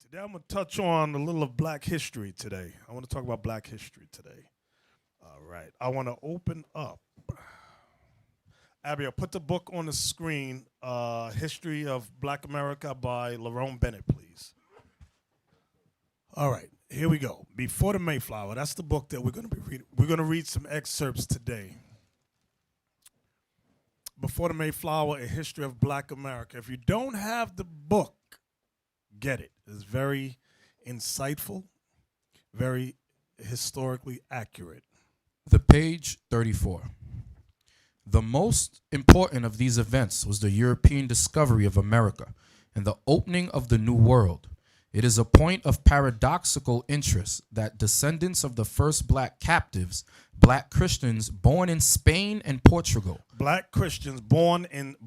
Today I'm going to touch on a little of black history today. I want to talk about black history today. All right. I want to open up. Abigail, put the book on the screen, History of Black America by Lerone Bennett, please. All right. Here we go. Before the Mayflower. That's the book that we're going to be reading. We're going to read some excerpts today. Before the Mayflower, A History of Black America. If you don't have the book, get it. It's very insightful, very historically accurate. The page 34. The most important of these events was the European discovery of America and the opening of the New World. It is a point of paradoxical interest that descendants of the first black captives, black Christians born in Spain and Portugal. Black Christians born in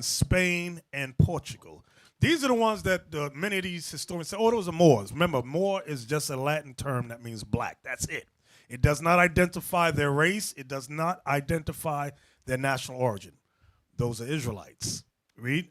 Spain and Portugal. These are the ones that many of these historians say, oh, those are Moors. Remember, Moor is just a Latin term that means black. That's it. It does not identify their race. It does not identify their national origin. Those are Israelites. Read.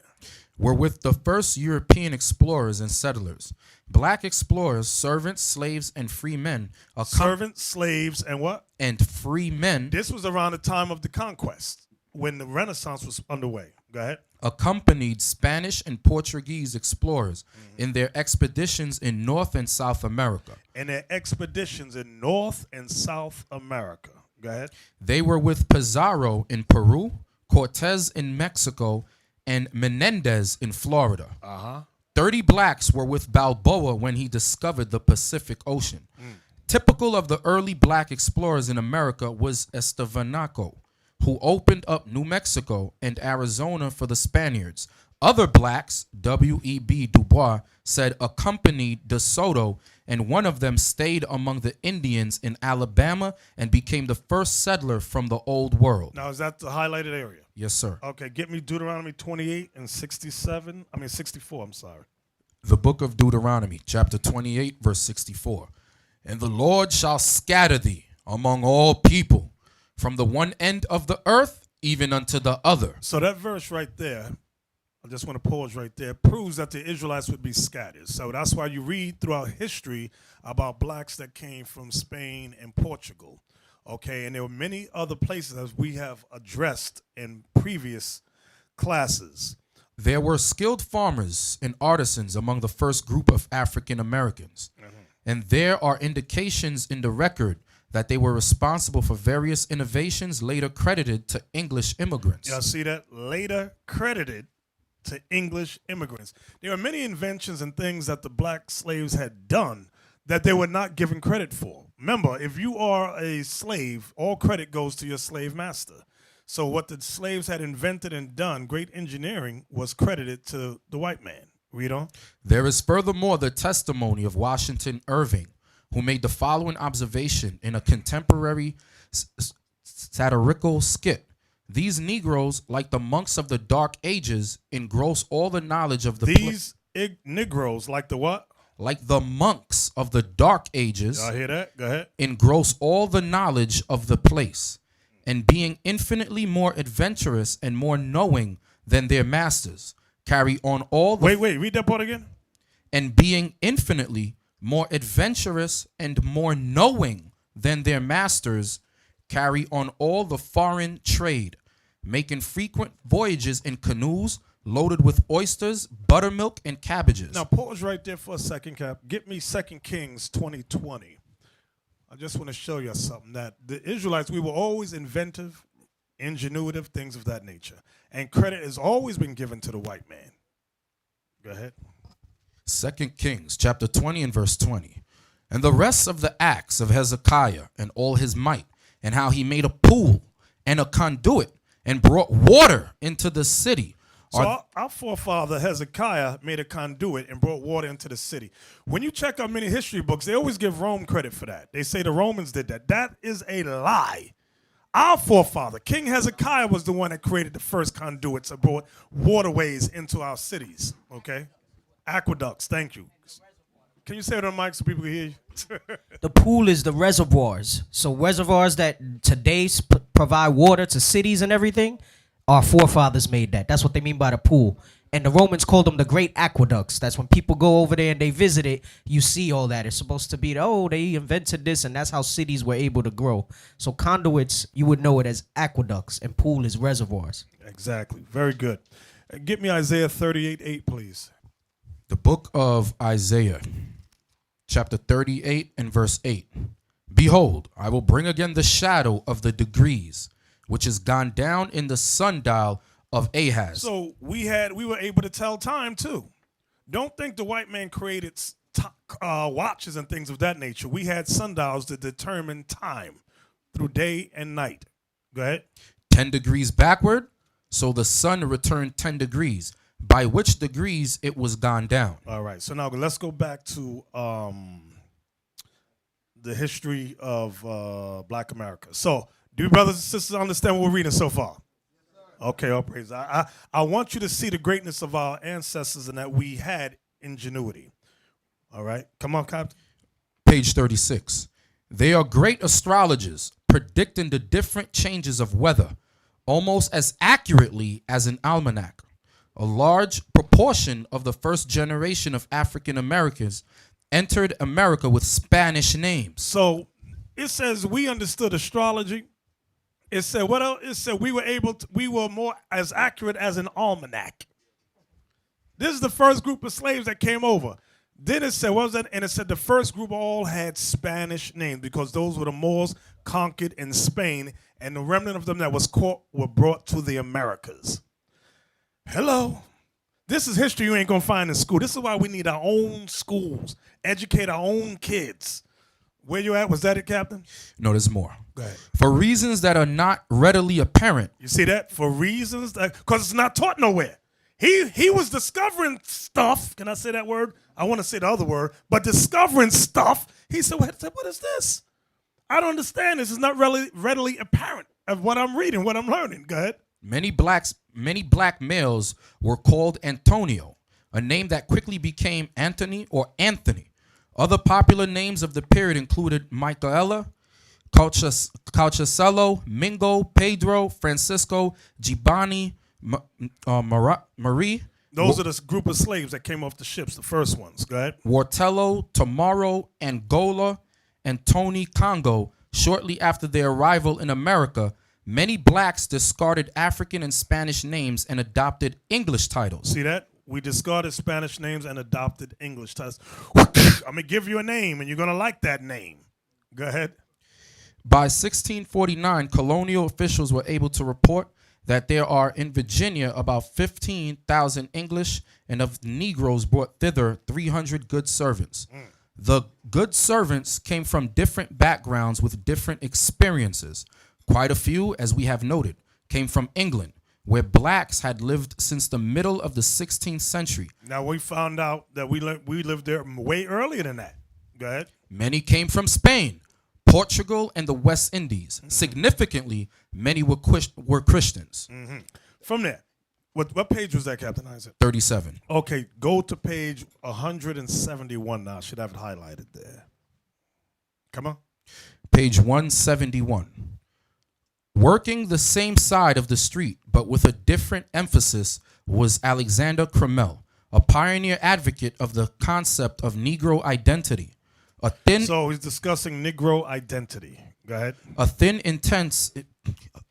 Were with the first European explorers and settlers. Black explorers, servants, slaves, and free men. Servants, slaves, and what? And free men. This was around the time of the conquest, when the Renaissance was underway. Go ahead. Accompanied Spanish and Portuguese explorers in their expeditions in North and South America. Go ahead. They were with Pizarro in Peru, Cortez in Mexico, and Menendez in Florida. 30 blacks were with Balboa when he discovered the Pacific Ocean. Typical of the early black explorers in America was Estevanico, who opened up New Mexico and Arizona for the Spaniards. Other blacks, W.E.B. Du Bois, said accompanied De Soto, and one of them stayed among the Indians in Alabama and became the first settler from the Old World. Now, is that the highlighted area? Yes, sir. Okay, get me Deuteronomy 28 and 64, I'm sorry. The book of Deuteronomy, chapter 28, verse 64. And the Lord shall scatter thee among all people, from the one end of the earth even unto the other. So that verse right there, I just want to pause right there, proves that the Israelites would be scattered. So that's why you read throughout history about blacks that came from Spain and Portugal. Okay, and there were many other places as we have addressed in previous classes. There were skilled farmers and artisans among the first group of African Americans. And there are indications in the record that they were responsible for various innovations later credited to English immigrants. Y'all see that? Later credited to English immigrants. There are many inventions and things that the black slaves had done that they were not given credit for. Remember, if you are a slave, all credit goes to your slave master. So what the slaves had invented and done, great engineering, was credited to the white man. Read on. There is furthermore the testimony of Washington Irving, who made the following observation in a contemporary satirical skit. These Negroes, like the monks of the Dark Ages, engross all the knowledge of the... Negroes, like the what? Like the monks of the Dark Ages. Y'all hear that? Go ahead. Engross all the knowledge of the place, and being infinitely more adventurous and more knowing than their masters, carry on all the... Wait, read that part again. And being infinitely more adventurous and more knowing than their masters, carry on all the foreign trade, making frequent voyages in canoes loaded with oysters, buttermilk, and cabbages. Now pause right there for a second, Cap. Get me 2 Kings 20:20. I just want to show you something, that the Israelites, we were always inventive, ingenuitive, things of that nature. And credit has always been given to the white man. Go ahead. 2 Kings chapter 20 and verse 20. And the rest of the acts of Hezekiah and all his might, and how he made a pool and a conduit and brought water into the city. So our forefather Hezekiah made a conduit and brought water into the city. When you check out many history books, they always give Rome credit for that. They say the Romans did that. That is a lie. Our forefather, King Hezekiah, was the one that created the first conduits and brought waterways into our cities. Okay? Aqueducts, thank you. Can you say it on the mic so people can hear you? The pool is the reservoirs. So reservoirs that today provide water to cities and everything, our forefathers made that. That's what they mean by the pool. And the Romans called them the Great Aqueducts. That's when people go over there and they visit it, you see all that. It's supposed to be, they invented this, and that's how cities were able to grow. So conduits, you would know it as aqueducts, and pool is reservoirs. Exactly. Very good. Get me Isaiah 38:8, please. The book of Isaiah, chapter 38 and verse 8. Behold, I will bring again the shadow of the degrees, which is gone down in the sundial of Ahaz. So we were able to tell time too. Don't think the white man created watches and things of that nature. We had sundials to determine time through day and night. Go ahead. 10 degrees backward, so the sun returned 10 degrees, by which degrees it was gone down. All right. So now let's go back to the history of Black America. So do you brothers and sisters understand what we're reading so far? Okay, all praise. I want you to see the greatness of our ancestors and that we had ingenuity. All right, come on, Captain. Page 36. They are great astrologers, predicting the different changes of weather, almost as accurately as an almanac. A large proportion of the first generation of African Americans entered America with Spanish names. So it says we understood astrology. It said what else? It said we were more as accurate as an almanac. This is the first group of slaves that came over. Then it said, what was that? And it said the first group all had Spanish names because those were the Moors conquered in Spain, and the remnant of them that was caught were brought to the Americas. Hello. This is history you ain't gonna find in school. This is why we need our own schools, educate our own kids. Where you at? Was that it, Captain? No, there's more. Go ahead. For reasons that are not readily apparent. You see that? For reasons that, because it's not taught nowhere. He was discovering stuff. Can I say that word? I want to say the other word, but discovering stuff. He said, what is this? I don't understand. This is not really readily apparent of what I'm reading, what I'm learning. Go ahead. Many black males were called Antonio, a name that quickly became Anthony or Anthony. Other popular names of the period included Michaela, Calchacello, Mingo, Pedro, Francisco, Gibani, Marie. Those are the group of slaves that came off the ships, the first ones. Go ahead. Wartello, Tomorrow, Angola, and Tony Congo. Shortly after their arrival in America, many blacks discarded African and Spanish names and adopted English titles. See that? We discarded Spanish names and adopted English titles. I'm going to give you a name, and you're going to like that name. Go ahead. By 1649, colonial officials were able to report that there are in Virginia about 15,000 English, and of Negroes brought thither 300 good servants. The good servants came from different backgrounds with different experiences. Quite a few, as we have noted, came from England, where blacks had lived since the middle of the 16th century. Now, we found out that we lived there way earlier than that. Go ahead. Many came from Spain, Portugal, and the West Indies. Significantly, many were Christians. From there, what page was that, Captain Isaac? 37. Okay, go to page 171 now. I should have it highlighted there. Come on. Page 171. Working the same side of the street, but with a different emphasis, was Alexander Crummell, a pioneer advocate of the concept of Negro identity. So he's discussing Negro identity. Go ahead. A thin, intense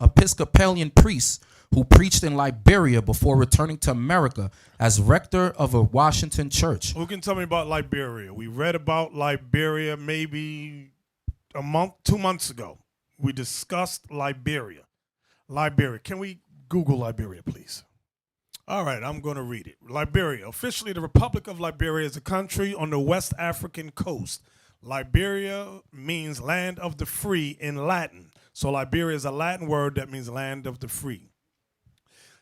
Episcopalian priest who preached in Liberia before returning to America as rector of a Washington church. Who can tell me about Liberia? We read about Liberia maybe a month, 2 months ago. We discussed Liberia. Liberia. Can we Google Liberia, please? All right, I'm going to read it. Liberia. Officially, the Republic of Liberia is a country on the West African coast. Liberia means land of the free in Latin. So Liberia is a Latin word that means land of the free.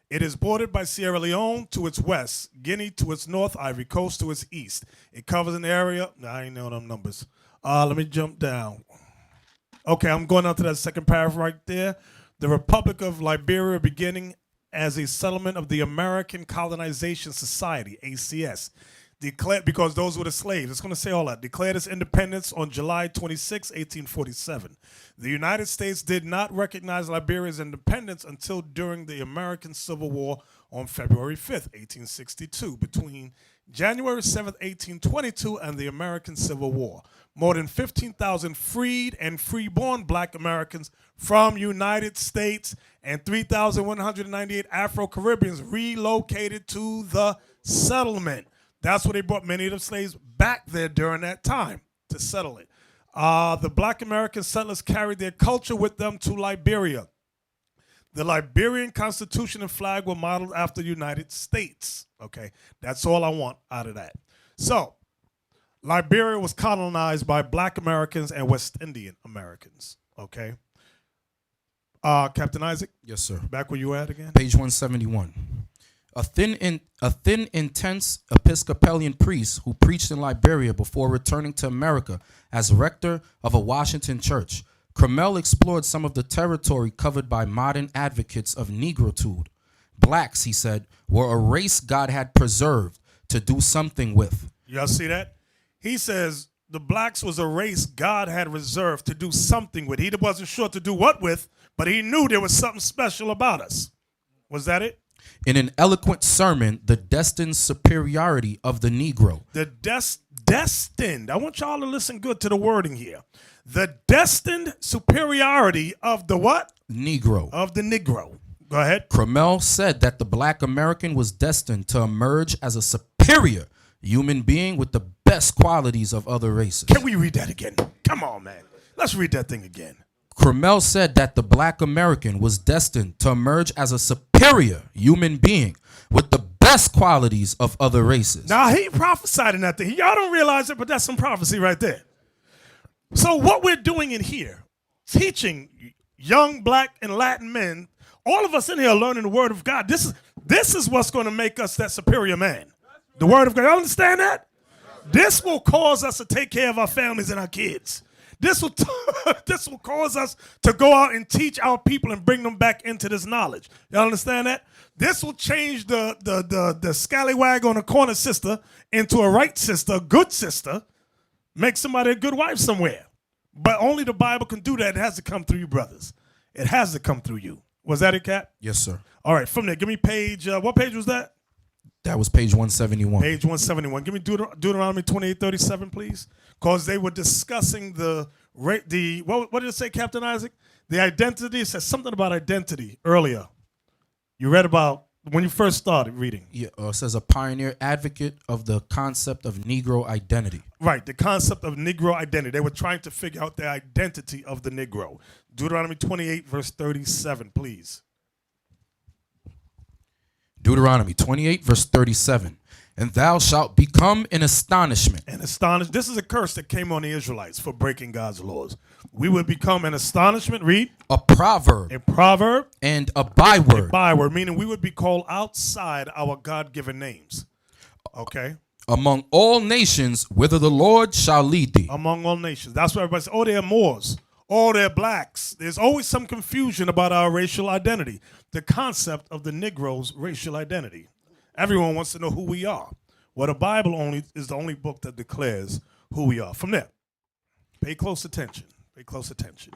It is bordered by Sierra Leone to its west, Guinea to its north, Ivory Coast to its east. It covers an area. I ain't know them numbers. Let me jump down. Okay, I'm going on to that second paragraph right there. The Republic of Liberia beginning as a settlement of the American Colonization Society, ACS. declared, because those were the slaves. It's going to say all that. Declared its independence on July 26, 1847. The United States did not recognize Liberia's independence until during the American Civil War on February 5th, 1862, between January 7th, 1822, and the American Civil War. More than 15,000 freed and freeborn black Americans from United States and 3,198 Afro-Caribbeans relocated to the settlement. That's where they brought many of the slaves back there during that time to settle it. The black American settlers carried their culture with them to Liberia. The Liberian Constitution and flag were modeled after the United States. Okay, that's all I want out of that. So, Liberia was colonized by black Americans and West Indian Americans. Okay. Captain Isaac? Yes, sir. Back where you at again? Page 171. A thin, intense Episcopalian priest who preached in Liberia before returning to America as rector of a Washington church. Cromwell explored some of the territory covered by modern advocates of negritude. Blacks, he said, were a race God had preserved to do something with. Y'all see that? He says the blacks was a race God had reserved to do something with. He wasn't sure to do what with, but he knew there was something special about us. Was that it? In an eloquent sermon, the destined superiority of the Negro. The destined. I want y'all to listen good to the wording here. The destined superiority of the what? Negro. Of the Negro. Go ahead. Cromwell said that the black American was destined to emerge as a superior human being with the best qualities of other races. Can we read that again? Come on, man. Let's read that thing again. Cromwell said that the black American was destined to emerge as a superior human being with the best qualities of other races. Now, he prophesied in that thing. Y'all don't realize it, but that's some prophecy right there. So what we're doing in here, teaching young black and Latin men, all of us in here are learning the word of God. This is what's going to make us that superior man. The word of God. Y'all understand that? This will cause us to take care of our families and our kids. This will cause us to go out and teach our people and bring them back into this knowledge. Y'all understand that? This will change the scallywag on the corner sister into a right sister, a good sister, make somebody a good wife somewhere. But only the Bible can do that. It has to come through you, brothers. It has to come through you. Was that it, Cap? Yes, sir. All right, from there, give me page, what page was that? That was page 171. Page 171. Give me Deuteronomy 28:37, please. Because they were discussing what did it say, Captain Isaac? The identity. It says something about identity earlier. You read about when you first started reading. Yeah, it says a pioneer advocate of the concept of Negro identity. Right, the concept of Negro identity. They were trying to figure out the identity of the Negro. Deuteronomy 28, verse 37, please. Deuteronomy 28, verse 37. And thou shalt become an astonishment. This is a curse that came on the Israelites for breaking God's laws. We would become an astonishment, read. A proverb. A proverb. And a byword. A byword, meaning we would be called outside our God-given names. Okay. Among all nations, whither the Lord shall lead thee. Among all nations. That's why everybody says, oh, they're Moors. Oh, they're blacks. There's always some confusion about our racial identity. The concept of the Negro's racial identity. Everyone wants to know who we are. Well, the Bible is the only book that declares who we are. From there, pay close attention. Pay close attention.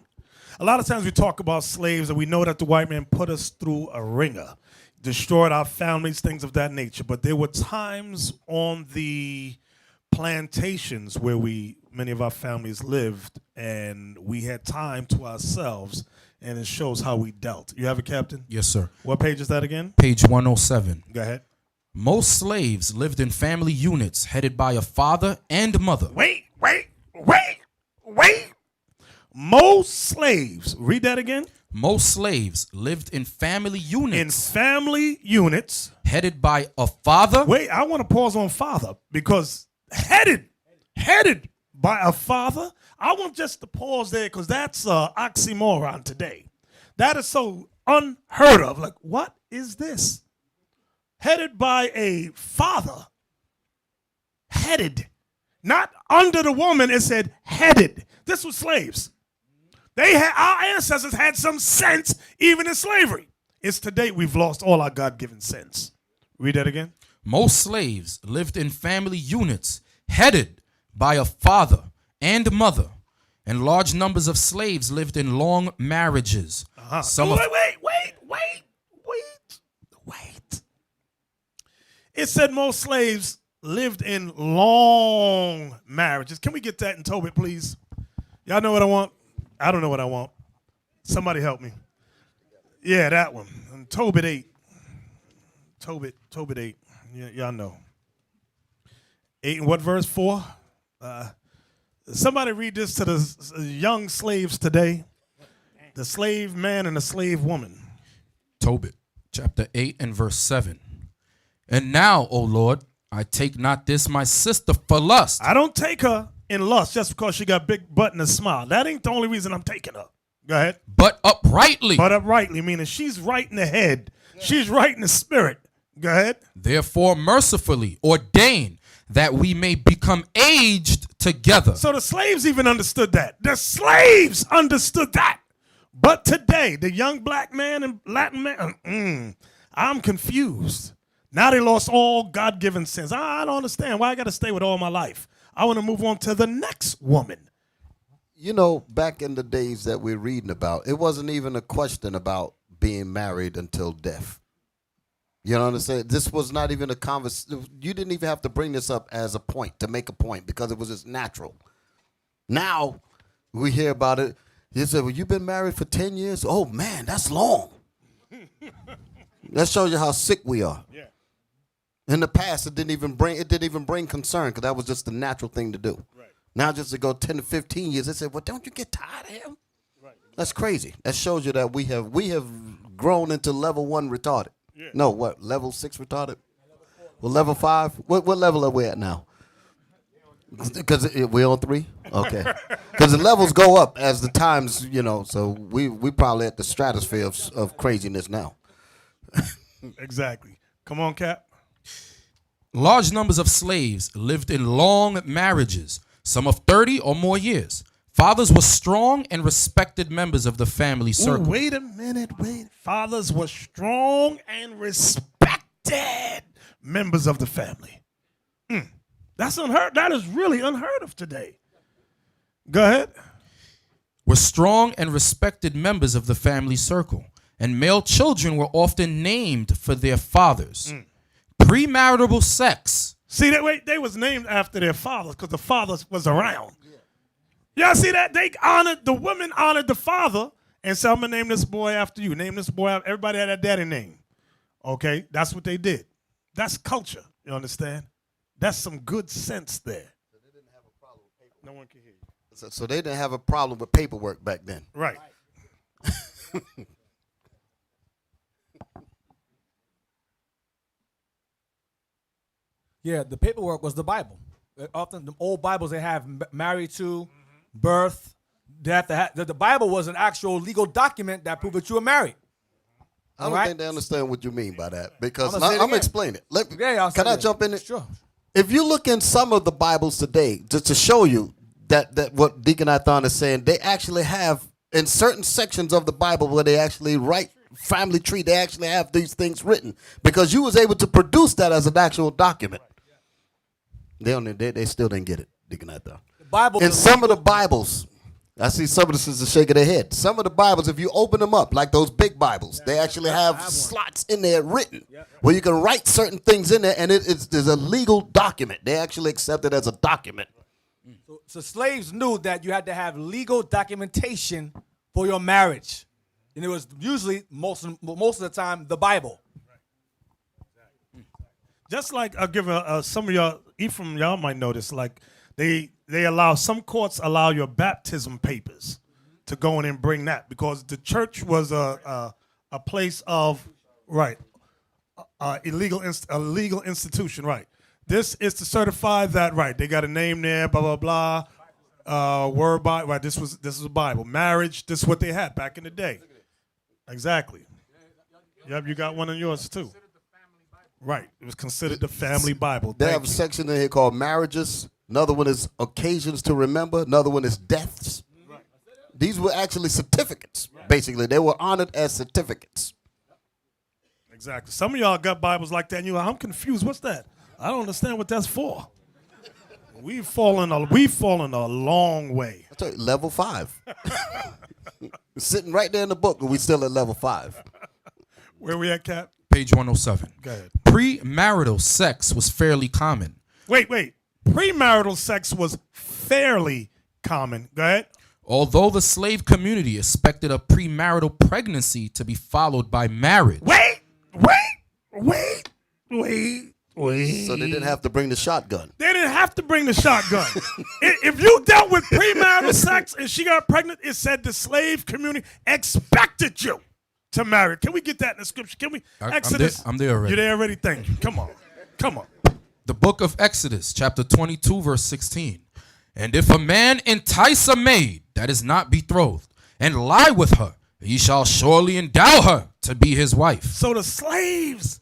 A lot of times we talk about slaves and we know that the white man put us through a ringer, destroyed our families, things of that nature. But there were times on the plantations where many of our families lived and we had time to ourselves, and it shows how we dealt. You have it, Captain? Yes, sir. What page is that again? Page 107. Go ahead. Most slaves lived in family units headed by a father and mother. Wait. Most slaves, read that again. Most slaves lived in family units. In family units. Headed by a father. Wait, I want to pause on father because headed by a father. I want just to pause there because that's an oxymoron today. That is so unheard of. Like, what is this? Headed by a father. Headed. Not under the woman, it said headed. This was slaves. Our ancestors had some sense even in slavery. It's today we've lost all our God-given sense. Read that again. Most slaves lived in family units headed by a father and mother, and large numbers of slaves lived in long marriages. Some of- Wait. It said most slaves lived in long marriages. Can we get that in Tobit, please? Y'all know what I want? I don't know what I want. Somebody help me. Yeah, that one. And Tobit 8. Tobit 8. Yeah, y'all know. 8 and what verse? 4? Somebody read this to the young slaves today. The slave man and the slave woman. Tobit, chapter 8 and verse 7. And now, O Lord, I take not this my sister for lust. I don't take her in lust just because she got big butt and a smile. That ain't the only reason I'm taking her. Go ahead. But uprightly. But uprightly, meaning she's right in the head. She's right in the spirit. Go ahead. Therefore mercifully ordain that we may become aged together. So the slaves even understood that. The slaves understood that. But today, the young black man and Latin man, I'm confused. Now they lost all God-given sins. I don't understand why I got to stay with all my life. I want to move on to the next woman. You know, back in the days that we're reading about, it wasn't even a question about being married until death. You know what I'm saying? This was not even a conversation. You didn't even have to bring this up as a point, to make a point, because it was just natural. Now, we hear about it. You said, well, you've been married for 10 years? Oh, man, that's long. That shows you how sick we are. Yeah. In the past, it didn't even bring concern, because that was just the natural thing to do. Right. Now, just to go 10 to 15 years, they said, well, don't you get tired of him? Right. That's crazy. That shows you that we have grown into level 1 retarded. Yeah. No, what, level 6 retarded? Well, level 5? What level are we at now? Because we're on 3? Okay. Because the levels go up as the times, you know, so we probably at the stratosphere of craziness now. Exactly. Come on, Cap. Large numbers of slaves lived in long marriages, some of 30 or more years. Fathers were strong and respected members of the family circle. Ooh, wait a minute. Fathers were strong and respected members of the family. That's unheard. That is really unheard of today. Go ahead. Were strong and respected members of the family circle, and male children were often named for their fathers. Premarital sex. See that? Wait, they was named after their fathers because the fathers was around. Y'all see that? The women honored the father and said, I'm going to name this boy after you. Name this boy after, everybody had a daddy name. Okay? That's what they did. That's culture. You understand? That's some good sense there. So they didn't have a problem with paperwork. No one can hear you. So they didn't have a problem with paperwork back then. Right. Yeah, the paperwork was the Bible. Often the old Bibles they have married to, birth, death. The Bible was an actual legal document that proved that you were married. I don't Right? think they understand what you mean by that, because I'ma say it I'm again. explain it. Can I jump in? Sure. If you look in some of the Bibles today, just to show you that what Deacon Nathanyel is saying, they actually have in certain sections of the Bible where they actually write family tree, they actually have these things written because you was able to produce that as an actual document. They still didn't get it, Deacon Nathanyel. The Bible. In some of the Bibles, I see some of the sisters shaking their head. Some of the Bibles, if you open them up, like those big Bibles, they actually have slots in there written where you can write certain things in there, and there's a legal document. They actually accept it as a document. So slaves knew that you had to have legal documentation for your marriage, and it was usually most of the time the Bible. Just like I'll give some of y'all, Ephraim, y'all might notice, like they allow, some courts allow your baptism papers to go in and bring that because the church was a place of, right, a legal institution, right. This is to certify that, right, they got a name there, blah, blah, blah, word by, right, this is a Bible. Marriage, this is what they had back in the day. Exactly. Yep, you got one in yours too. Right. It was considered the family Bible. They Thank have a you. section in here called marriages. Another one is occasions to remember. Another one is deaths. Right. These were actually certificates, basically. They were honored as certificates. Exactly. Some of y'all got Bibles like that, and you're like, I'm confused. What's that? I don't understand what that's for. We've fallen a long way. I tell you, level 5. Sitting right there in the book, and we still at level 5. Where we at, Cap? Page 107. Go ahead. Premarital sex was fairly common. Wait. Premarital sex was fairly common. Go ahead. Although the slave community expected a premarital pregnancy to be followed by marriage. Wait. So they didn't have to bring the shotgun. They didn't have to bring the shotgun. If you dealt with premarital sex and she got pregnant, it said the slave community expected you to marry. Can we get that in the scripture? Can we? Exodus. I'm there already. You're there already? Thank you. Come on. The book of Exodus, chapter 22, verse 16. And if a man entice a maid that is not betrothed and lie with her, he shall surely endow her to be his wife. So the slaves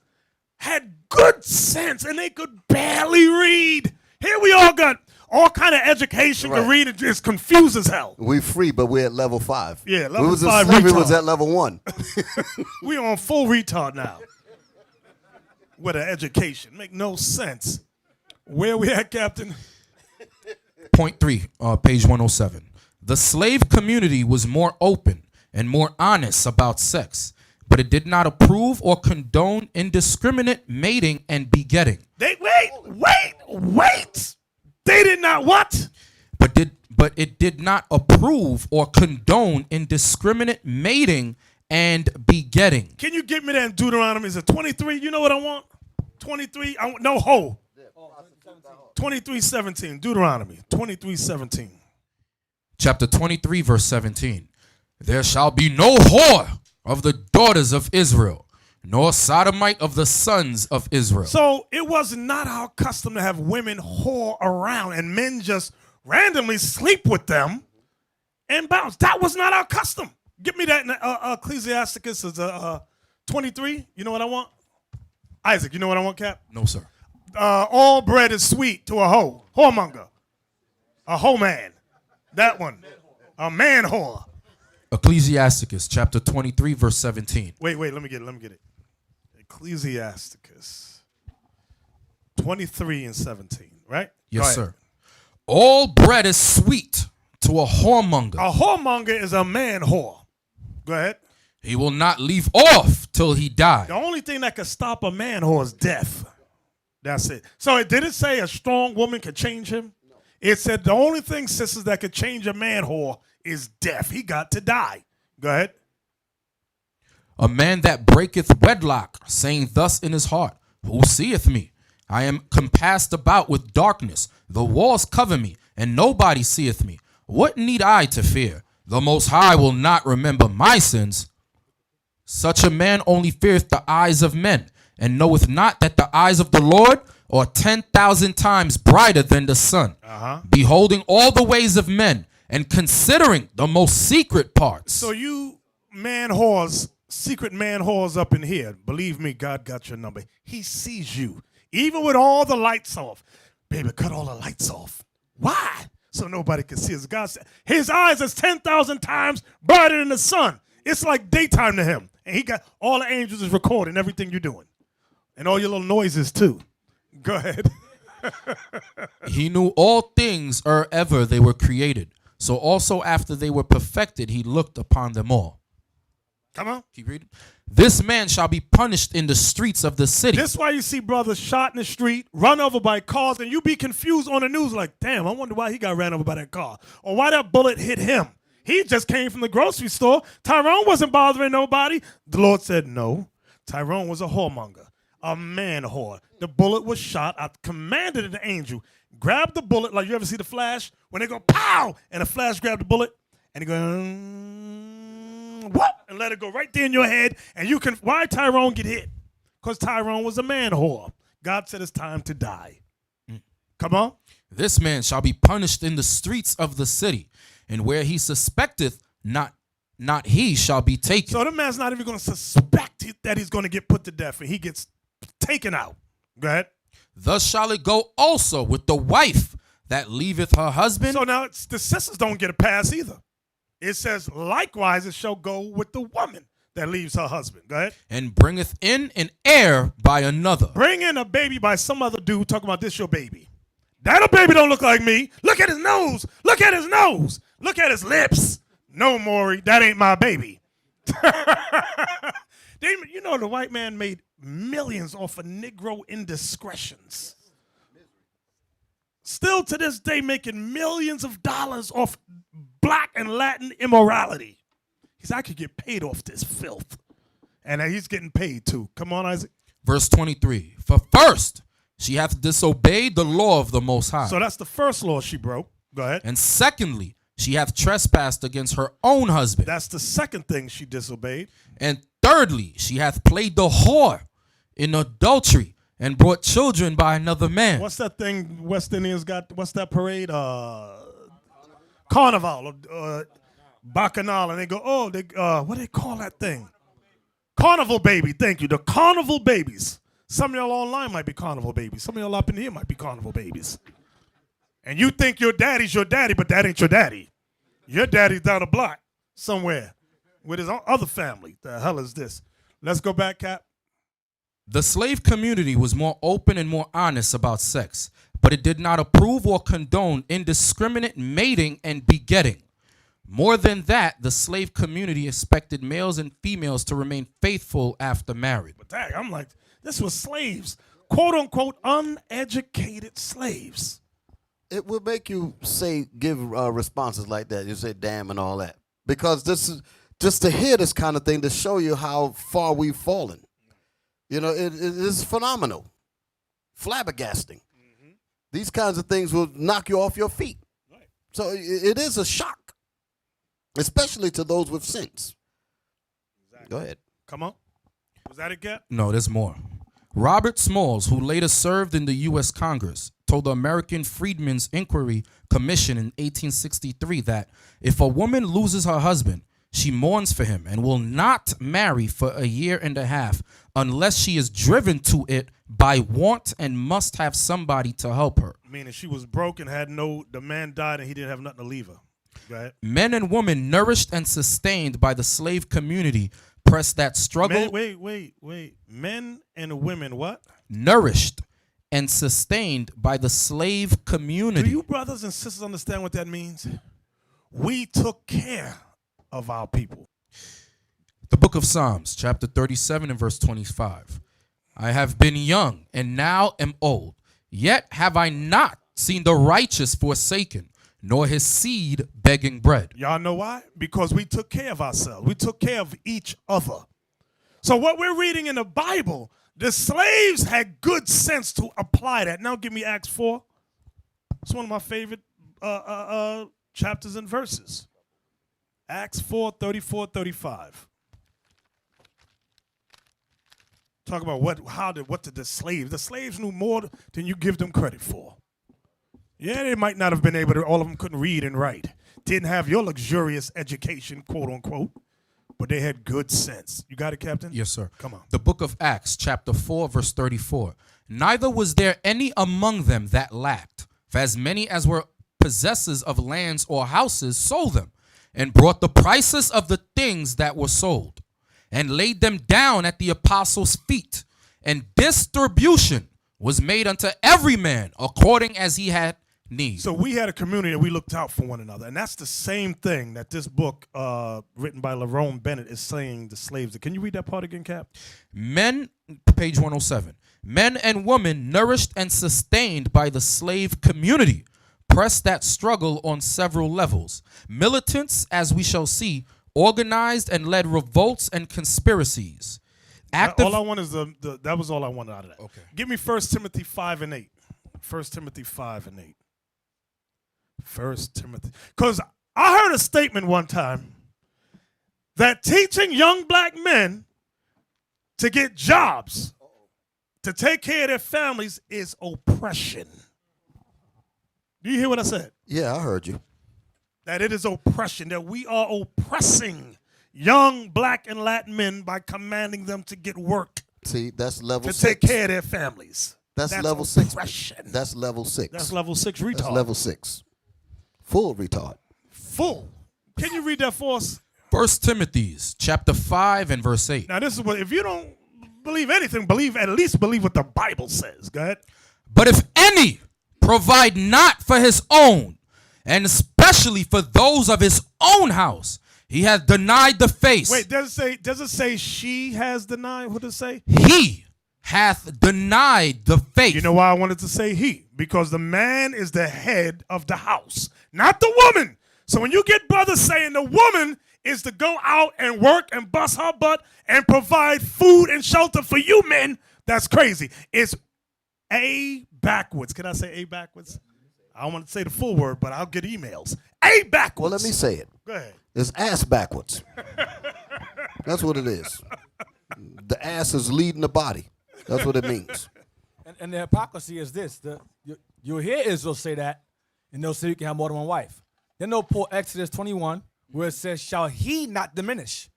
had good sense and they could barely read. Here we all got all kind of education to Right. read. It's confused as hell. We free, but we're at level 5. Yeah, level we was 5 slavery retard. was at level 1. We on full retard now. With an education. Make no sense. Where we at, Captain? Point 3, page 107. The slave community was more open and more honest about sex, but it did not approve or condone indiscriminate mating and begetting. Wait. They did not what? But it did not approve or condone indiscriminate mating and begetting. Can you get me that in Deuteronomy? Is it 23? You know what I want? 23? No, ho. 23:17. Deuteronomy 23:17. Chapter 23, verse 17. There shall be no whore of the daughters of Israel, nor sodomite of the sons of Israel. So it was not our custom to have women whore around and men just randomly sleep with them and bounce. That was not our custom. Give me that in Ecclesiasticus is 23. You know what I want? Isaac, you know what I want, Cap? No, sir. All bread is sweet to a whoremonger, a hoe man. That one, a man whore. Ecclesiasticus chapter 23, verse 17. Wait, let me get it. Ecclesiasticus 23:17, right? Go Yes, ahead. sir. All bread is sweet to a whoremonger. A whoremonger is a man whore. Go ahead. He will not leave off till he die. The only thing that could stop a man whore is death. That's it. So it didn't say a strong woman could change him. No. It said the only thing, sisters, that could change a man whore is death. He got to die. Go ahead. A man that breaketh wedlock, saying thus in his heart, who seeth me? I am compassed about with darkness. The walls cover me, and nobody seeth me. What need I to fear? The Most High will not remember my sins. Such a man only feareth the eyes of men, and knoweth not that the eyes of the Lord are 10,000 times brighter than the sun, beholding all the ways of men, and considering the most secret parts. So you man whores, secret man whores up in here, believe me, God got your number. He sees you, even with all the lights off. Baby, cut all the lights off. Why? So nobody can see us. God said his eyes is 10,000 times brighter than the sun. It's like daytime to him. And he got all the angels is recording everything you're doing. And all your little noises too. Go ahead. He knew all things ere ever they were created. So also after they were perfected, he looked upon them all. Come on. Keep reading. This man shall be punished in the streets of the city. This is why you see brothers shot in the street, run over by cars, and you be confused on the news like, damn, I wonder why he got ran over by that car. Or why that bullet hit him. He just came from the grocery store. Tyrone wasn't bothering nobody. The Lord said no. Tyrone was a whoremonger, a man whore. The bullet was shot. I commanded an angel, grab the bullet, like you ever see the Flash? When they go, pow, and the Flash grabbed the bullet, and he go, what? And let it go right there in your head. And you can, why Tyrone get hit? Because Tyrone was a man whore. God said it's time to die. Come on. This man shall be punished in the streets of the city, and where he suspecteth not he shall be taken. So the man's not even going to suspect that he's going to get put to death, and he gets taken out. Go ahead. Thus shall it go also with the wife that leaveth her husband. So now the sisters don't get a pass either. It says, likewise, it shall go with the woman that leaves her husband. Go ahead. And bringeth in an heir by another. Bring in a baby by some other dude talking about this your baby. That a baby don't look like me. Look at his nose. Look at his nose. Look at his lips. No, Maury, that ain't my baby. You know, the white man made millions off of Negro indiscretions. Still to this day making millions of dollars off black and Latin immorality. He said, I could get paid off this filth. And he's getting paid too. Come on, Isaac. Verse 23. For first, she hath disobeyed the law of the Most High. So that's the first law she broke. Go ahead. And secondly, she hath trespassed against her own husband. That's the second thing she disobeyed. And thirdly, she hath played the whore in adultery and brought children by another man. What's that thing West Indians got? What's that parade? Carnival. Bacchanal. And they go, what do they call that thing? Carnival baby. Thank you. The carnival babies. Some of y'all online might be carnival babies. Some of y'all up in here might be carnival babies. And you think your daddy's your daddy, but that ain't your daddy. Your daddy's down the block somewhere with his other family. The hell is this? Let's go back, Cap. The slave community was more open and more honest about sex, but it did not approve or condone indiscriminate mating and begetting. More than that, the slave community expected males and females to remain faithful after marriage. But dang, I'm like, this was slaves, quote unquote, uneducated slaves. It will make you give responses like that. You say, damn, and all that. Because this is just to hear this kind of thing to show you how far we've fallen. You know, it is phenomenal, flabbergasting. Mm-hmm. These kinds of things will knock you off your feet. Right. So it is a shock, especially to those with sense. Exactly. Go ahead. Come on. Was that it, Cap? No, there's more. Robert Smalls, who later served in the U.S. Congress, told the American Freedmen's Inquiry Commission in 1863 that if a woman loses her husband, she mourns for him and will not marry for a year and a half unless she is driven to it by want and must have somebody to help her. Meaning she was broke and the man died and he didn't have nothing to leave her. Go ahead. Men and women nourished and sustained by the slave community pressed that struggle. Wait. Men and women what? Nourished and sustained by the slave community. Do you brothers and sisters understand what that means? We took care of our people. The book of Psalms, chapter 37 and verse 25. I have been young and now am old, yet have I not seen the righteous forsaken, nor his seed begging bread. Y'all know why? Because we took care of ourselves. We took care of each other. So what we're reading in the Bible, the slaves had good sense to apply that. Now give me Acts 4. It's one of my favorite chapters and verses. Acts 4, 34, 35. Talk about what did the slaves knew more than you give them credit for. Yeah, they might not have been able to, all of them couldn't read and write. Didn't have your luxurious education, quote unquote, but they had good sense. You got it, Captain? Yes, sir. Come on. The book of Acts, chapter 4, verse 34. Neither was there any among them that lacked, for as many as were possessors of lands or houses sold them, and brought the prices of the things that were sold, and laid them down at the apostles' feet, and distribution was made unto every man according as he had need. So we had a community that we looked out for one another, and that's the same thing that this book written by Lerone Bennett is saying the slaves. Can you read that part again, Cap? Men, page 107. Men and women nourished and sustained by the slave community pressed that struggle on several levels. Militants, as we shall see, organized and led revolts and conspiracies. All I want is that was all I wanted out of that. Okay. Give me 1 Timothy 5 and 8. 1 Timothy 5 and 8. 1 Timothy. Because I heard a statement one time that teaching young black men to get jobs, to take care of their families, is oppression. Do you hear what I said? Yeah, I heard you. That it is oppression, that we are oppressing young black and Latin men by commanding them to get work. See, that's level 6. To take care of their families. That's level 6. Oppression. That's level 6. That's level 6 retard. That's level 6. Full retard. Full. Can you read that for us? First Timothy chapter 5 and verse 8. Now, this is what, if you don't believe anything, at least believe what the Bible says. Go ahead. But if any provide not for his own, and especially for those of his own house, he hath denied the faith. Wait, does it say she has denied? What does it say? He hath denied the faith. You know why I wanted to say he? Because the man is the head of the house, not the woman. So when you get brothers saying the woman is to go out and work and bust her butt and provide food and shelter for you men, that's crazy. It's A backwards. Can I say A backwards? I don't want to say the full word, but I'll get emails. A backwards. Well, let me say it. Go ahead. It's ass backwards. That's what it is. The ass is leading the body. That's what it means. And the hypocrisy is this. You'll hear Israel say that, and they'll say you can have more than one wife. Then they'll pull Exodus 21, where it says, shall he not diminish?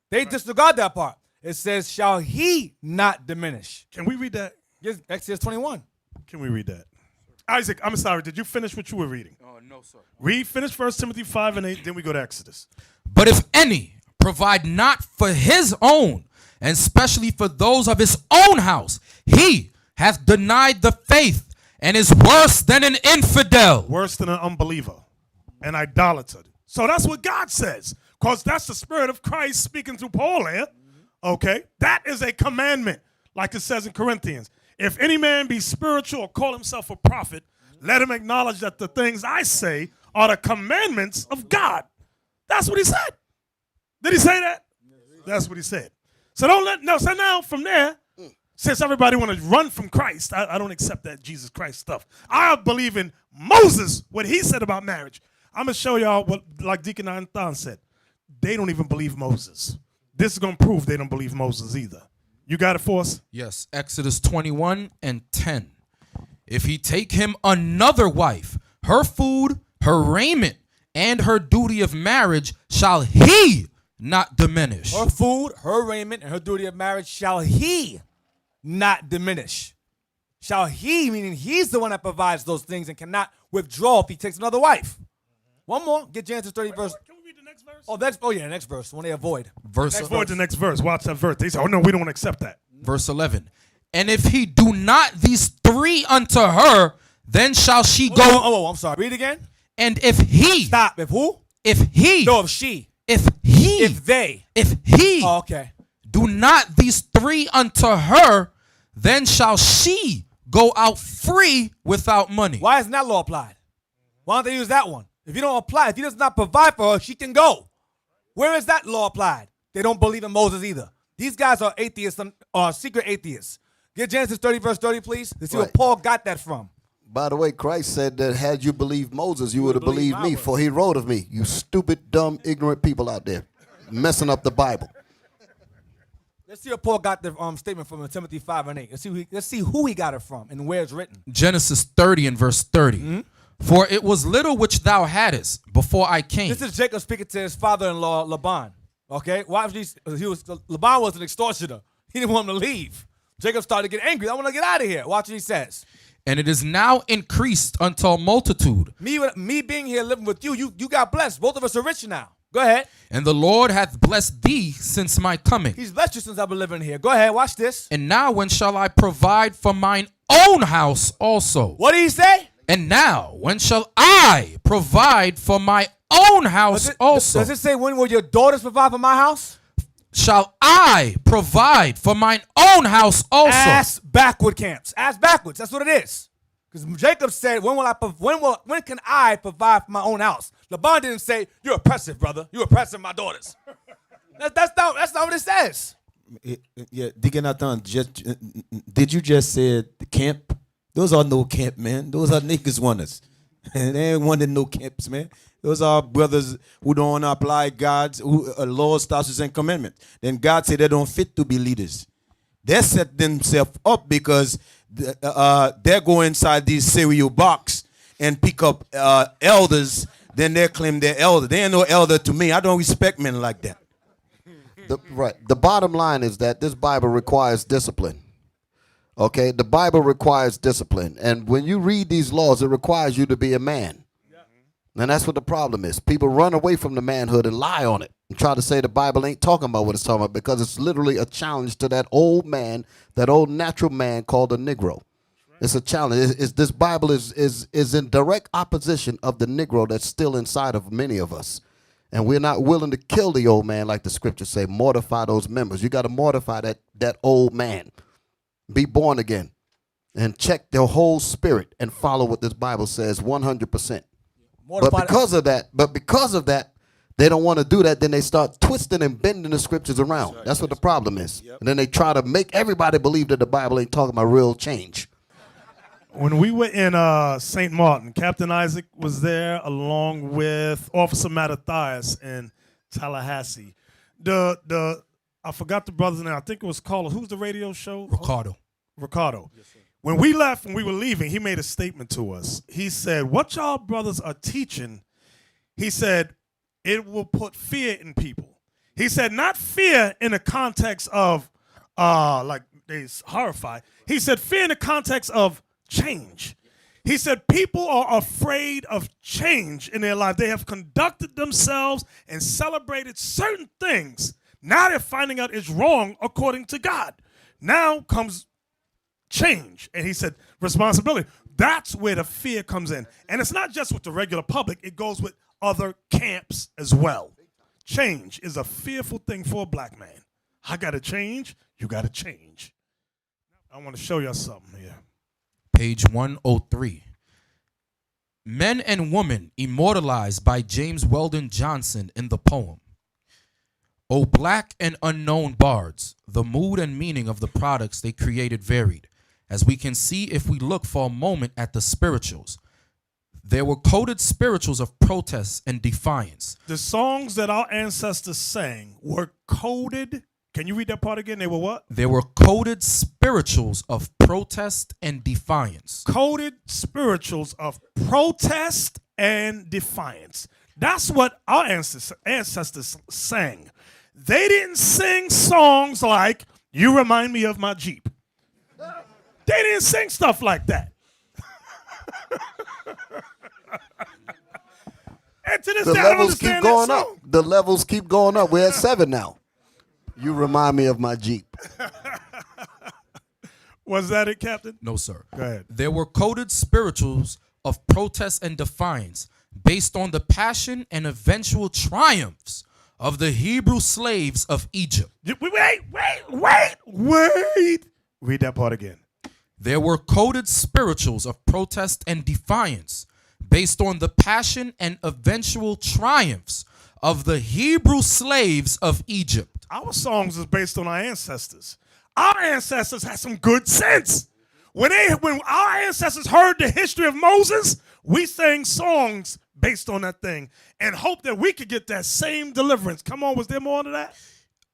They disregard that part. It says, shall he not diminish? Can we read that? Yes, Exodus 21. Can we read that? Isaac, I'm sorry. Did you finish what you were reading? Oh, no, sir. Finish 1 Timothy 5 and 8, then we go to Exodus. But if any provide not for his own, and especially for those of his own house, he hath denied the faith and is worse than an infidel. Worse than an unbeliever, an idolater. So that's what God says, because that's the Spirit of Christ speaking through Paul here. Okay? That is a commandment, like it says in Corinthians. If any man be spiritual or call himself a prophet, let him acknowledge that the things I say are the commandments of God. That's what he said. Did he say that? That's what he said. So so now from there, since everybody want to run from Christ, I don't accept that Jesus Christ stuff. I believe in Moses, what he said about marriage. I'm going to show y'all what, like Deacon Nathanyel said. They don't even believe Moses. This is going to prove they don't believe Moses either. You got it for us? Yes, Exodus 21 and 10. If he take him another wife, her food, her raiment, and her duty of marriage shall he not diminish. Her food, her raiment, and her duty of marriage shall he not diminish. Shall he, meaning he's the one that provides those things and cannot withdraw if he takes another wife. One more. Get Genesis 30 verse. Can we read the next verse? Next verse. When they avoid. Avoid the next verse. Watch that verse. They say, oh, no, we don't accept that. Verse 11. And if he do not these three unto her, then shall she go. Oh, I'm sorry. Read it again. And if he. Stop. If who? If he. No, if she. If he. If they. If he. Oh, okay. Do not these three unto her, then shall she go out free without money. Why isn't that law applied? Why don't they use that one? If you don't apply, if he does not provide for her, she can go. Where is that law applied? They don't believe in Moses either. These guys are atheists, secret atheists. Get Genesis 30 verse 30, please. Let's see where Paul got that from. By the way, Christ said that had you believed Moses, you would have believed me, for he wrote of me. You stupid, dumb, ignorant people out there messing up the Bible. Let's see where Paul got the statement from in Timothy 5 and 8. Let's see who he got it from and where it's written. Genesis 30 and verse 30. Mm-hmm. For it was little which thou hadst before I came. This is Jacob speaking to his father-in-law, Laban. Okay? Laban was an extortioner. He didn't want him to leave. Jacob started to get angry. I want to get out of here. Watch what he says. And it is now increased unto a multitude. Me being here living with you got blessed. Both of us are rich now. Go ahead. And the Lord hath blessed thee since my coming. He's blessed you since I've been living here. Go ahead. Watch this. And now when shall I provide for mine own house also? What did he say? And now when shall I provide for my own house also? Does it say when will your daughters provide for my house? Shall I provide for mine own house also? Ass backward camps. Ass backwards. That's what it is. Because Jacob said, when can I provide for my own house? Laban didn't say, you're oppressive, brother. You're oppressing my daughters. That's not what it says. Yeah, Deacon Nathan, did you just say the camp? Those are no camp, man. Those are niggas wonders. And they ain't wanting no camps, man. Those are brothers who don't apply God's laws, statutes, and commandments. Then God said they don't fit to be leaders. They set themselves up because they go inside these cereal box and pick up elders. Then they claim they're elder. They ain't no elder to me. I don't respect men like that. The bottom line is that this Bible requires discipline. Okay, the Bible requires discipline. And when you read these laws, it requires you to be a man. And that's what the problem is. People run away from the manhood and lie on it and try to say the Bible ain't talking about what it's talking about because it's literally a challenge to that old man, that old natural man called a Negro. It's a challenge. This Bible is in direct opposition of the Negro that's still inside of many of us. And we're not willing to kill the old man like the scriptures say, mortify those members. You got to mortify that old man. Be born again and check their whole spirit and follow what this Bible says 100%. But because of that, they don't want to do that. Then they start twisting and bending the scriptures around. That's what the problem is. And then they try to make everybody believe that the Bible ain't talking about real change. When we were in St. Martin, Captain Isaac was there along with Officer Mattathias in Tallahassee. I forgot the brother's name. I think it was called, who's the radio show? Ricardo. Yes, sir. When we left, when we were leaving, he made a statement to us. He said, what y'all brothers are teaching, he said, it will put fear in people. He said, not fear in the context of like they're horrified. He said, fear in the context of change. He said people are afraid of change in their life. They have conducted themselves and celebrated certain things. Now they're finding out it's wrong according to God. Now comes change. And he said responsibility. That's where the fear comes in. And it's not just with the regular public. It goes with other camps as well. Change is a fearful thing for a black man. I got to change. You got to change. I want to show you something here. Page 103. Men and Women immortalized by James Weldon Johnson in the poem. O black and unknown bards, the mood and meaning of the products they created varied, as we can see if we look for a moment at the spirituals. There were coded spirituals of protest and defiance. The songs that our ancestors sang were coded. Can you read that part again? They were what? There were coded spirituals of protest and defiance. Coded spirituals of protest and defiance. That's what our ancestors sang. They didn't sing songs like, you remind me of my Jeep. They didn't sing stuff like that. And to this The day, I don't levels keep understand going that up. song. The levels keep going up. We're at 7 now. You remind me of my Jeep. Was that it, Captain? No, sir. Go ahead. There were coded spirituals of protest and defiance based on the passion and eventual triumphs of the Hebrew slaves of Egypt. Wait. Read that part again. There were coded spirituals of protest and defiance based on the passion and eventual triumphs of the Hebrew slaves of Egypt. Our songs is based on our ancestors. Our ancestors had some good sense. When our ancestors heard the history of Moses, we sang songs based on that thing and hoped that we could get that same deliverance. Come on, was there more to that?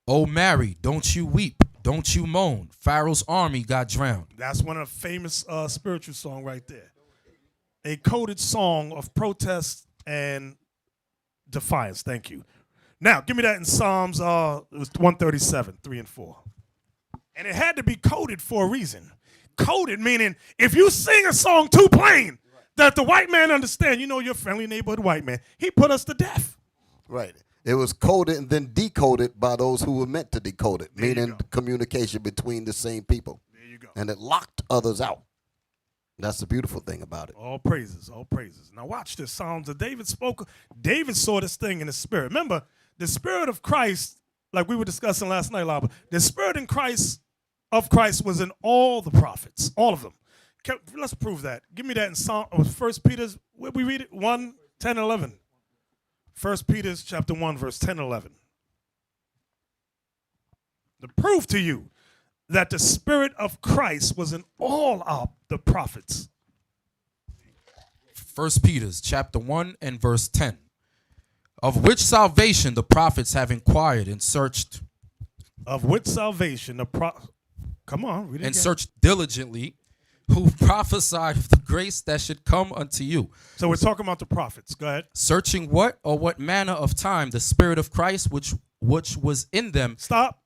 Oh, Mary, don't you weep, don't you moan. Pharaoh's army got drowned. That's one of the famous spiritual songs right there. A coded song of protest and defiance. Thank you. Now, give me that in Psalms it was 137, 3 and 4. And it had to be coded for a reason. Coded meaning if you sing a song too plain that the white man understand, you know your friendly neighborhood white man, he put us to death. Right. It was coded and then decoded by those who were meant to decode it, There you meaning go. communication between the same people. There you go. And it locked others out. That's the beautiful thing about it. All praises, all praises. Now watch this. Psalms that David spoke. David saw this thing in the spirit. Remember, the spirit of Christ, like we were discussing last night, Lava, the spirit in Christ of Christ was in all the prophets, all of them. Let's prove that. Give me that in Psalm, 1 Peter's, where we read it? 1, 10, 11. 1 Peter's chapter 1, verse 10, 11. To prove to you that the spirit of Christ was in all the prophets. 1 Peter's chapter 1 and verse 10. Of which salvation the prophets have inquired and searched. Of which salvation come on, read it And again. searched diligently, who prophesied of the grace that should come unto you. So we're talking about the prophets. Go ahead. Searching what or what manner of time the Spirit of Christ which was in them. Stop.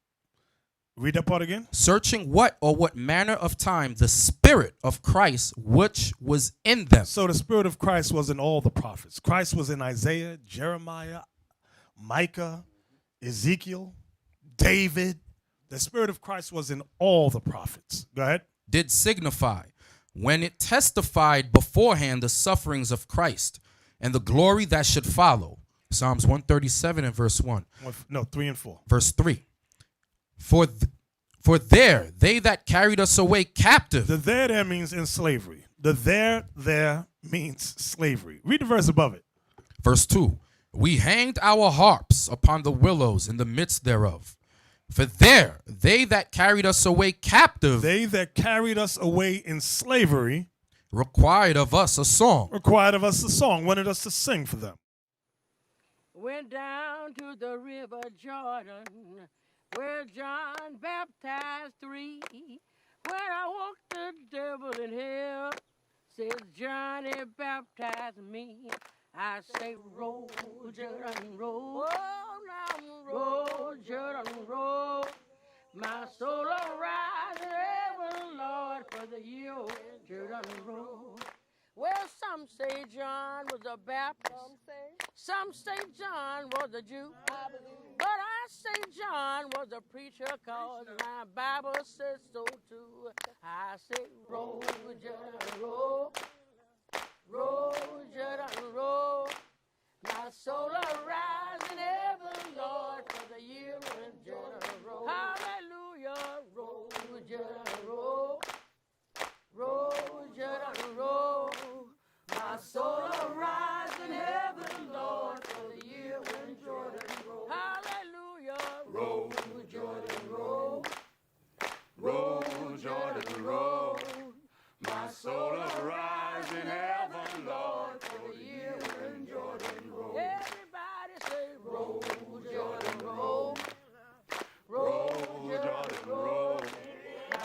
Read that part again. Searching what or what manner of time the Spirit of Christ which was in them. So the Spirit of Christ was in all the prophets. Christ was in Isaiah, Jeremiah, Micah, Ezekiel, David. The Spirit of Christ was in all the prophets. Go ahead. Did signify when it testified beforehand the sufferings of Christ and the glory that should follow. Psalms 137 and verse 1. No, 3 and 4. Verse 3. For there they that carried us away captive. The there means in slavery. The there means slavery. Read the verse above it. Verse 2. We hanged our harps upon the willows in the midst thereof. For there they that carried us away captive. They that carried us away in slavery required of us a song. Required of us a song. Wanted us to sing for them. Went down to the river Jordan, where John baptized 3. When I walked the devil in hell, says Johnny baptized me. I say, roll, Jordan, roll. Oh, now roll, Jordan, roll. My soul arise in heaven, Lord, for the year Jordan roll. Well, some say John was a Baptist. Some say John was a Jew. But I say John was a preacher, cause my Bible says so too. I say, roll, Jordan, roll. Roll, Jordan, roll. My soul arise in heaven, Lord, for the year when Jordan roll. Hallelujah, roll, Jordan, roll. Roll, Jordan, roll. My soul arise in heaven, Lord, for the year when Jordan roll. Hallelujah, roll, Jordan, roll. Roll, Jordan, roll. My soul arise in heaven, Lord, for the year when Jordan roll. Everybody say, roll, Jordan, roll. Roll, Jordan, roll.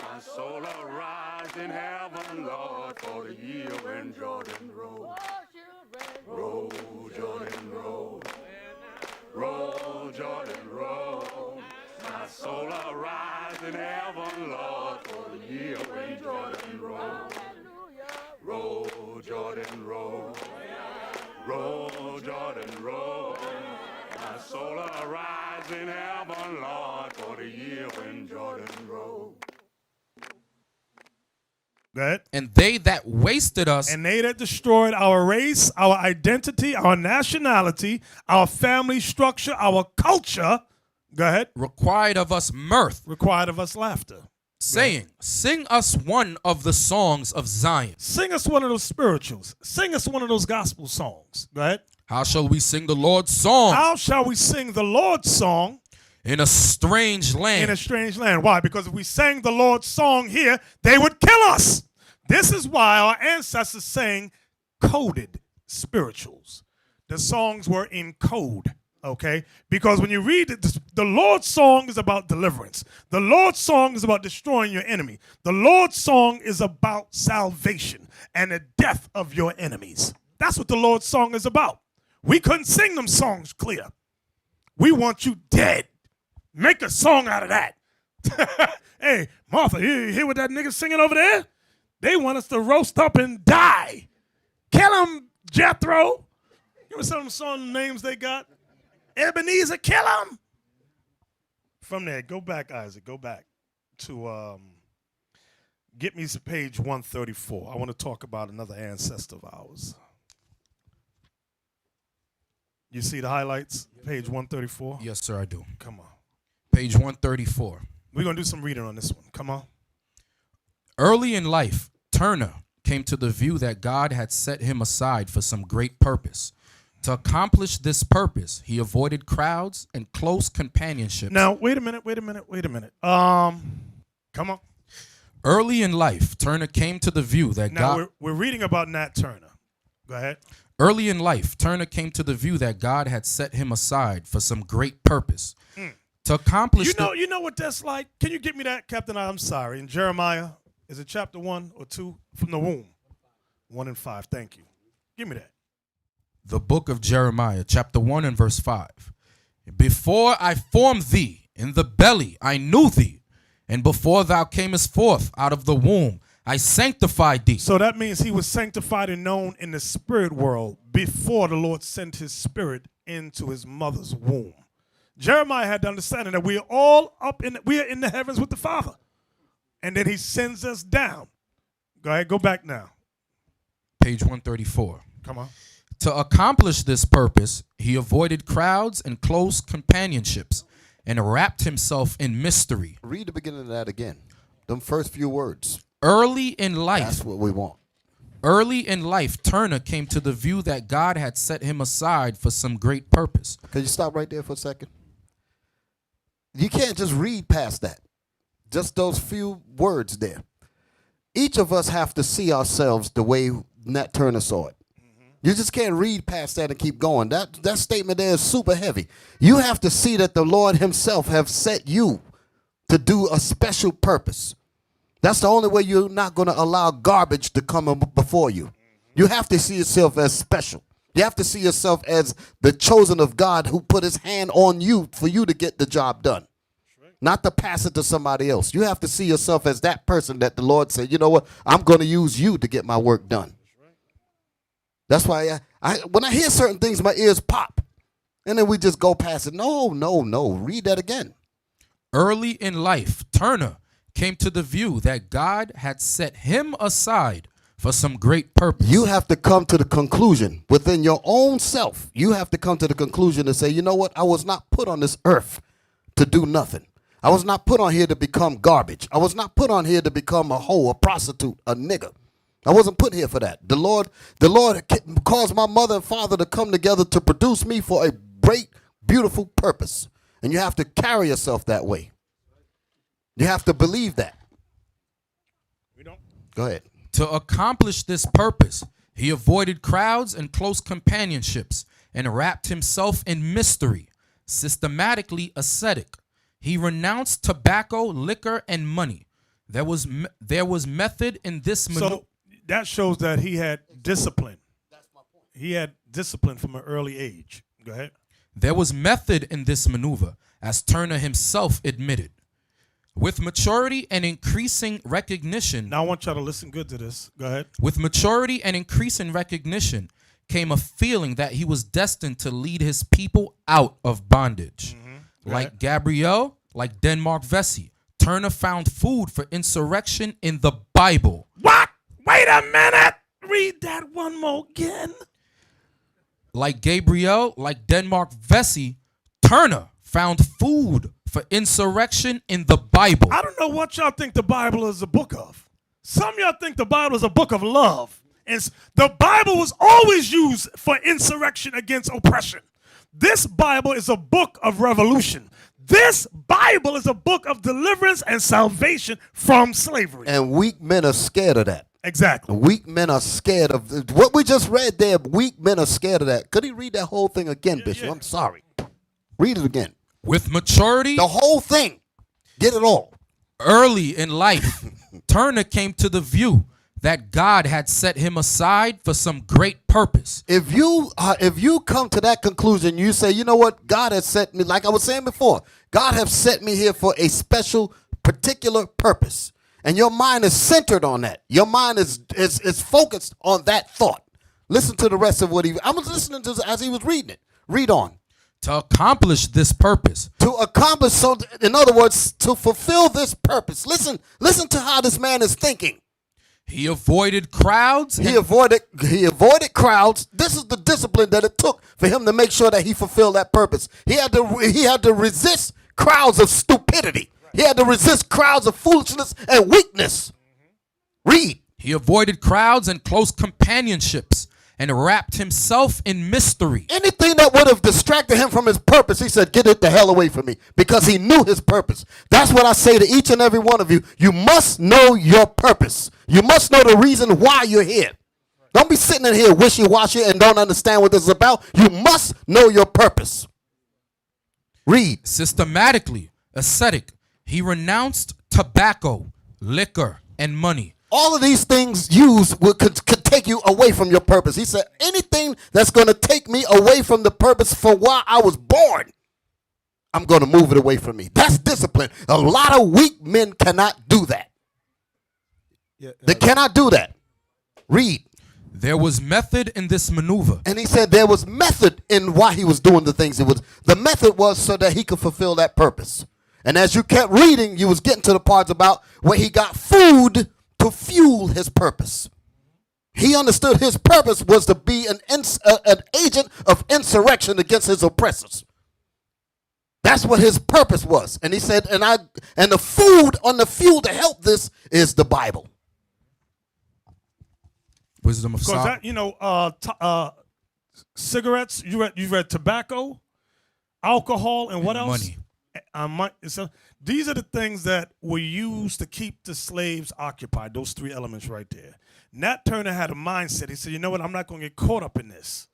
My soul arise in heaven, Lord, for the year when Jordan roll. Roll, Jordan, roll. Roll, Jordan, roll. My soul arise in heaven, Lord, for the year when Jordan roll. Roll, Jordan, roll. Roll, Jordan, roll. My soul arise in heaven, Lord, for the year when Jordan roll. Go ahead. And they that wasted us. And they that destroyed our race, our identity, our nationality, our family structure, our culture. Go ahead. Required of us mirth. Required of us laughter. Saying, sing us one of the songs of Zion. Sing us one of those spirituals. Sing us one of those gospel songs. Go ahead. How shall we sing the Lord's song? How shall we sing the Lord's song? In a strange land. In a strange land. Why? Because if we sang the Lord's song here, they would kill us. This is why our ancestors sang coded spirituals. The songs were in code. Okay, because when you read it, the Lord's song is about deliverance. The Lord's song is about destroying your enemy. The Lord's song is about salvation and the death of your enemies. That's what the Lord's song is about. We couldn't sing them songs clear. We want you dead. Make a song out of that. Hey, Martha, you hear what that nigga singing over there? They want us to roast up and die. Kill him, Jethro. You know some of them song names they got? Ebenezer, kill him. From there, go back, Isaac. Go back to get me to page 134. I want to talk about another ancestor of ours. You see the highlights? Page 134? Yes, sir, I do. Come on. Page 134. We're going to do some reading on this one. Come on. Early in life, Turner came to the view that God had set him aside for some great purpose. To accomplish this purpose, he avoided crowds and close companionship. Now, wait a minute. Come on. Early in life, Turner came to the view that God... We're reading about Nat Turner. Go ahead. Early in life, Turner came to the view that God had set him aside for some great purpose. To accomplish... You know what that's like? Can you get me that, Captain? I'm sorry. In Jeremiah, is it chapter 1 or 2? From the womb. 1 and 5. Thank you. Give me that. The book of Jeremiah, chapter 1 and verse 5. Before I formed thee in the belly, I knew thee. And before thou camest forth out of the womb, I sanctified thee. So that means he was sanctified and known in the spirit world before the Lord sent his spirit into his mother's womb. Jeremiah had the understanding that we are all we are in the heavens with the Father. And then he sends us down. Go ahead, go back now. Page 134. Come on. To accomplish this purpose, he avoided crowds and close companionships and wrapped himself in mystery. Read the beginning of that again. Them first few words. Early in life, That's what we want. early in life, Turner came to the view that God had set him aside for some great purpose. Can you stop right there for a second? You can't just read past that. Just those few words there. Each of us have to see ourselves the way Nat Turner saw it. You just can't read past that and keep going. That statement there is super heavy. You have to see that the Lord himself have set you to do a special purpose. That's the only way you're not going to allow garbage to come before you. You have to see yourself as special. You have to see yourself as the chosen of God who put his hand on you for you to get the job done. Not to pass it to somebody else. You have to see yourself as that person that the Lord said, you know what, I'm going to use you to get my work done. That's why when I hear certain things, my ears pop. And then we just go past it. No. Read that again. Early in life, Turner came to the view that God had set him aside for some great purpose. You have to come to the conclusion within your own self. You have to come to the conclusion and say, you know what, I was not put on this earth to do nothing. I was not put on here to become garbage. I was not put on here to become a hoe, a prostitute, a nigger. I wasn't put here for that. The Lord caused my mother and father to come together to produce me for a great, beautiful purpose. And you have to carry yourself that way. You have to believe that. Go ahead. To accomplish this purpose, he avoided crowds and close companionships and wrapped himself in mystery, systematically ascetic. He renounced tobacco, liquor, and money. There was method in this. So that shows that he had discipline. That's my point. He had discipline from an early age. Go ahead. There was method in this maneuver, as Turner himself admitted. With maturity and increasing recognition. Now I want y'all to listen good to this. Go ahead. With maturity and increasing recognition came a feeling that he was destined to lead his people out of bondage. Like Gabriel, like Denmark Vesey, Turner found food for insurrection in the Bible. What? Wait a minute. Read that one more again. Like Gabriel, like Denmark Vesey, Turner found food for insurrection in the Bible. I don't know what y'all think the Bible is a book of. Some of y'all think the Bible is a book of love. And the Bible was always used for insurrection against oppression. This Bible is a book of revolution. This Bible is a book of deliverance and salvation from slavery. And weak men are scared of that. Exactly. Weak men are scared of what we just read there. Weak men are scared of that. Could he read that whole thing again, Bishop? yeah. I'm sorry. Read it again. With maturity, The whole thing. Get it all. early in life, Turner came to the view that God had set him aside for some great purpose. If you come to that conclusion, you say, you know what, God has set me, like I was saying before, God has set me here for a special, particular purpose. And your mind is centered on that. Your mind is focused on that thought. Listen to the rest of what I was listening to as he was reading it. Read on. To accomplish this purpose. To accomplish, so in other words, to fulfill this purpose. Listen to how this man is thinking. He avoided crowds. He avoided crowds. This is the discipline that it took for him to make sure that he fulfilled that purpose. He had to resist crowds of stupidity. He had to resist crowds of foolishness and weakness. Read. He avoided crowds and close companionships and wrapped himself in mystery. Anything that would have distracted him from his purpose, he said, get it the hell away from me, because he knew his purpose. That's what I say to each and every one of you. You must know your purpose. You must know the reason why you're here. Don't be sitting in here wishy-washy and don't understand what this is about. You must know your purpose. Read. Systematically ascetic, he renounced tobacco, liquor, and money. All of these things could take you away from your purpose. He said, anything that's going to take me away from the purpose for why I was born, I'm going to move it away from me. That's discipline. A lot of weak men cannot do that. Yeah, They cannot do that. Read. There was method in this maneuver. And he said there was method in why he was doing the things he was. The method was so that he could fulfill that purpose. And as you kept reading, you was getting to the parts about where he got food to fuel his purpose. He understood his purpose was to be an agent of insurrection against his oppressors. That's what his purpose was. And he said, and the food on the fuel to help this is the Bible. Wisdom of Because Solomon. that, you know, cigarettes, you read tobacco, alcohol, and what else? Money. So these are the things that were used to keep the slaves occupied, those three elements right there. Nat Turner had a mindset. He said, you know what, I'm not going to get caught up in this.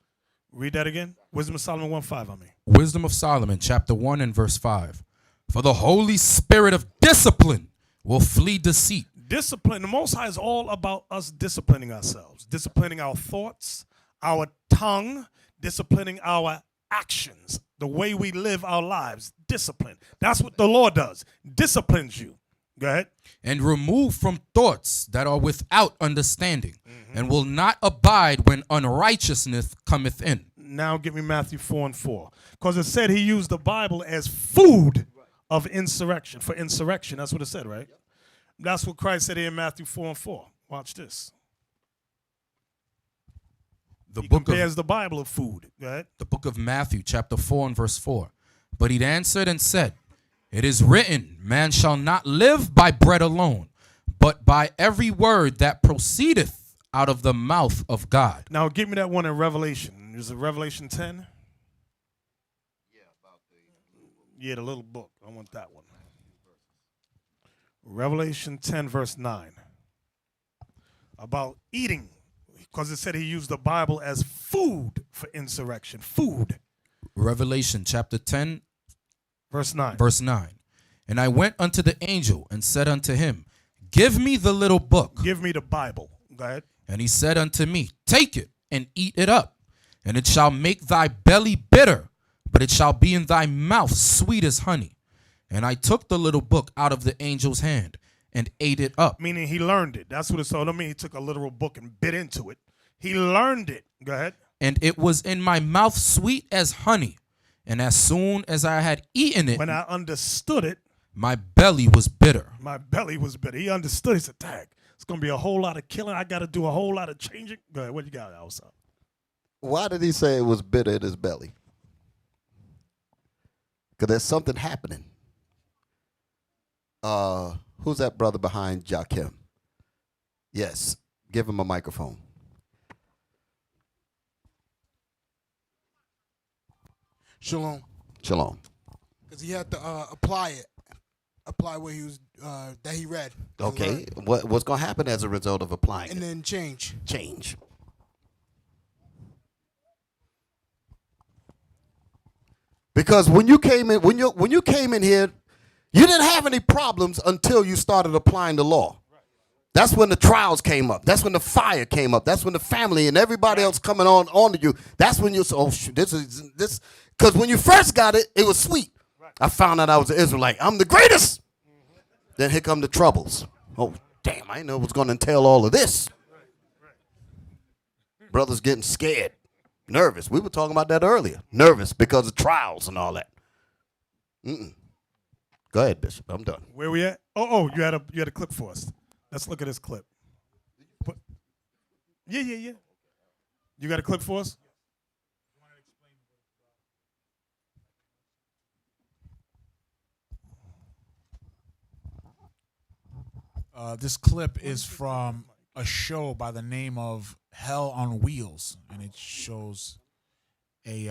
Read that again. Wisdom of Solomon 1:5, I mean. Wisdom of Solomon, chapter 1 and verse 5. For the Holy Spirit of discipline will flee deceit. Discipline, the Most High is all about us disciplining ourselves, disciplining our thoughts, our tongue, disciplining our actions, the way we live our lives. Discipline. That's what the Lord does. Disciplines you. Go ahead. And remove from thoughts that are without understanding, and will not abide when unrighteousness cometh in. Now give me Matthew 4:4. Because it said he used the Bible as food of insurrection. For insurrection, that's what it said, right? That's what Christ said here in Matthew 4:4. Watch this. He compares the Bible of food. Go ahead. The book of Matthew, chapter 4 and verse 4. But he answered and said, it is written, man shall not live by bread alone, but by every word that proceedeth out of the mouth of God. Now give me that one in Revelation. Is it Revelation 10? Yeah, the little book. I want that one. Revelation 10, verse 9. About eating. Because it said he used the Bible as food for insurrection. Food. Revelation chapter 10, Verse 9. verse 9. And I went unto the angel and said unto him, give me the little book. Give me the Bible. Go ahead. And he said unto me, take it and eat it up, and it shall make thy belly bitter, but it shall be in thy mouth sweet as honey. And I took the little book out of the angel's hand and ate it up. Meaning he learned it. That's what it told. I mean, he took a literal book and bit into it. He learned it. Go ahead. And it was in my mouth sweet as honey. And as soon as I had eaten it, When I understood it, my belly was bitter. my belly was bitter. He understood. He said, dang, it's going to be a whole lot of killing. I got to do a whole lot of changing. Go ahead. What you got outside? Why did he say it was bitter in his belly? Because there's something happening. Who's that brother behind Joachim? Yes. Give him a microphone. Shalom. Shalom. Because he had to apply what he was that he read. and Okay. learned, What's going to happen as a result of applying and it? then change. Change. Because when you came in, when you came in here, you didn't have any problems until you started applying the law. That's when the trials came up. That's when the fire came up. That's when the family and everybody else coming onto you. That's when you say, oh, shoot, this. Because when you first got it, it was sweet. I found out I was an Israelite. I'm the greatest. Then here come the troubles. Oh, damn, I didn't know it was going to entail all of this. Brothers getting scared, nervous. We were talking about that earlier. Nervous because of trials and all that. Go ahead, Bishop. I'm done. Where we at? Oh, you had a clip for us. Let's look at this clip. Yeah. You got a clip for us? This clip is from a show by the name of Hell on Wheels, and it shows the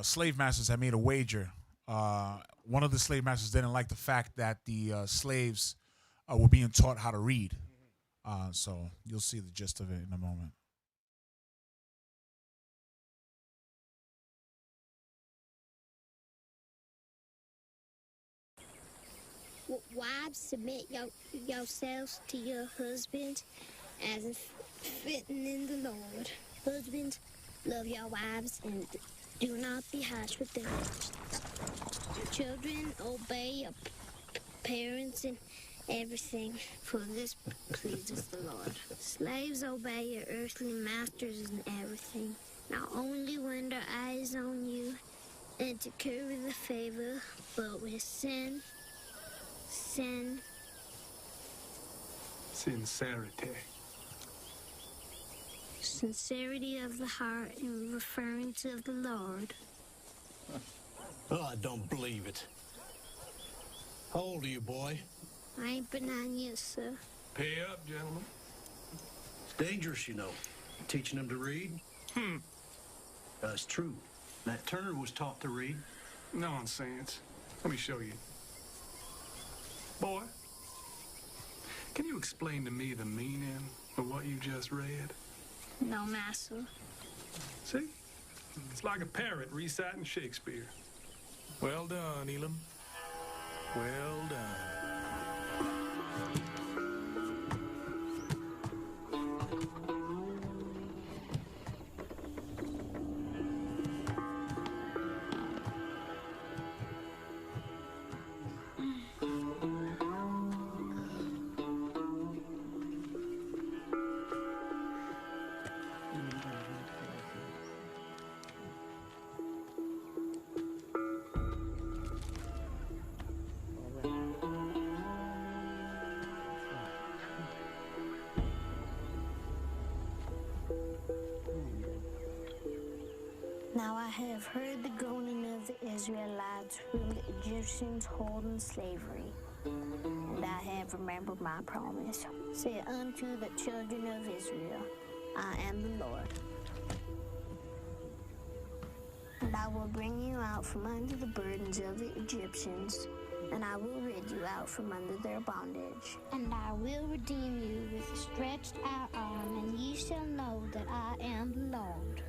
slave masters had made a wager. One of the slave masters didn't like the fact that the slaves were being taught how to read. So you'll see the gist of it in a moment. Wives, submit yourselves to your husbands as is fitting in the Lord. Husbands, love your wives and Do not be harsh with them. Children, obey your parents in everything, for this pleases the Lord. Slaves, obey your earthly masters in everything, not only when their eyes on you and to curry the favor, but with sincerity of the heart in reference of the Lord. Oh, I don't believe it. How old are you, boy? I ain't been on yet, sir. Pay up, gentlemen. It's dangerous, you know, teaching them to read. That's true. Nat Turner was taught to read. Nonsense. Let me show you. Boy, can you explain to me the meaning of what you just read? No, master. See? It's like a parrot reciting Shakespeare. Well done, Elam. Well done. Now I have heard the groaning of the Israelites whom the Egyptians hold in slavery, and I have remembered my promise. Say unto the children of Israel, I am the Lord. And I will bring you out from under the burdens of the Egyptians, and I will rid you out from under their bondage. And I will redeem you with a stretched out arm, and ye shall know that I am the Lord.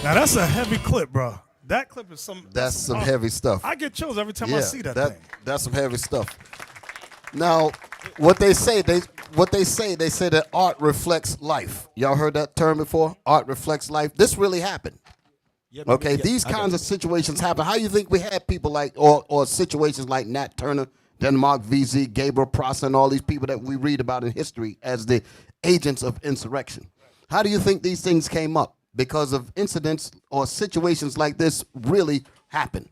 Now that's a heavy clip, bro. That clip is That's some heavy stuff. I get chills every time I see that thing. That's some heavy stuff. Now, what they say that art reflects life. Y'all heard that term before? Art reflects life. This really happened. Yeah, Okay, these kinds of situations happen. How you think we had people like, or situations like Nat Turner, Denmark VZ, Gabriel Prosser, and all these people that we read about in history as the agents of insurrection? How do you think these things came up? Because of incidents or situations like this really happened.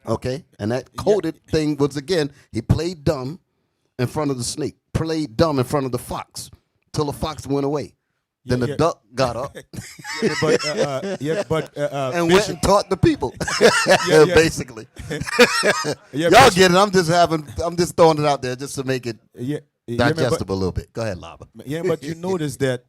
Okay? And that coded thing was, again, he played dumb in front of the snake, played dumb in front of the fox, till the fox went away. Then the duck got up and went and taught the people, basically. Y'all get it. I'm just throwing it out there just to make it digestible a little bit. Go ahead, Lava. Yeah, but you notice that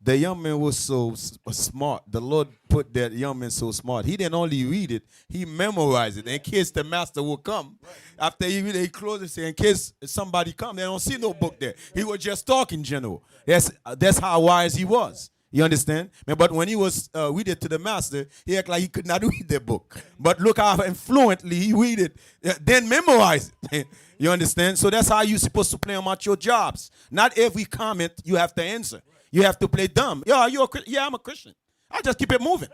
the young man was so smart. The Lord put that young man so smart. He didn't only read it, he memorized it in case the master will come. After he read it, he closed it, say, in case somebody come, they don't see no book there. He was just talking general. That's how wise he was. You understand? But when he was read it to the master, he acted like he could not read the book. But look how fluently he read it, then memorize it. You understand? So that's how you're supposed to play them at your jobs. Not every comment you have to answer. You have to play dumb. Yeah, you're a Christian? Yeah, I'm a Christian. I just keep it moving.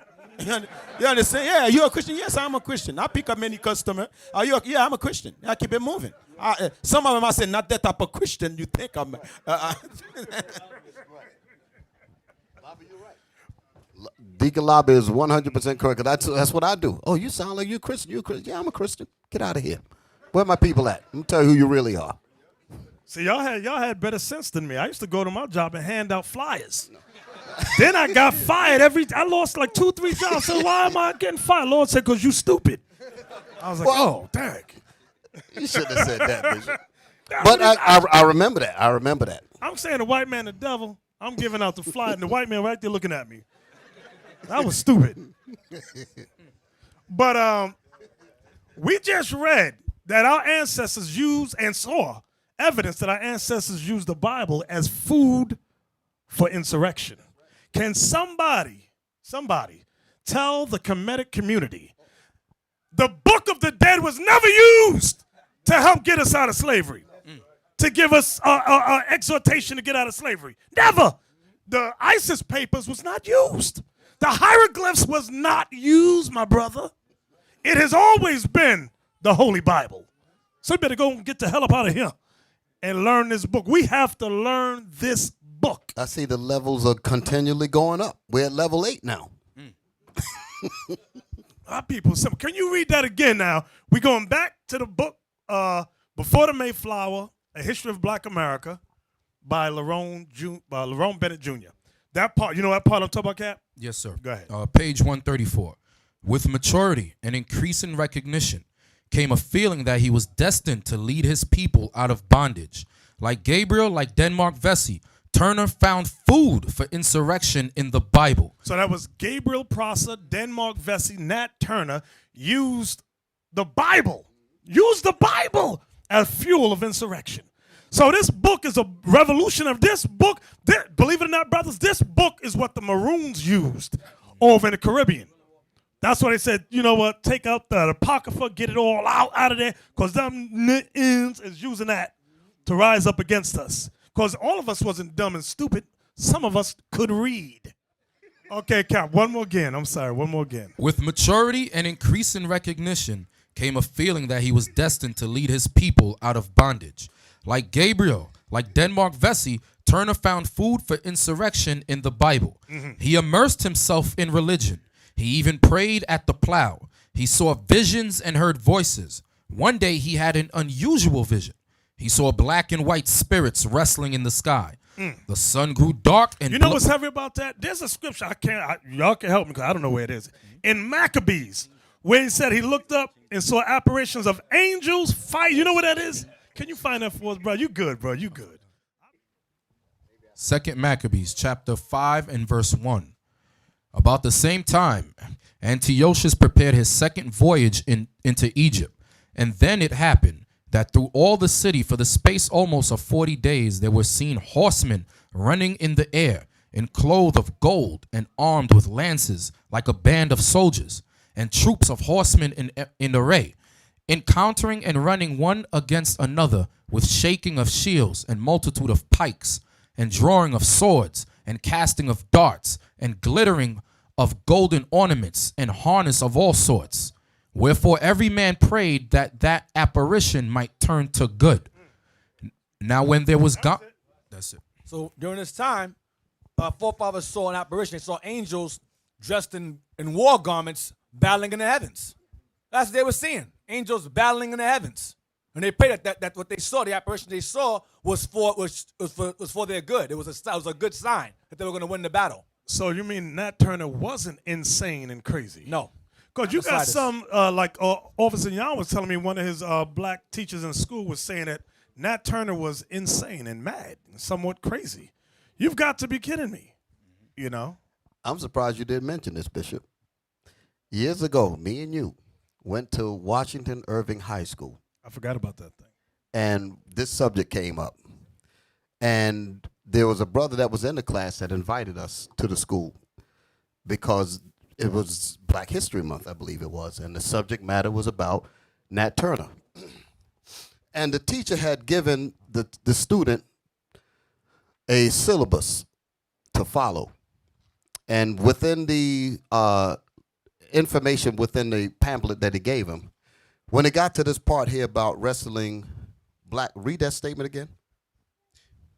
You understand? Yeah, you're a Christian? Yes, I'm a Christian. I pick up many customers. Yeah, I'm a Christian. I keep it moving. Some of them I say, not that type of Christian you think I'm. Deacon Lobby is 100% correct. That's what I do. Oh, you sound like you're a Christian. You're a Christian. Yeah, I'm a Christian. Get out of here. Where my people at? Let me tell you who you really are. See, y'all had better sense than me. I used to go to my job and hand out flyers. Then I got fired I lost like 2-3 jobs. I said, why am I getting fired? Lord said, because you stupid. I was like, oh, dang. You shouldn't have said that, Bishop. But I remember that. I remember that. I'm saying the white man the devil. I'm giving out the flyer, and the white man right there looking at me. That was stupid. But we just read that our ancestors used and saw evidence that our ancestors used the Bible as food for insurrection. Can somebody tell the Kemetic community the Book of the Dead was never used to help get us out of slavery, to give us exhortation to get out of slavery. Never. The ISIS papers was not used. The hieroglyphs was not used, my brother. It has always been the Holy Bible. So you better go and get the hell up out of here and learn this book. We have to learn this book. I see the levels are continually going up. We're at level 8 now. Our people, can you read that again now? We're going back to the book Before the Mayflower, A History of Black America by Lerone Bennett Jr. That part, you know that part I'm talking about, Cap? Yes, sir. Go ahead. Page 134. With maturity and increasing recognition came a feeling that he was destined to lead his people out of bondage. Like Gabriel, like Denmark Vesey, Turner found food for insurrection in the Bible. So that was Gabriel Prosser, Denmark Vesey, Nat Turner used the Bible as fuel of insurrection. So this book is a revolution of this book. Believe it or not, brothers, this book is what the Maroons used over in the Caribbean. That's why they said, you know what, take out the Apocrypha, get it all out of there, because them ends is using that to rise up against us. Because all of us wasn't dumb and stupid. Some of us could read. Okay, Cap, one more again. I'm sorry, one more again. With maturity and increasing recognition came a feeling that he was destined to lead his people out of bondage. Like Gabriel, like Denmark Vesey, Turner found food for insurrection in the Bible. He immersed himself in religion. He even prayed at the plow. He saw visions and heard voices. One day he had an unusual vision. He saw black and white spirits wrestling in the sky. The sun grew dark and you know what's heavy about that? There's a scripture y'all can help me because I don't know where it is. In Maccabees, where he said he looked up and saw apparitions of angels fight. You know what that is? Can you find that for us, bro? You good, bro. You good. 2 Maccabees chapter 5 and verse 1. About the same time, Antiochus prepared his second voyage into Egypt. And then it happened that through all the city for the space almost of 40 days there were seen horsemen running in the air, in clothes of gold and armed with lances like a band of soldiers, and troops of horsemen in array, encountering and running one against another with shaking of shields and multitude of pikes, and drawing of swords, and casting of darts, and glittering of golden ornaments, and harness of all sorts. Wherefore every man prayed that apparition might turn to good. Now when there was God, that's it. So during this time, our forefathers saw an apparition. They saw angels dressed in war garments battling in the heavens. That's what they were seeing. Angels battling in the heavens. And they prayed that what they saw, the apparition they saw, was for their good. It was a good sign that they were going to win the battle. So you mean Nat Turner wasn't insane and crazy? No. Because you got some, like Officer Young was telling me, one of his black teachers in school was saying that Nat Turner was insane and mad and somewhat crazy. You've got to be kidding me, you know? I'm surprised you didn't mention this, Bishop. Years ago, me and you went to Washington Irving High School. I forgot about that thing. And this subject came up. And there was a brother that was in the class that invited us to the school because it was Black History Month, I believe it was, and the subject matter was about Nat Turner. And the teacher had given the student a syllabus to follow. And within the information within the pamphlet that he gave him, when it got to this part here about wrestling black, read that statement again.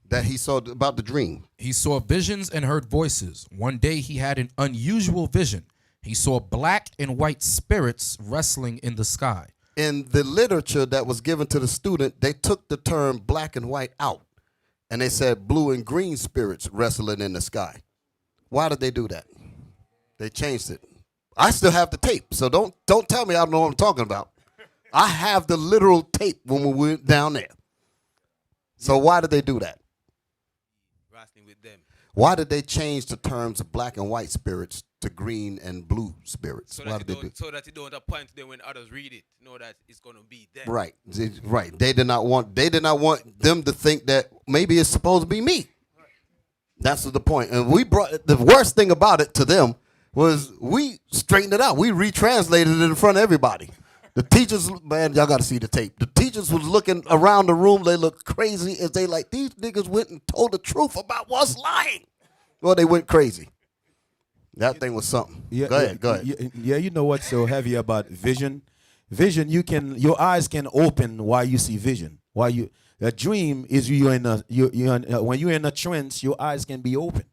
That he saw about the dream. He saw visions and heard voices. One day he had an unusual vision. He saw black and white spirits wrestling in the sky. In the literature that was given to the student, they took the term black and white out. And they said blue and green spirits wrestling in the sky. Why did they do that? They changed it. I still have the tape, so don't tell me I don't know what I'm talking about. I have the literal tape when we went down there. So why did they do that? With them. Why did they change the terms of black and white spirits to green and blue spirits? So Why that, did they do? So that you don't appoint to them when others read it. Know that it's going to be them. Right, right. They did not want them to think that maybe it's supposed to be me. That's the point. And we brought the worst thing about it to them was we straightened it out. We retranslated it in front of everybody. The teachers, man, y'all got to see the tape. The teachers was looking around the room. They looked crazy as they like, these niggas went and told the truth about what's lying. Well, they went crazy. That thing was something. Yeah, go ahead. Yeah, you know what's so heavy about vision? Vision, your eyes can open while you see vision. A dream is when you're in a trance, your eyes can be open.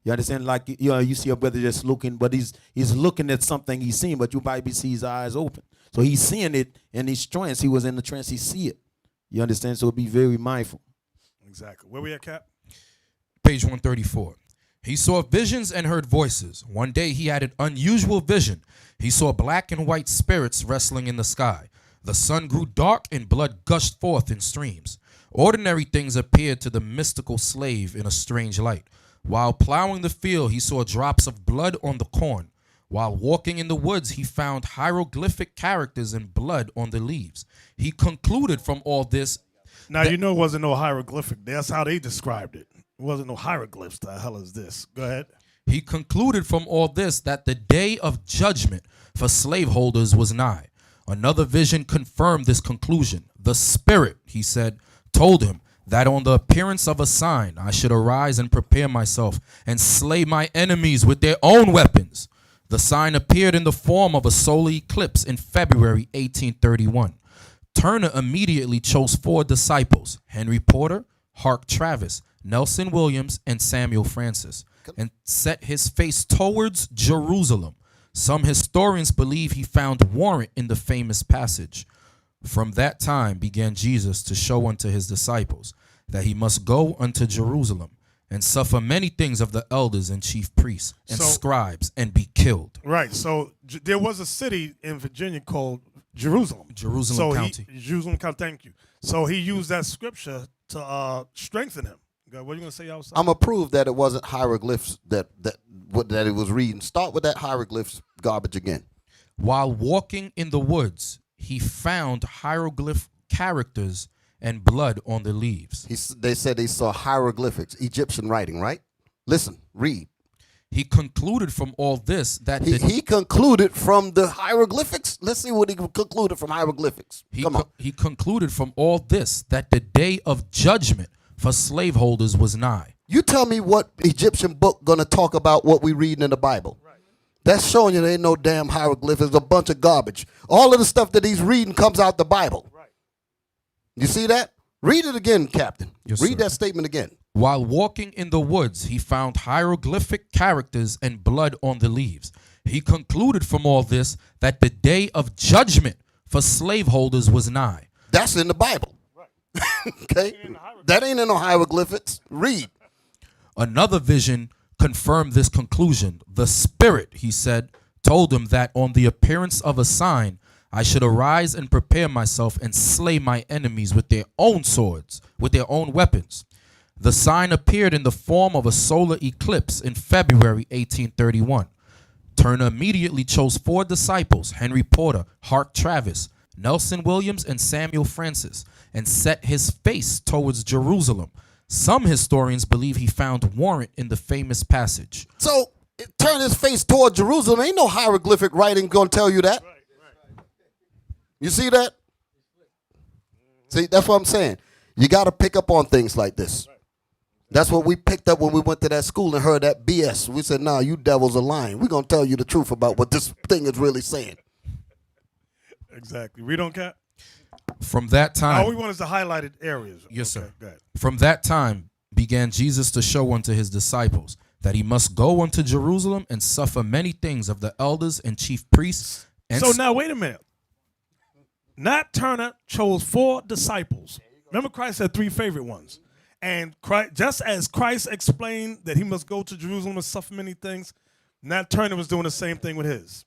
You understand? Like you see a brother just looking, but he's looking at something he's seeing, but you probably see his eyes open. So he's seeing it in his trance. He was in the trance. He see it. You understand? So be very mindful. Exactly. Where we at, Cap? Page 134. He saw visions and heard voices. One day he had an unusual vision. He saw black and white spirits wrestling in the sky. The sun grew dark and blood gushed forth in streams. Ordinary things appeared to the mystical slave in a strange light. While plowing the field, he saw drops of blood on the corn. While walking in the woods, he found hieroglyphic characters in blood on the leaves. He concluded from all this. Now, you know it wasn't no hieroglyphic. That's how they described it. It wasn't no hieroglyphs. The hell is this? Go ahead. He concluded from all this that the day of judgment for slaveholders was nigh. Another vision confirmed this conclusion. The Spirit, he said, told him that on the appearance of a sign I should arise and prepare myself and slay my enemies with their own weapons. The sign appeared in the form of a solar eclipse in February 1831. Turner immediately chose 4 disciples, Henry Porter, Hart Travis, Nelson Williams, and Samuel Francis, and set his face towards Jerusalem. Some historians believe he found warrant in the famous passage. From that time began Jesus to show unto his disciples that he must go unto Jerusalem and suffer many things of the elders and chief priests and scribes and be killed. Right. So there was a city in Virginia called Jerusalem. Jerusalem County. Jerusalem County, thank you. So he used that scripture to strengthen him. What are you going to say outside? I'm going to prove that it wasn't hieroglyphs that it was reading. Start with that hieroglyphs garbage again. While walking in the woods, he found hieroglyph characters and blood on the leaves. They said they saw hieroglyphics, Egyptian writing, right? Listen, read. He concluded from all this that he concluded from the hieroglyphics. Let's see what he concluded from hieroglyphics. Come on. He concluded from all this that the day of judgment for slaveholders was nigh. You tell me what Egyptian book gonna talk about what we reading in the Bible. Right. That's showing you there ain't no damn hieroglyphics. It's a bunch of garbage. All of the stuff that he's reading comes out the Bible. Right. You see that? Read it again, Captain. Yes, read sir. that statement again. While walking in the woods, he found hieroglyphic characters and blood on the leaves. He concluded from all this that the day of judgment for slaveholders was nigh. That's in the Bible. Right. Okay? That ain't in no hieroglyphics. Read. Another vision confirmed this conclusion. The Spirit, he said, told him that on the appearance of a sign, I should arise and prepare myself and slay my enemies with their own swords, with their own weapons. The sign appeared in the form of a solar eclipse in February 1831. Turner immediately chose 4 disciples, Henry Porter, Hart Travis, Nelson Williams, and Samuel Francis, and set his face towards Jerusalem. Some historians believe he found warrant in the famous passage. So, turn his face toward Jerusalem. Ain't no hieroglyphic writing going to tell you that. You see that? See, that's what I'm saying. You got to pick up on things like this. That's what we picked up when we went to that school and heard that BS. We said, nah, you devils are lying. We're going to tell you the truth about what this thing is really saying. Exactly. We don't care. From that time. All we want is the highlighted areas. Yes, okay, sir. go ahead. From that time began Jesus to show unto his disciples that he must go unto Jerusalem and suffer many things of the elders and chief priests. And so now, wait a minute. Nat Turner chose 4 disciples. Remember, Christ had 3 favorite ones. And Christ, just as Christ explained that he must go to Jerusalem and suffer many things, Nat Turner was doing the same thing with his.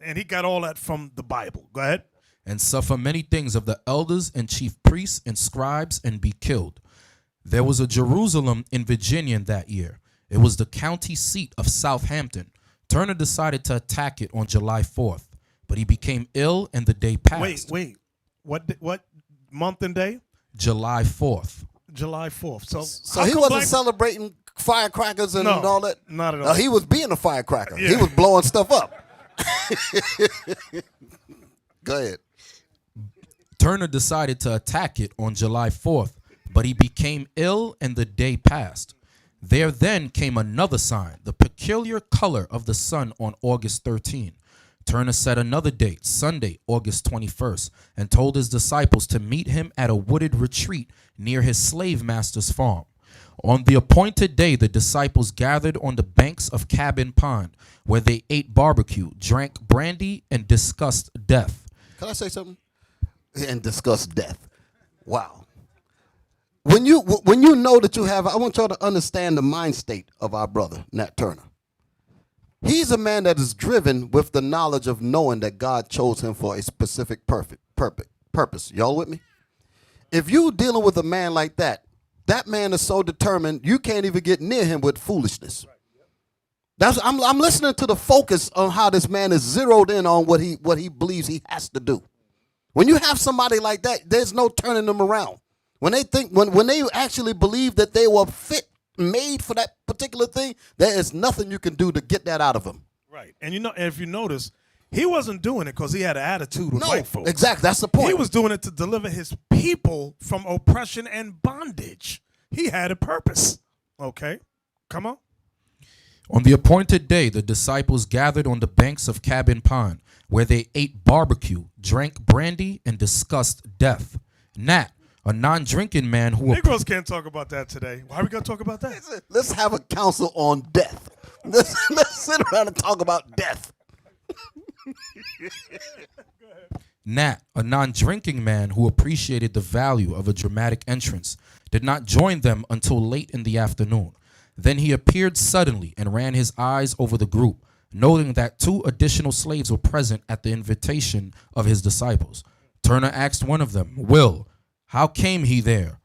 And he got all that from the Bible. Go ahead. And suffer many things of the elders and chief priests and scribes and be killed. There was a Jerusalem in Virginia in that year. It was the county seat of Southampton. Turner decided to attack it on July 4th, but he became ill and the day passed. Wait. What month and day? July 4th. July 4th. So he wasn't celebrating firecrackers and all that? Not at all. He was being a firecracker. Yeah. He was blowing stuff up. Go ahead. Turner decided to attack it on July 4th, but he became ill and the day passed. There then came another sign, the peculiar color of the sun on August 13. Turner set another date, Sunday, August 21st, and told his disciples to meet him at a wooded retreat near his slave master's farm. On the appointed day, the disciples gathered on the banks of Cabin Pond, where they ate barbecue, drank brandy, and discussed death. Can I say something? And discuss death. Wow. When you know that you have, I want y'all to understand the mind state of our brother, Nat Turner. He's a man that is driven with the knowledge of knowing that God chose him for a specific purpose. Y'all with me? If you dealing with a man like that, that man is so determined you can't even get near him with foolishness. I'm listening to the focus on how this man is zeroed in on what he believes he has to do. When you have somebody like that, there's no turning them around. When they think, when they actually believe that they were made for that particular thing, there is nothing you can do to get that out of them. Right. And if you notice, he wasn't doing it because he had an attitude with white folks. Exactly. That's the point. He was doing it to deliver his people from oppression and bondage. He had a purpose. Okay. Come on. On the appointed day, the disciples gathered on the banks of Cabin Pond, where they ate barbecue, drank brandy, and discussed death. Nat, a non-drinking man who... Negroes can't talk about that today. Why are we going to talk about that? Let's have a council on death. Let's sit around and talk about death. Nat, a non-drinking man who appreciated the value of a dramatic entrance, did not join them until late in the afternoon. Then he appeared suddenly and ran his eyes over the group, noting that 2 additional slaves were present at the invitation of his disciples. Turner asked one of them, Will, how came he there?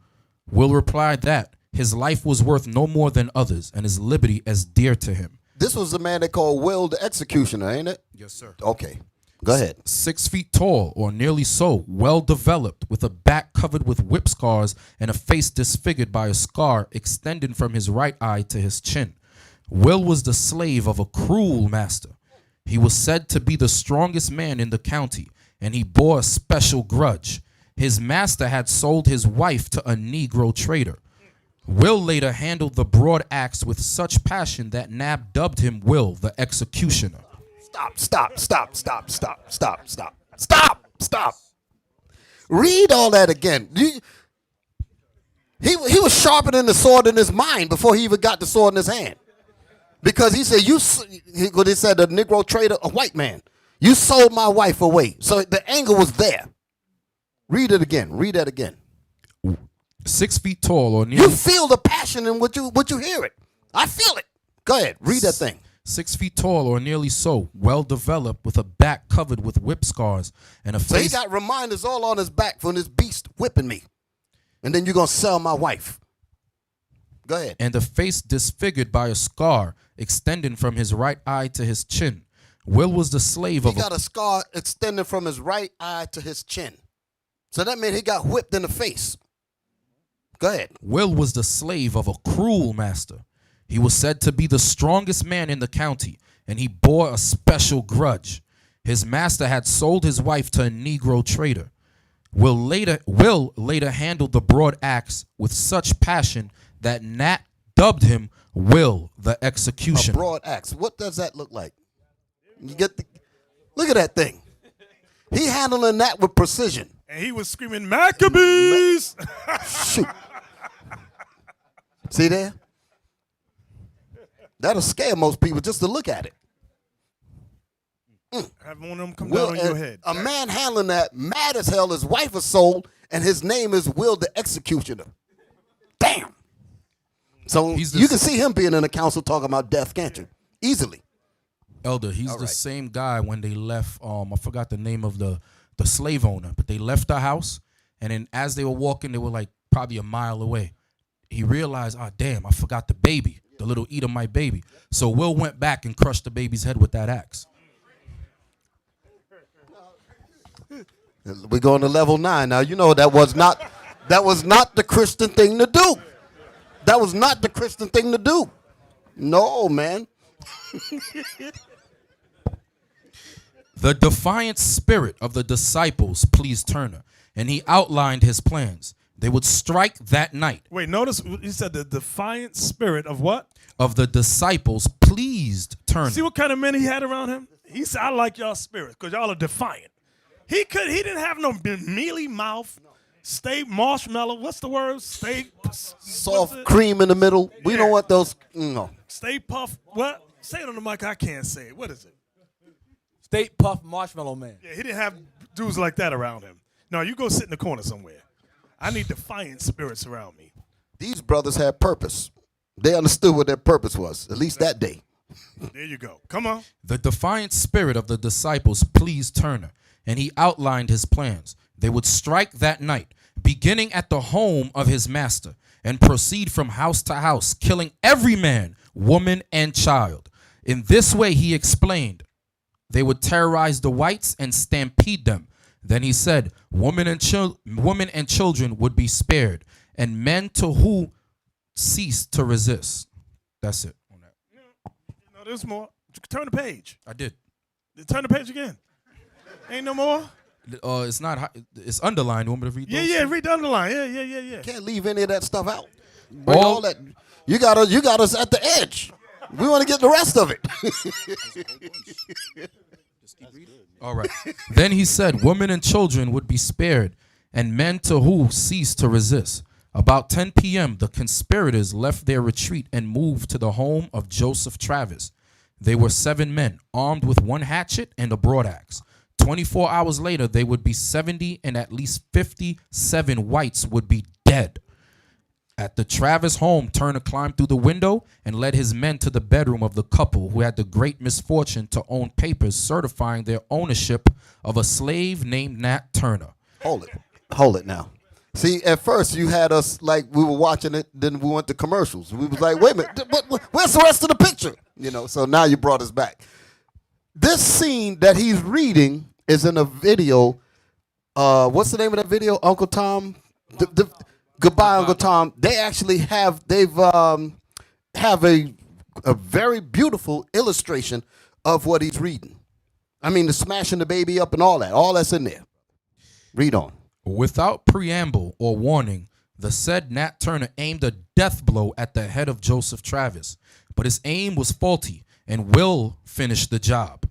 Will replied that his life was worth no more than others, and his liberty as dear to him. This was the man they called Will the Executioner, ain't it? Yes, sir. Okay. Go ahead. 6 feet tall, or nearly so, well developed, with a back covered with whip scars and a face disfigured by a scar extending from his right eye to his chin. Will was the slave of a cruel master. He was said to be the strongest man in the county, and he bore a special grudge. His master had sold his wife to a Negro trader. Will later handled the broad axe with such passion that Nab dubbed him Will the Executioner. Stop. Read all that again. He was sharpening the sword in his mind before he even got the sword in his hand. Because he said, he said the Negro trader, a white man, you sold my wife away. So the anger was there. Read it again. Read that again. 6 feet tall, or nearly... You feel the passion in what you hear it. I feel it. Go ahead. Read that thing. 6 feet tall, or nearly so, well developed, with a back covered with whip scars and a face... So he got reminders all on his back from this beast whipping me. And then you're going to sell my wife. Go ahead. And a face disfigured by a scar extending from his right eye to his chin. Will was the slave of... He got a scar extending from his right eye to his chin. So that meant he got whipped in the face. Go ahead. Will was the slave of a cruel master. He was said to be the strongest man in the county, and he bore a special grudge. His master had sold his wife to a Negro trader. Will later handled the broad axe with such passion that Nat dubbed him Will the Executioner. A broad axe. What does that look like? You get look at that thing. He handling that with precision. And he was screaming, Maccabees! Shoot. See there? That'll scare most people just to look at it. Have one of them come down on your head. A man handling that, mad as hell, his wife is sold, and his name is Will the Executioner. Damn. So you can see him being in the council talking about death, can't you? Easily. Elder, he's the same guy when they left, I forgot the name of the slave owner, but they left the house, and then as they were walking, they were like probably a mile away. He realized, oh, damn, I forgot the baby, the little Edomite baby. So Will went back and crushed the baby's head with that axe. We're going to level 9. Now, you know that was not the Christian thing to do. That was not the Christian thing to do. No, man. The defiant spirit of the disciples pleased Turner, and he outlined his plans. They would strike that night. Wait, notice he said the defiant spirit of what? Of the disciples pleased Turner. See what kind of men he had around him? He said, I like y'all spirit because y'all are defiant. He didn't have no mealy mouth, stay marshmallow. What's the word? Stay soft cream in the middle. We don't want those. No. Stay puff. What? Say it on the mic. I can't say it. What is it? State Puff Marshmallow Man. Yeah, he didn't have dudes like that around him. No, you go sit in the corner somewhere. I need defiant spirits around me. These brothers had purpose. They understood what their purpose was, at least that day. There you go. Come on. The defiant spirit of the disciples pleased Turner, and he outlined his plans. They would strike that night, beginning at the home of his master, and proceed from house to house, killing every man, woman, and child. In this way, he explained, they would terrorize the whites and stampede them. Then he said, women and children would be spared, and men to who ceased to resist. That's it. On that. No, there's more. Turn the page. I did. Turn the page again. Ain't no more? It's not. It's underlined. You want me to read those? Yeah, read the underline. Yeah. Can't leave any of that stuff out. Bring all that. You got us at the edge. We want to get the rest of it. All right. Then he said, women and children would be spared, and men to who ceased to resist. About 10 p.m., the conspirators left their retreat and moved to the home of Joseph Travis. They were 7 men, armed with 1 hatchet and a broadaxe. 24 hours later, they would be 70, and at least 57 whites would be dead. At the Travis home, Turner climbed through the window and led his men to the bedroom of the couple who had the great misfortune to own papers certifying their ownership of a slave named Nat Turner. Hold it now. See, at first you had us like we were watching it, then we went to commercials. We was like, wait a minute, where's the rest of the picture? So now you brought us back. This scene that he's reading is in a video. What's the name of that video? Uncle Tom? Goodbye, Uncle Tom. They actually have a very beautiful illustration of what he's reading. I mean, the smashing the baby up and all that. All that's in there. Read on. Without preamble or warning, the said Nat Turner aimed a death blow at the head of Joseph Travis, but his aim was faulty and Will finished the job,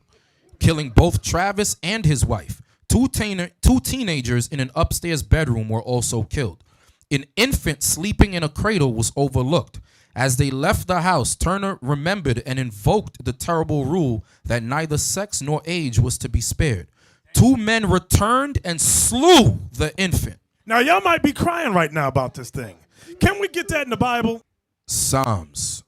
killing both Travis and his wife. Two teenagers in an upstairs bedroom were also killed. An infant sleeping in a cradle was overlooked. As they left the house, Turner remembered and invoked the terrible rule that neither sex nor age was to be spared. 2 men returned and slew the infant. Now, y'all might be crying right now about this thing. Can we get that in the Bible? Psalms,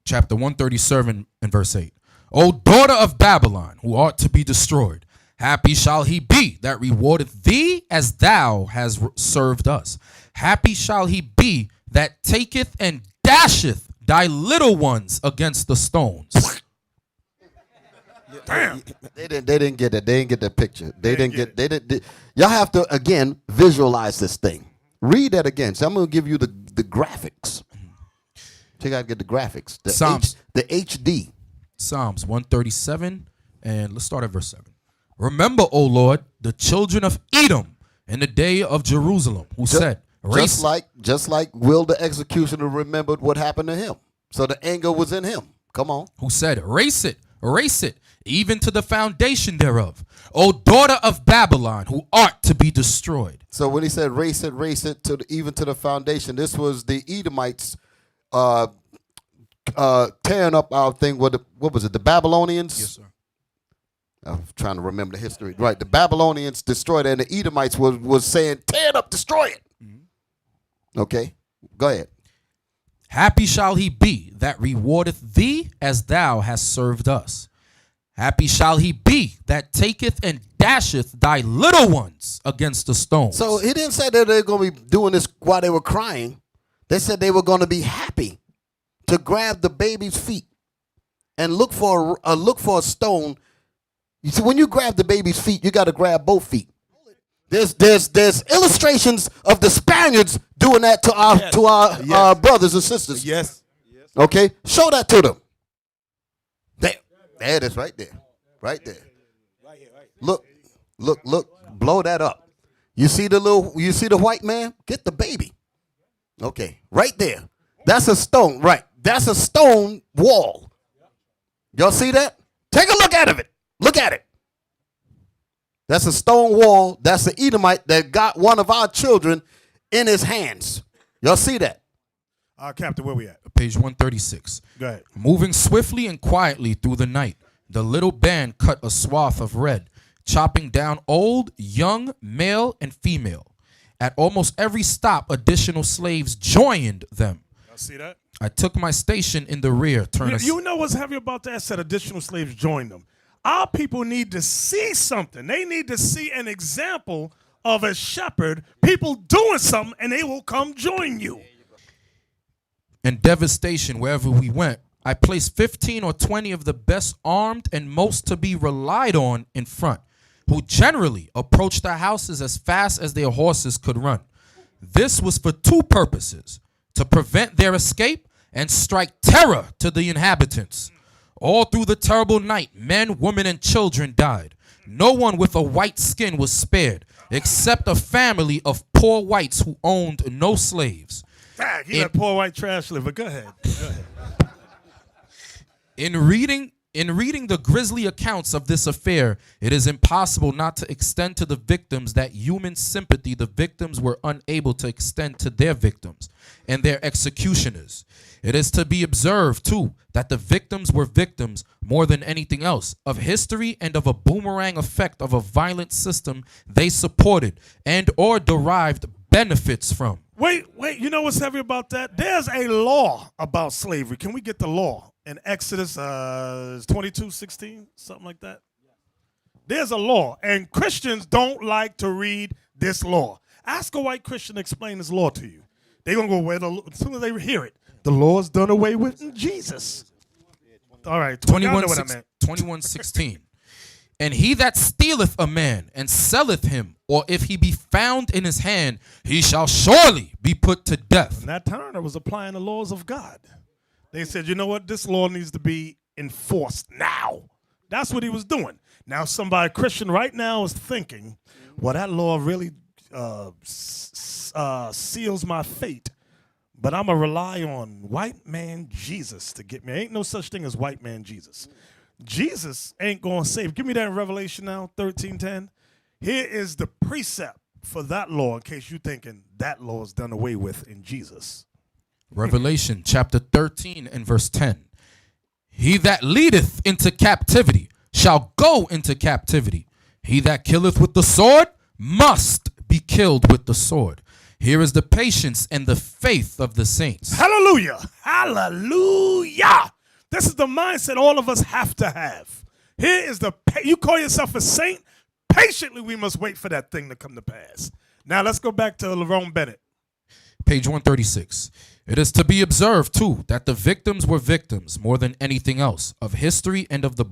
chapter 137 and verse 8. O daughter of Babylon, who art to be destroyed, happy shall he be that rewardeth thee as thou hast served us. Happy shall he be that taketh and dasheth thy little ones against the stones. Damn. They didn't get it. They didn't get that picture. They didn't. Y'all have to again visualize this thing. Read that again. So I'm gonna give you the graphics. So you gotta get the graphics. The HD. Psalms 137, and let's start at verse 7. Remember, O Lord, the children of Edom in the day of Jerusalem, who said, just like Will the executioner remembered what happened to him. So the anger was in him. Come on. Who said, erase it, even to the foundation thereof. O daughter of Babylon, who art to be destroyed. So when he said race it even to the foundation, this was the Edomites tearing up our thing. What was it? The Babylonians? Yes, sir. I'm trying to remember the history. Right. The Babylonians destroyed it, and the Edomites was saying, tear it up, destroy it. Mm-hmm. Okay. Go ahead. Happy shall he be that rewardeth thee as thou hast served us. Happy shall he be that taketh and dasheth thy little ones against the stones. So he didn't say that they're going to be doing this while they were crying. They said they were going to be happy to grab the baby's feet and look for a stone. You see, when you grab the baby's feet, you got to grab both feet. There's illustrations of the Spaniards doing that to our brothers and sisters. Yes. Okay, show that to them. There it is, right there, right there. Look, blow that up. You see the white man? Get the baby. Okay, right there. That's a stone, right? That's a stone wall. Y'all see that? Take a look at it. Look at it. That's a stone wall. That's the Edomite that got one of our children in his hands. Y'all see that? Captain, where we at? Page 136. Go ahead. Moving swiftly and quietly through the night, the little band cut a swath of red, chopping down old, young, male, and female. At almost every stop, additional slaves joined them. Y'all see that? I took my station in the rear. You know what's heavy about that? I said additional slaves joined them. Our people need to see something. They need to see an example of a shepherd, people doing something, and they will come join you. And devastation wherever we went. I placed 15 or 20 of the best armed and most to be relied on in front, who generally approached the houses as fast as their horses could run. This was for two purposes: to prevent their escape and strike terror to the inhabitants. All through the terrible night, men, women, and children died. No one with a white skin was spared, except a family of poor whites who owned no slaves. Dang, you that poor white trash liver. Go ahead. Go ahead. In reading the grisly accounts of this affair, it is impossible not to extend to the victims that human sympathy the victims were unable to extend to their victims and their executioners. It is to be observed, too, that the victims were victims, more than anything else, of history and of a boomerang effect of a violent system they supported and or derived benefits from. Wait, you know what's heavy about that? There's a law about slavery. Can we get the law? In Exodus 22:16, something like that. There's a law, and Christians don't like to read this law. Ask a white Christian to explain this law to you. They're going to go, as soon as they hear it, the law's done away with in Jesus. All right, 21:16. And he that stealeth a man and selleth him, or if he be found in his hand, he shall surely be put to death. And that Turner was applying the laws of God. They said, you know what? This law needs to be enforced now. That's what he was doing. Now, somebody, Christian right now, is thinking, well, that law really seals my fate. But I'm going to rely on white man Jesus to get me. Ain't no such thing as white man Jesus. Jesus ain't going to save. Give me that in Revelation now, 13:10. Here is the precept for that law in case you're thinking that law is done away with in Jesus. Revelation chapter 13 and verse 10. He that leadeth into captivity shall go into captivity. He that killeth with the sword must be killed with the sword. Here is the patience and the faith of the saints. Hallelujah. Hallelujah. This is the mindset all of us have to have. Here is you call yourself a saint. Patiently, we must wait for that thing to come to pass. Now let's go back to Lerone Bennett. Page 136. It is to be observed, too, that the victims were victims, more than anything else, of history and of the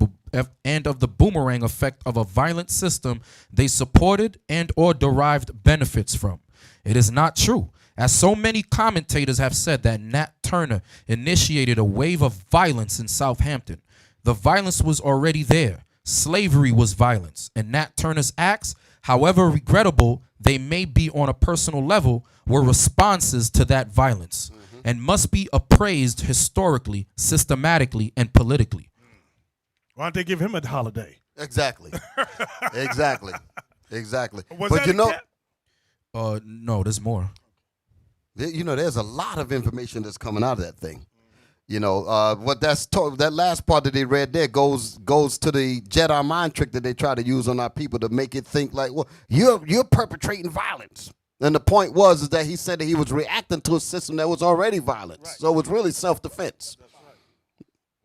boomerang effect of a violent system they supported and or derived benefits from. It is not true, as so many commentators have said, that Nat Turner initiated a wave of violence in Southampton. The violence was already there. Slavery was violence, and Nat Turner's acts, however regrettable they may be on a personal level, were responses to that violence, and must be appraised historically, systematically, and politically. Why don't they give him a holiday? Exactly. Exactly. Was but that you know, no, there's more. You know, there's a lot of information that's coming out of that thing. You know, what that last part that they read there goes to the Jedi mind trick that they try to use on our people to make it think like, well, you're perpetrating violence. And the point is that he said that he was reacting to a system that was already violent. Right. So it's really self-defense. That's right.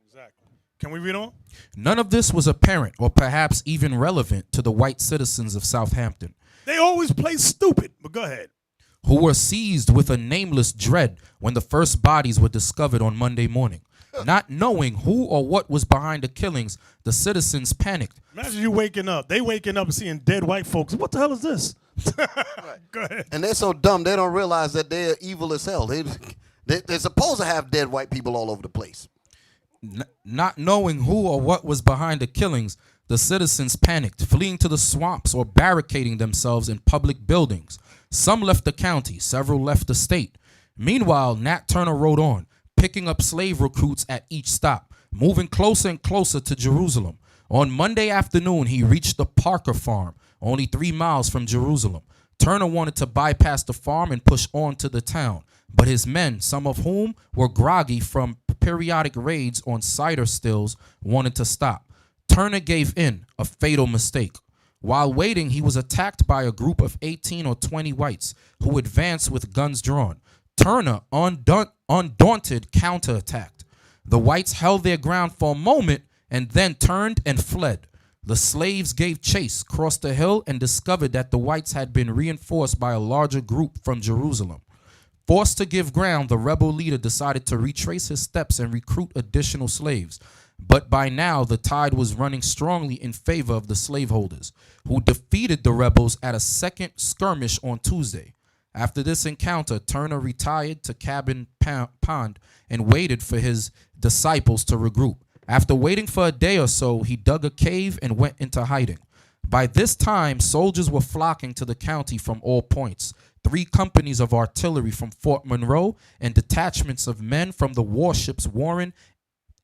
Exactly. Can we read on? None of this was apparent or perhaps even relevant to the white citizens of Southampton. They always play stupid, but go ahead. Who were seized with a nameless dread when the first bodies were discovered on Monday morning. Not knowing who or what was behind the killings, the citizens panicked. Imagine you waking up. They waking up and seeing dead white folks. What the hell is this? Go ahead. And they're so dumb, they don't realize that they're evil as hell. They're supposed to have dead white people all over the place. Not knowing who or what was behind the killings, The citizens panicked, fleeing to the swamps or barricading themselves in public buildings. Some left the county, several left the state. Meanwhile, Nat Turner rode on, picking up slave recruits at each stop, moving closer and closer to Jerusalem. On Monday afternoon, he reached the Parker farm, only 3 miles from Jerusalem. Turner wanted to bypass the farm and push on to the town, but his men, some of whom were groggy from periodic raids on cider stills, wanted to stop. Turner gave in, a fatal mistake. While waiting, he was attacked by a group of 18 or 20 whites who advanced with guns drawn. Turner, undaunted, counterattacked. The whites held their ground for a moment and then turned and fled. The slaves gave chase, crossed the hill, and discovered that the whites had been reinforced by a larger group from Jerusalem. Forced to give ground, the rebel leader decided to retrace his steps and recruit additional slaves. But by now, the tide was running strongly in favor of the slaveholders, who defeated the rebels at a second skirmish on Tuesday. After this encounter, Turner retired to Cabin Pond and waited for his disciples to regroup. After waiting for a day or so, he dug a cave and went into hiding. By this time, soldiers were flocking to the county from all points. 3 companies of artillery from Fort Monroe and detachments of men from the warships Warren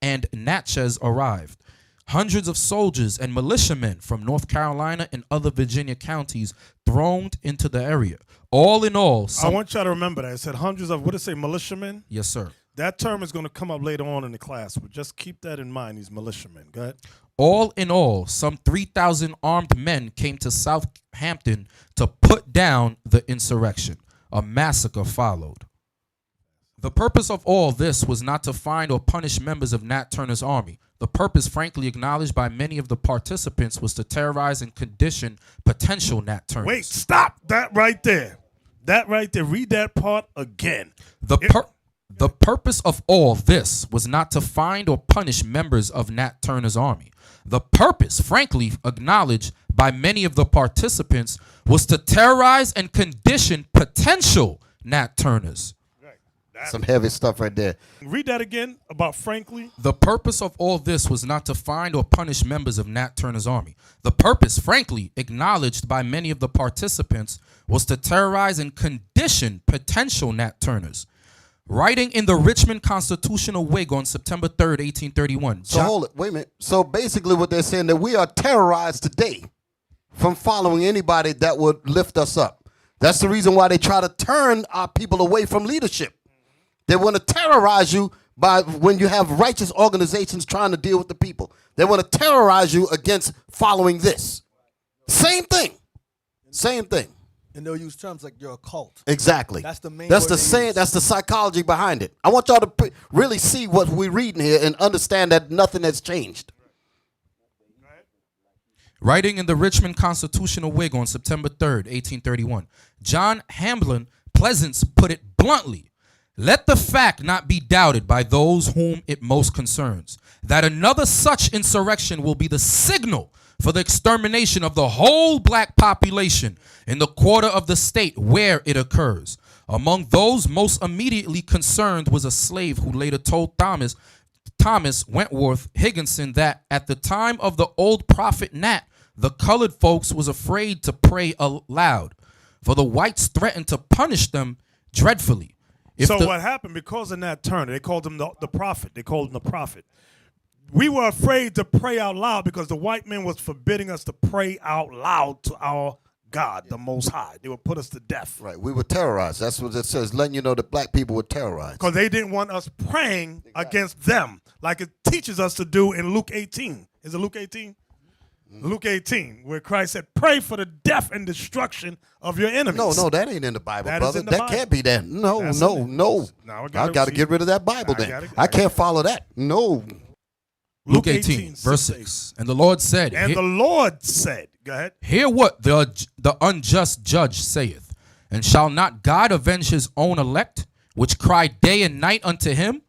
and Natchez arrived. Hundreds of soldiers and militiamen from North Carolina and other Virginia counties thronged into the area. All in all, I want y'all to remember that. It said hundreds of, what did it say, militiamen? Yes, sir. That term is going to come up later on in the class, but just keep that in mind, these militiamen. Go ahead. All in all, some 3,000 armed men came to Southampton to put down the insurrection. A massacre followed. The purpose of all this was not to find or punish members of Nat Turner's army. The purpose, frankly acknowledged by many of the participants, was to terrorize and condition potential Nat Turners. Wait, stop that right there. That right there. Read that part again. The purpose of all this was not to find or punish members of Nat Turner's army. The purpose, frankly acknowledged by many of the participants, was to terrorize and condition potential Nat Turners. Some heavy stuff right there. Read that again about frankly. The purpose of all this was not to find or punish members of Nat Turner's army. The purpose, frankly acknowledged by many of the participants, was to terrorize and condition potential Nat Turners. Writing in the Richmond Constitutional Whig on September 3rd, 1831. So hold it, wait a minute. So basically what they're saying that we are terrorized today from following anybody that would lift us up. That's the reason why they try to turn our people away from leadership. They want to terrorize you by when you have righteous organizations trying to deal with the people. They want to terrorize you against following this. Same thing. Same thing. And they'll use terms like you're a cult. Exactly. That's the main. That's the saying. That's the psychology behind it. I want y'all to really see what we're reading here and understand that nothing has changed. Writing in the Richmond Constitutional Whig on September 3rd, 1831, John Hamlin Pleasance put it bluntly. Let the fact not be doubted by those whom it most concerns, that another such insurrection will be the signal for the extermination of the whole black population in the quarter of the state where it occurs. Among those most immediately concerned was a slave who later told Thomas Wentworth Higginson that at the time of the old prophet Nat, the colored folks was afraid to pray aloud, for the whites threatened to punish them dreadfully. What happened, because of Nat Turner, they called him the prophet. They called him the prophet. We were afraid to pray out loud because the white men was forbidding us to pray out loud to our God, the Most High. They would put us to death. Right. We were terrorized. That's what it says, letting you know that black people were terrorized. Because they didn't want us praying against them like it teaches us to do in Luke 18. Is it Luke 18? Luke 18, where Christ said, pray for the death and destruction of your enemies. No, that ain't in the Bible, that brother. That can't be that. No. I got to get rid of that Bible then. I can't follow that. No. Luke 18, verse 6. And the Lord said. And the Lord said. Go ahead. Hear what the unjust judge saith. And shall not God avenge his own elect, which cry day and night unto him,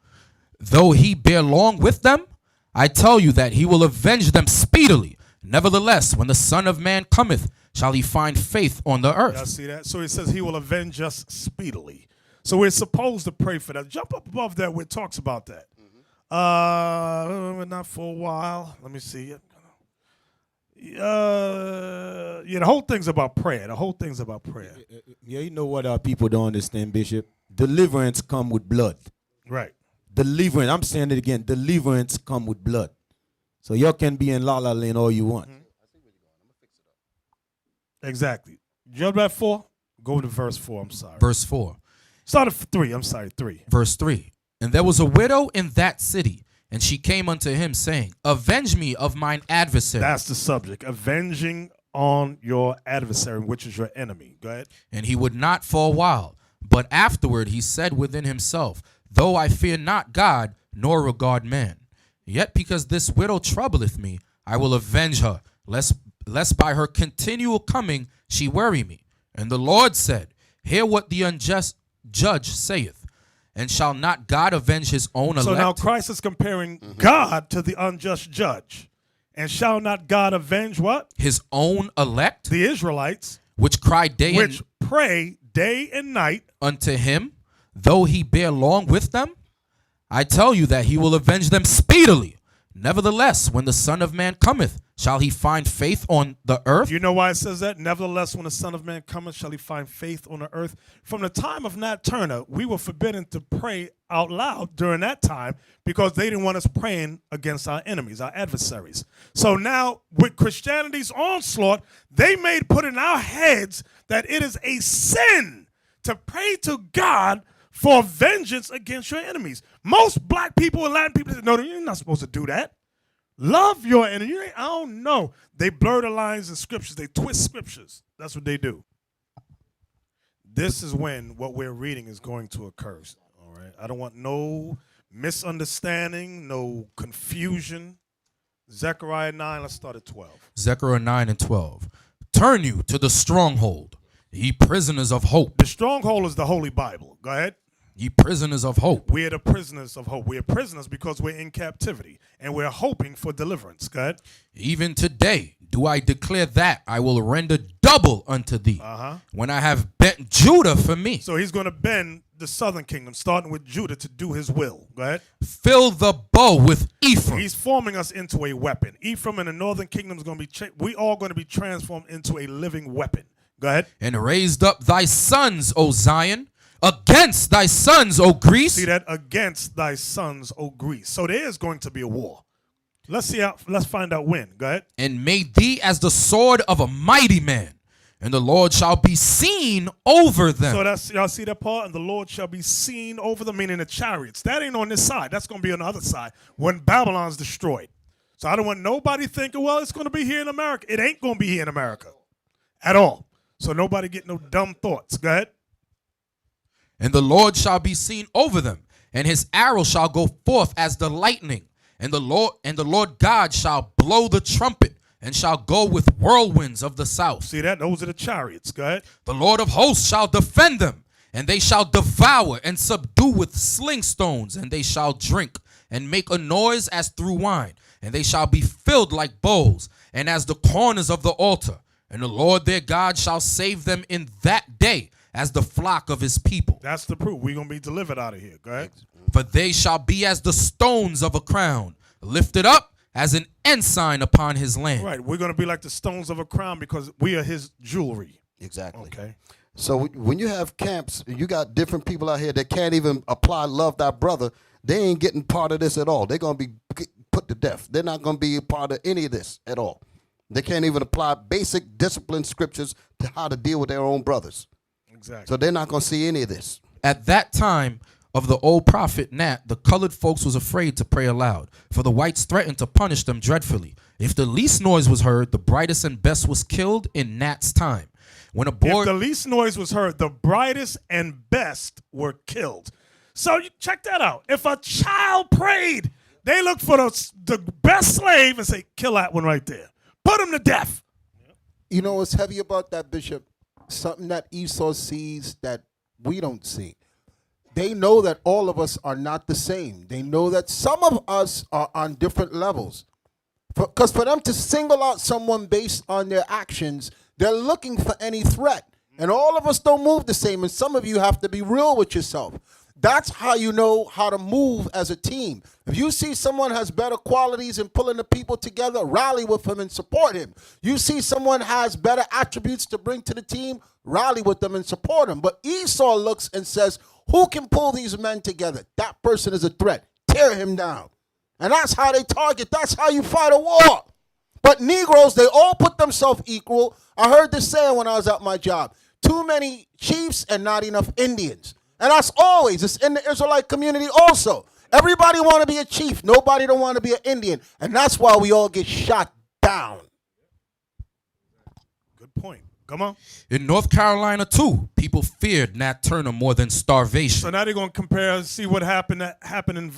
though he bear long with them? I tell you that he will avenge them speedily. Nevertheless, when the Son of Man cometh, shall he find faith on the earth. Y'all see that? So he says he will avenge us speedily. So we're supposed to pray for that. Jump up above that where it talks about that. Not for a while. Let me see it. Yeah, the whole thing's about prayer. The whole thing's about prayer. Yeah, you know what our people don't understand, Bishop? Deliverance come with blood. Right. Deliverance, I'm saying it again, deliverance come with blood. So y'all can be in La La Land all you want. Exactly. Jump at 4? Go to verse 4, I'm sorry. Verse 4. Start at 3, I'm sorry, 3. Verse 3. And there was a widow in that city, and she came unto him, saying, Avenge me of mine adversary. That's the subject. Avenging on your adversary, which is your enemy. Go ahead. And he would not for a while. But afterward he said within himself, Though I fear not God, nor regard man, yet because this widow troubleth me, I will avenge her, lest by her continual coming she worry me. And the Lord said, Hear what the unjust judge saith. And shall not God avenge his own elect? So now Christ is comparing God to the unjust judge. And shall not God avenge what? His own elect? The Israelites. Which cry which pray day and night unto him, though he bear long with them? I tell you that he will avenge them speedily. Nevertheless, when the Son of Man cometh, shall he find faith on the earth? You know why it says that? Nevertheless, when the Son of Man cometh, shall he find faith on the earth? From the time of Nat Turner, we were forbidden to pray out loud during that time because they didn't want us praying against our enemies, our adversaries. So now, with Christianity's onslaught, they made put in our heads that it is a sin to pray to God for vengeance against your enemies. Most black people and Latin people say, no, you're not supposed to do that. Love your enemy. I don't know. They blur the lines in scriptures. They twist scriptures. That's what they do. This is when what we're reading is going to occur. All right. I don't want no misunderstanding, no confusion. Zechariah 9, let's start at 12. Zechariah 9 and 12. Turn you to the stronghold, ye prisoners of hope. The stronghold is the Holy Bible. Go ahead. Ye prisoners of hope. We're the prisoners of hope. We're prisoners because we're in captivity and we're hoping for deliverance. Go ahead. Even today do I declare that I will render double unto thee when I have bent Judah for me. So he's going to bend the southern kingdom, starting with Judah, to do his will. Go ahead. Fill the bow with Ephraim. He's forming us into a weapon. Ephraim and the northern kingdom is going to be, we all going to be transformed into a living weapon. Go ahead. And raised up thy sons, O Zion, against thy sons, O Greece. See that? Against thy sons, O Greece. So there is going to be a war. Let's find out when. Go ahead. And made thee as the sword of a mighty man, and the Lord shall be seen over them. So that's, y'all see that part? And the Lord shall be seen over them, meaning the chariots. That ain't on this side. That's going to be on the other side when Babylon's destroyed. So I don't want nobody thinking, well, it's going to be here in America. It ain't going to be here in America at all. So nobody get no dumb thoughts. Go ahead. And the Lord shall be seen over them, and his arrow shall go forth as the lightning, and the Lord God shall blow the trumpet, and shall go with whirlwinds of the south. See that? Those are the chariots. Go ahead. The Lord of hosts shall defend them, and they shall devour and subdue with sling stones, and they shall drink and make a noise as through wine, and they shall be filled like bowls, and as the corners of the altar. And the Lord their God shall save them in that day as the flock of his people. That's the proof. We're going to be delivered out of here. Go ahead. For they shall be as the stones of a crown, lifted up as an ensign upon his land. Right. We're going to be like the stones of a crown because we are his jewelry. Exactly. Okay. So when you have camps, you got different people out here that can't even apply love thy brother. They ain't getting part of this at all. They're going to be put to death. They're not going to be a part of any of this at all. They can't even apply basic discipline scriptures to how to deal with their own brothers. Exactly. So they're not going to see any of this. At that time of the old prophet Nat, the colored folks was afraid to pray aloud, for the whites threatened to punish them dreadfully. If the least noise was heard, the brightest and best was killed in Nat's time. When a boy, if the least noise was heard, the brightest and best were killed. So you check that out. If a child prayed, they look for the best slave and say, kill that one right there. Put him to death. You know what's heavy about that, Bishop? Something that Esau sees that we don't see. They know that all of us are not the same. They know that some of us are on different levels. Because for them to single out someone based on their actions, they're looking for any threat. And all of us don't move the same. And some of you have to be real with yourself. That's how you know how to move as a team. If you see someone has better qualities in pulling the people together, rally with him and support him. You see someone has better attributes to bring to the team, rally with them and support him. But Esau looks and says, who can pull these men together? That person is a threat. Tear him down. And that's how they target. That's how you fight a war. But Negroes, they all put themselves equal. I heard this saying when I was at my job. Too many chiefs and not enough Indians. And that's always, it's in the Israelite community also. Everybody want to be a chief. Nobody don't want to be an Indian. And that's why we all get shot down. Good point. Come on. In North Carolina, too, people feared Nat Turner more than starvation. So now they're going to compare and see what happened in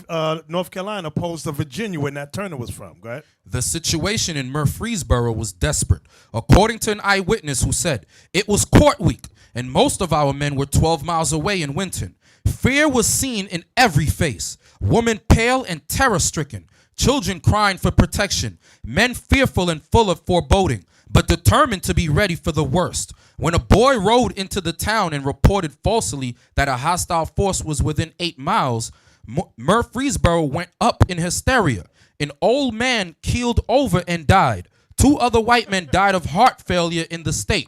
North Carolina opposed to Virginia where Nat Turner was from. Go ahead. The situation in Murfreesboro was desperate. According to an eyewitness who said, it was court week, and most of our men were 12 miles away in Winton. Fear was seen in every face. Women pale and terror-stricken. Children crying for protection. Men fearful and full of foreboding, but determined to be ready for the worst. When a boy rode into the town and reported falsely that a hostile force was within 8 miles, Murfreesboro went up in hysteria. An old man keeled over and died. 2 other white men died of heart failure in the state.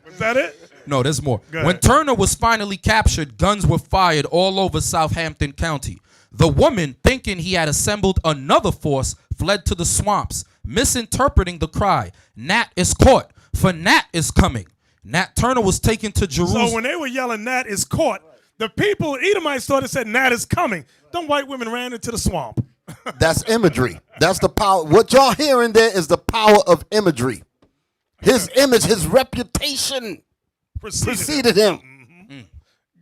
Was that it? No, there's more. When Turner was finally captured, guns were fired all over Southampton County. The woman, thinking he had assembled another force, fled to the swamps, misinterpreting the cry, Nat is caught, for Nat is coming. Nat Turner was taken to Jerusalem. So when they were yelling Nat is caught, the people, Edomites thought it said Nat is coming. Them white women ran into the swamp. That's imagery. That's the power. What y'all hearing there is the power of imagery. His image, his reputation preceded him. Mm-hmm.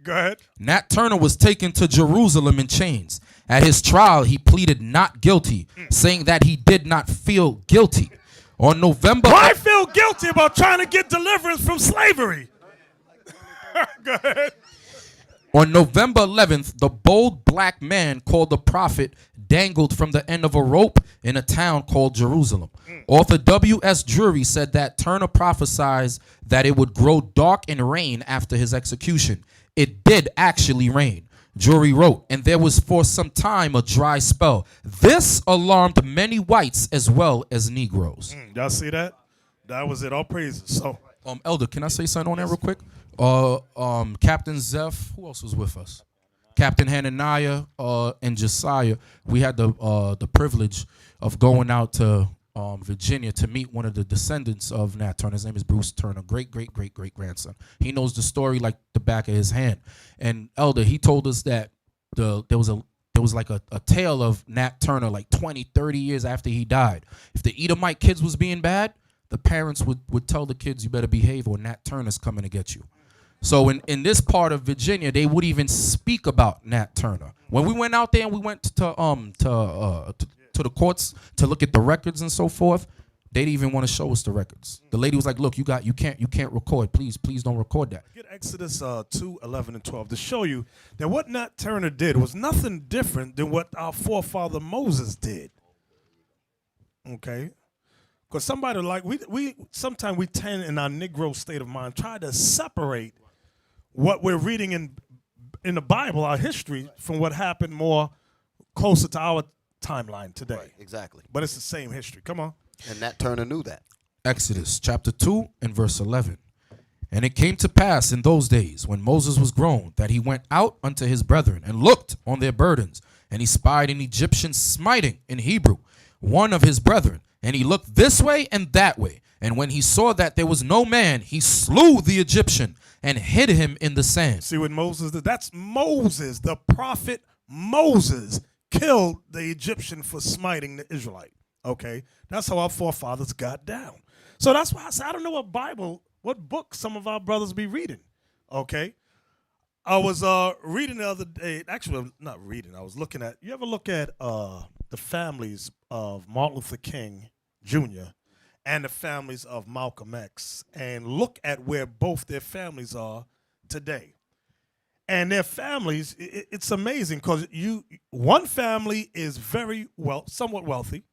Go ahead. Nat Turner was taken to Jerusalem in chains. At his trial, he pleaded not guilty, saying that he did not feel guilty. On November... Why feel guilty about trying to get deliverance from slavery? Go ahead. On November 11th, the bold black man called the prophet dangled from the end of a rope in a town called Jerusalem. Author W.S. Drury said that Turner prophesied that it would grow dark and rain after his execution. It did actually rain. Drury wrote, and there was for some time a dry spell. This alarmed many whites as well as Negroes. Y'all see that? That was it. All praises. So, Elder, can I say something on that real quick? Captain Zeph, who else was with us? Captain Hananiah and Josiah. We had the privilege of going out to Virginia to meet one of the descendants of Nat Turner. His name is Bruce Turner, great grandson. He knows the story like the back of his hand. And Elder, he told us that there was like a tale of Nat Turner like 20, 30 years after he died. If the Edomite kids was being bad, the parents would tell the kids, you better behave or Nat Turner's coming to get you. So in this part of Virginia, they would even speak about Nat Turner. When we went out there and we went to the courts to look at the records and so forth, they didn't even want to show us the records. The lady was like, "Look, you can't record. Please don't record that." Get Exodus 2:11 and 12 to show you that what Nat Turner did was nothing different than what our forefather Moses did. Okay, because somebody like we sometimes we tend in our Negro state of mind try to separate what we're reading in the Bible, our history, from what happened more closer to our timeline today. Right, exactly. But it's the same history. Come on. And Nat Turner knew that. Exodus chapter 2 and verse 11. And it came to pass in those days when Moses was grown that he went out unto his brethren and looked on their burdens. And he spied an Egyptian smiting in Hebrew, one of his brethren. And he looked this way and that way. And when he saw that there was no man, he slew the Egyptian and hid him in the sand. See what Moses did? That's Moses, the prophet Moses, killed the Egyptian for smiting the Israelite. Okay? That's how our forefathers got down. So that's why I say I don't know what book some of our brothers be reading. Okay? I was reading the other day. Actually, I'm not reading. I was looking at, you ever look at the families of Martin Luther King Jr. and the families of Malcolm X and look at where both their families are today? And their families, it's amazing because one family is somewhat wealthy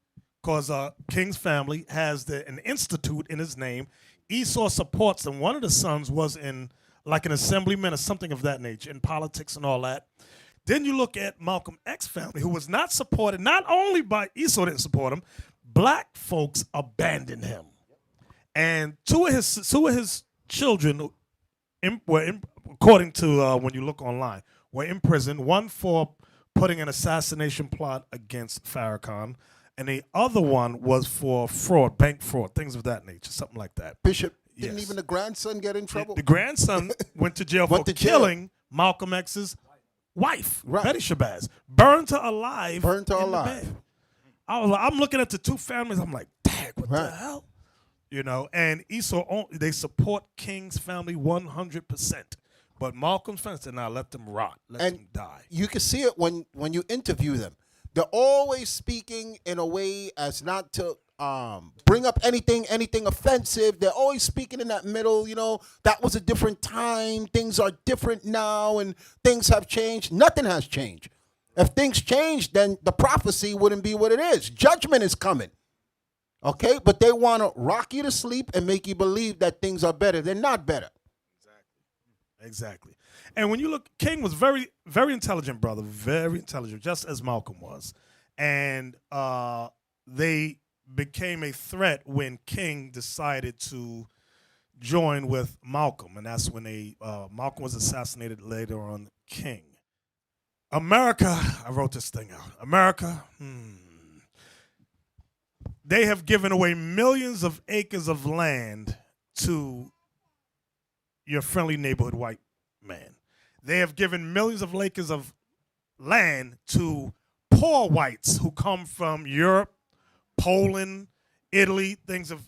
because King's family has an institute in his name. Esau supports them. One of the sons was in like an assemblyman or something of that nature in politics and all that. Then you look at Malcolm X family, who was not supported, not only by Esau didn't support him, black folks abandoned him. And two of his children according to when you look online, were in prison. One for putting an assassination plot against Farrakhan, and the other one was for fraud, bank fraud, things of that nature, something like that. Bishop, didn't Yes. even the grandson get in trouble? The grandson went to jail for killing Malcolm X's wife, Betty Shabazz, burned her alive. Burned her in the alive. bed. I'm looking at the two families. I'm like, dang, what the hell? You know, and Esau, they support King's family 100%. But Malcolm's family said, nah, let them rot. Let them die. You can see it when you interview them. They're always speaking in a way as not to bring up anything offensive. They're always speaking in that middle, you know, that was a different time. Things are different now and things have changed. Nothing has changed. If things change, then the prophecy wouldn't be what it is. Judgment is coming. Okay? But they want to rock you to sleep and make you believe that things are better. They're not better. Exactly. And when you look, King was very, very intelligent, brother. Very intelligent, just as Malcolm was. And they became a threat when King decided to join with Malcolm. And that's when Malcolm was assassinated later on King. America, I wrote this thing out. America, they have given away millions of acres of land to your friendly neighborhood white man. They have given millions of acres of land to poor whites who come from Europe, Poland, Italy, things of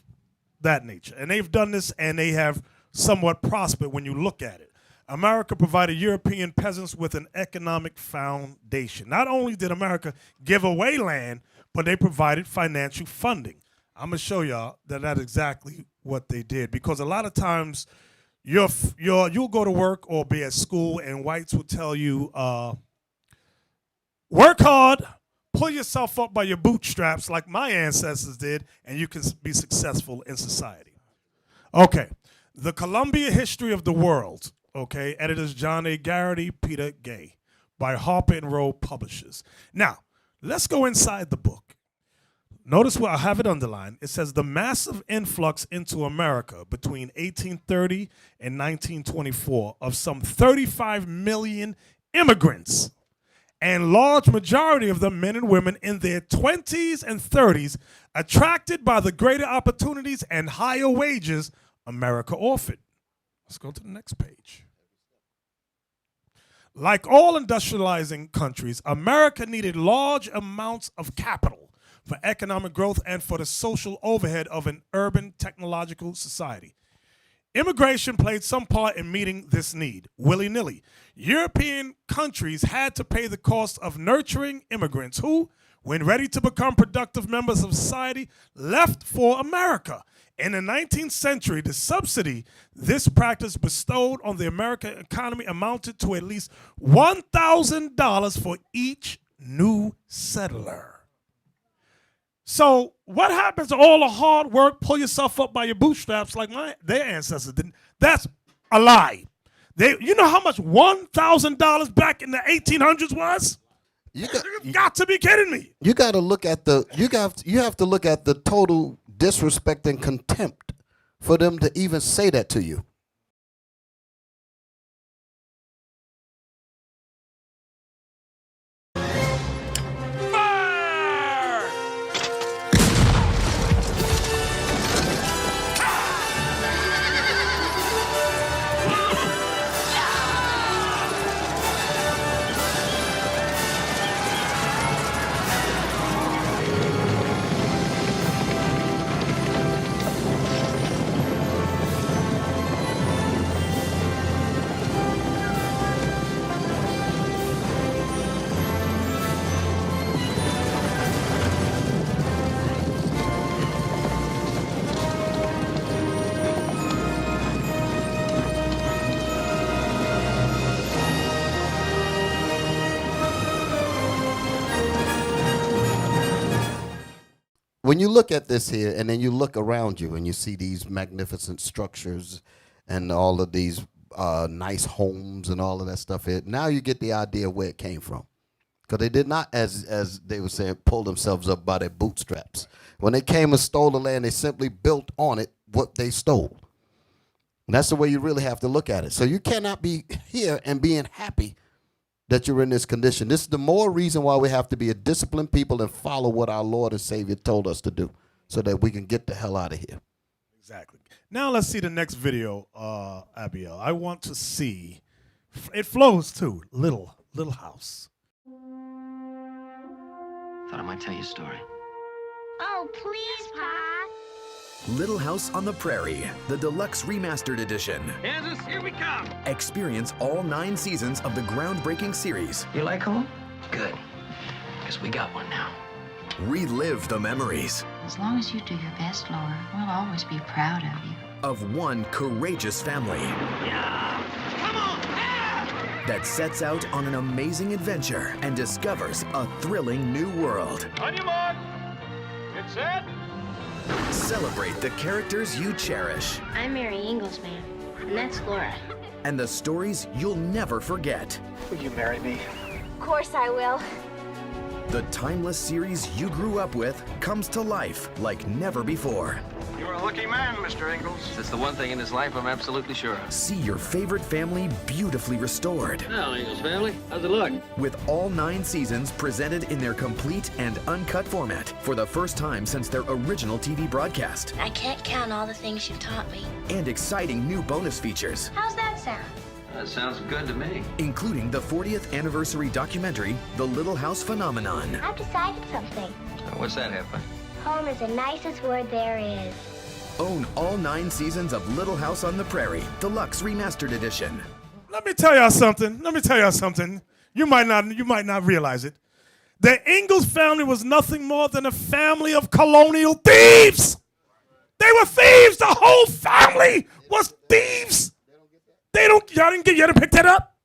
that nature. And they've done this and they have somewhat prospered when you look at it. America provided European peasants with an economic foundation. Not only did America give away land, but they provided financial funding. I'm going to show y'all that that's exactly what they did, because a lot of times you'll go to work or be at school and whites will tell you, work hard, pull yourself up by your bootstraps like my ancestors did, and you can be successful in society. Okay, The Columbia History of the World, okay, editors John A. Garrity, Peter Gay, by Harper and Row Publishers. Now, let's go inside the book. Notice where I have it underlined. It says the massive influx into America between 1830 and 1924 of some 35 million immigrants, and large majority of them men and women in their 20s and 30s, attracted by the greater opportunities and higher wages America offered. Let's go to the next page. Like all industrializing countries, America needed large amounts of capital for economic growth and for the social overhead of an urban technological society. Immigration played some part in meeting this need, willy-nilly. European countries had to pay the cost of nurturing immigrants who, when ready to become productive members of society, left for America. In the 19th century, the subsidy this practice bestowed on the American economy amounted to at least $1,000 for each new settler. So what happens to all the hard work, pull yourself up by your bootstraps like their ancestors didn't? That's a lie. You know how much $1,000 back in the 1800s was? You got to be kidding me. You got to look at you have to look at the total disrespect and contempt for them to even say that to you. When you look at this here, and then you look around you and you see these magnificent structures and all of these nice homes and all of that stuff here. Now you get the idea where it came from. Because they did not, as they were saying, pull themselves up by their bootstraps. When they came and stole the land, they simply built on it what they stole. And that's the way you really have to look at it. So you cannot be here and being happy that you're in this condition. This is the more reason why we have to be a disciplined people and follow what our Lord and Savior told us to do so that we can get the hell out of here. Exactly. Now let's see the next video, Abiel. I want to see, it flows too, Little House. Thought I might tell you a story. Oh, please, Pa. Little House on the Prairie, the deluxe remastered edition. Kansas, here we come. Experience all 9 seasons of the groundbreaking series. You like home? Good. Because we got one now. Relive the memories As long as you do your best, Laura, we'll always be proud of you. of one courageous family Yeah. Come on. that sets out on an amazing adventure and discovers a thrilling new world. On your mark. Get set. Celebrate the characters you cherish I'm Mary Inglesman, and that's Laura. and the stories you'll never forget. Will you marry me? Of course I will. The timeless series you grew up with comes to life like never before. You're a lucky man, Mr. Ingalls. That's the one thing in his life I'm absolutely sure of. See your favorite family beautifully restored. Well, Ingalls family, how's it look? With all 9 seasons presented in their complete and uncut format for the first time since their original TV broadcast. I can't count all the things you taught me. And exciting new bonus features, How's that sound? That sounds good to me. including the 40th anniversary documentary, The Little House Phenomenon. I've decided something. What's that, Heffa? Home is the nicest word there is. Own all 9 seasons of Little House on the Prairie, Deluxe Remastered Edition. Let me tell y'all something. You might not realize it. The Ingalls family was nothing more than a family of colonial thieves. They were thieves. The whole family was thieves. Y'all didn't pick that up?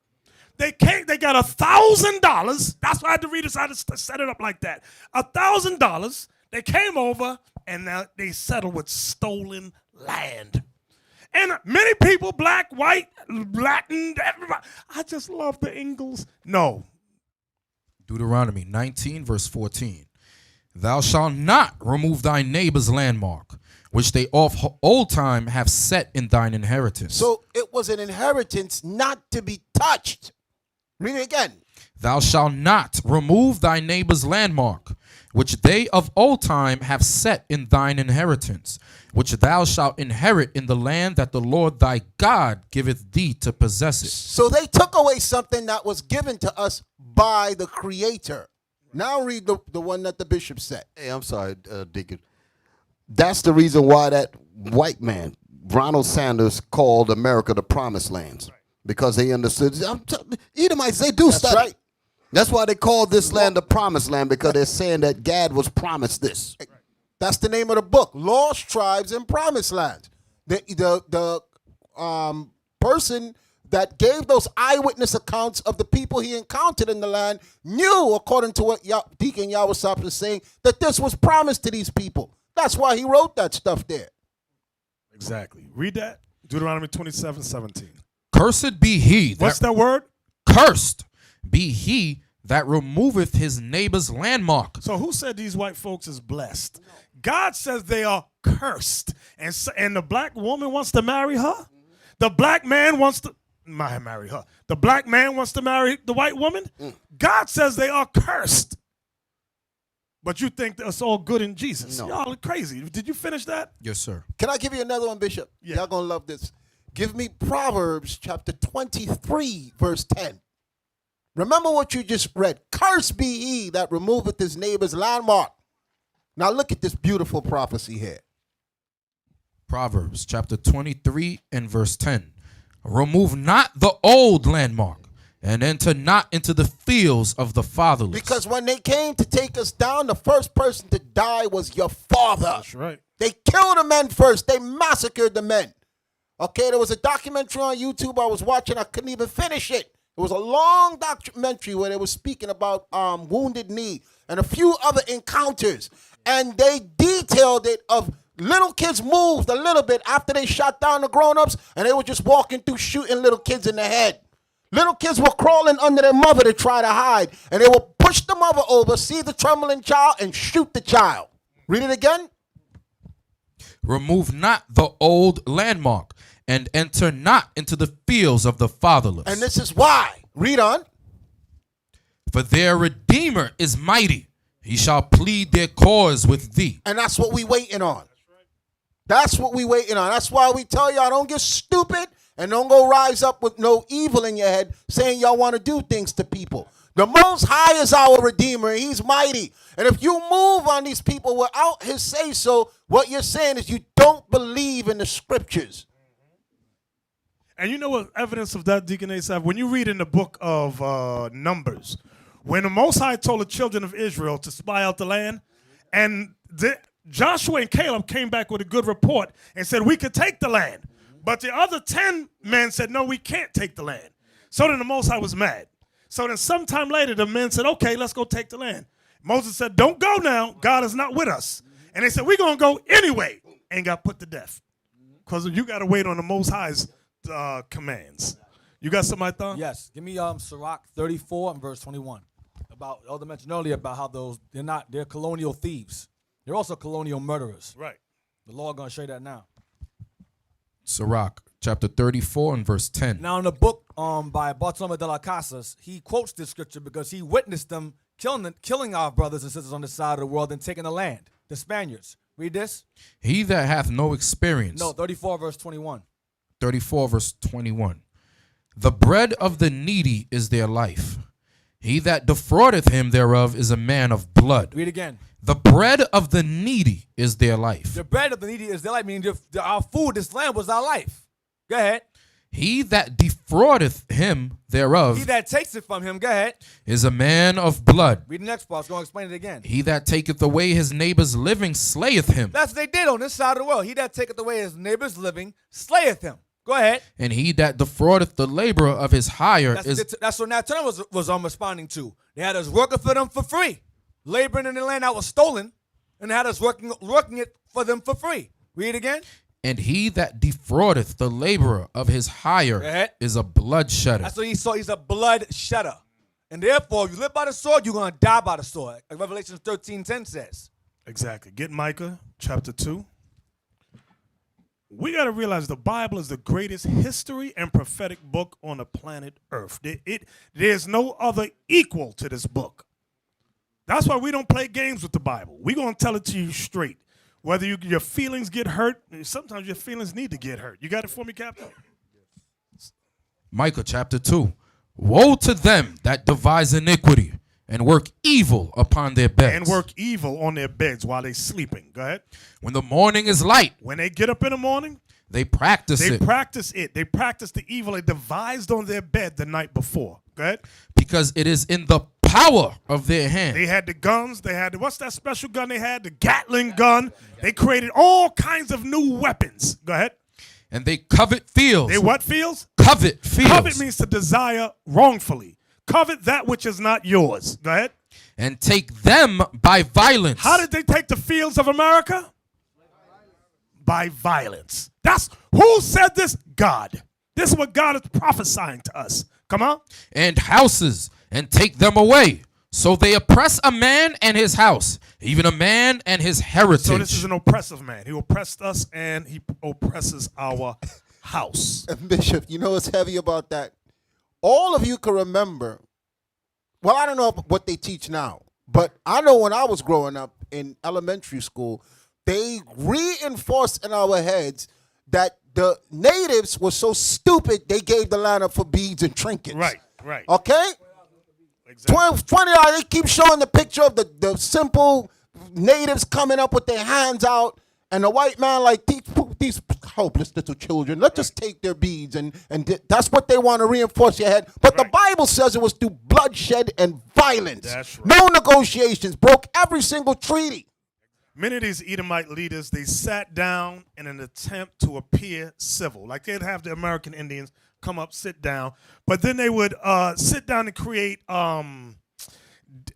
They got $1,000. That's why I had to read this. I had to set it up like that. $1,000. They came over and now they settled with stolen land. And many people, black, white, Latin, everybody. I just love the Ingalls. No. Deuteronomy 19, verse 14. Thou shalt not remove thy neighbor's landmark, which they of old time have set in thine inheritance. So it was an inheritance not to be touched. Read it again. Thou shalt not remove thy neighbor's landmark, which they of old time have set in thine inheritance, which thou shalt inherit in the land that the Lord thy God giveth thee to possess it. So they took away something that was given to us by the Creator. Now read the one that the bishop said. Hey, I'm sorry, Deacon. That's the reason why that white man, Ronald Sanders, called America the Promised Lands. Because they understood. Edomites, they do study. Right. That's why they call this land the Promised Land, because they're saying that Gad was promised this. That's the name of the book, Lost Tribes and Promised Lands. The person that gave those eyewitness accounts of the people he encountered in the land knew, according to what Deacon Yawasop is saying, that this was promised to these people. That's why he wrote that stuff there. Exactly. Read that. Deuteronomy 27:17. Cursed be he. What's that word? Cursed be he that removeth his neighbor's landmark. So who said these white folks is blessed? God says they are cursed. And the black woman wants to marry her? The black man wants to marry her. The black man wants to marry the white woman? God says they are cursed. But you think that's all good in Jesus. No. Y'all are crazy. Did you finish that? Yes, sir. Can I give you another one, Bishop? Yeah. Y'all gonna love this. Give me Proverbs chapter 23, verse 10. Remember what you just read. Cursed be he that removeth his neighbor's landmark. Now look at this beautiful prophecy here. Proverbs chapter 23 and verse 10. Remove not the old landmark, and enter not into the fields of the fatherless. Because when they came to take us down, the first person to die was your father. That's right. They killed the men first. They massacred the men. Okay, there was a documentary on YouTube I was watching. I couldn't even finish it. It was a long documentary where they were speaking about Wounded Knee and a few other encounters. And they detailed it of Little kids moved a little bit after they shot down the grown-ups, and they were just walking through shooting little kids in the head. Little kids were crawling under their mother to try to hide, and they would push the mother over, see the trembling child, and shoot the child. Read it again. Remove not the old landmark, and enter not into the fields of the fatherless. And this is why. Read on. For their Redeemer is mighty. He shall plead their cause with thee. And that's what we waiting on. That's what we waiting on. That's why we tell y'all don't get stupid and don't go rise up with no evil in your head saying y'all want to do things to people. The Most High is our Redeemer. He's mighty. And if you move on these people without his say-so, what you're saying is you don't believe in the scriptures. And you know what evidence of that, Deacon Asaph? When you read in the book of Numbers, when the Most High told the children of Israel to spy out the land, and Joshua and Caleb came back with a good report and said, we could take the land. But the other 10 men said, no, we can't take the land. So then the Most High was mad. So then sometime later, the men said, okay, let's go take the land. Moses said, don't go now. God is not with us. And they said, we're going to go anyway, and got put to death. Because you got to wait on the Most High's commands. You got something, Thon? Yes. Give me Sirach 34 and verse 21. About Elder mentioned earlier about how they're colonial thieves. They're also colonial murderers. Right. The Lord going to show you that now. Sirach chapter 34 and verse 10. Now in the book by Bartolome de las Casas, he quotes this scripture because he witnessed them killing our brothers and sisters on this side of the world and taking the land, the Spaniards. Read this. He that hath no experience. No, 34 verse 21. 34 verse 21. The bread of the needy is their life. He that defraudeth him thereof is a man of blood. Read again. The bread of the needy is their life. The bread of the needy is their life, meaning our food, this land was our life. Go ahead. He that defraudeth him thereof. He that takes it from him, go ahead. Is a man of blood. Read the next part. It's going to explain it again. He that taketh away his neighbor's living slayeth him. That's what they did on this side of the world. He that taketh away his neighbor's living slayeth him. Go ahead. And he that defraudeth the laborer of his hire that's what Nathanyel was responding to. They had us working for them for free, laboring in the land that was stolen, and they had us working it for them for free. Read again. And he that defraudeth the laborer of his hire is a blood shedder. That's what he saw. He's a blood shedder. And therefore, if you live by the sword, you're going to die by the sword. Like Revelation 13:10 says. Exactly. Get Micah chapter 2. We got to realize the Bible is the greatest history and prophetic book on the planet Earth. There's no other equal to this book. That's why we don't play games with the Bible. We're going to tell it to you straight. Whether your feelings get hurt, sometimes your feelings need to get hurt. You got it for me, Captain? Micah chapter 2. Woe to them that devise iniquity and work evil upon their beds. And work evil on their beds while they're sleeping. Go ahead. When the morning is light. When they get up in the morning. They practice it. They practice it. They practice the evil they devised on their bed the night before. Go ahead. Because it is in the power of their hand. They had the guns. They had what's that special gun they had? The Gatling gun. They created all kinds of new weapons. Go ahead. And they covet fields. They what fields? Covet fields. Covet means to desire wrongfully. Covet that which is not yours. Go ahead. And take them by violence. How did they take the fields of America? By violence. That's who said this? God. This is what God is prophesying to us. Come on. And houses, and take them away. So they oppress a man and his house, even a man and his heritage. So this is an oppressive man. He oppressed us and he oppresses our house. Bishop, you know what's heavy about that? All of you can remember, well, I don't know what they teach now, but I know when I was growing up in elementary school, they reinforced in our heads that the natives were so stupid they gave the land up for beads and trinkets. Right, right. Okay? Exactly. 20 they keep showing the picture of the simple natives coming up with their hands out, and the white man like, these helpless little children, let's just take their beads, and that's what they want to reinforce your head. But the Bible says it was through bloodshed and violence. That's right. No negotiations, broke every single treaty. Many of these Edomite leaders, they sat down in an attempt to appear civil. Like they'd have the American Indians come up, sit down, but then they would sit down and create,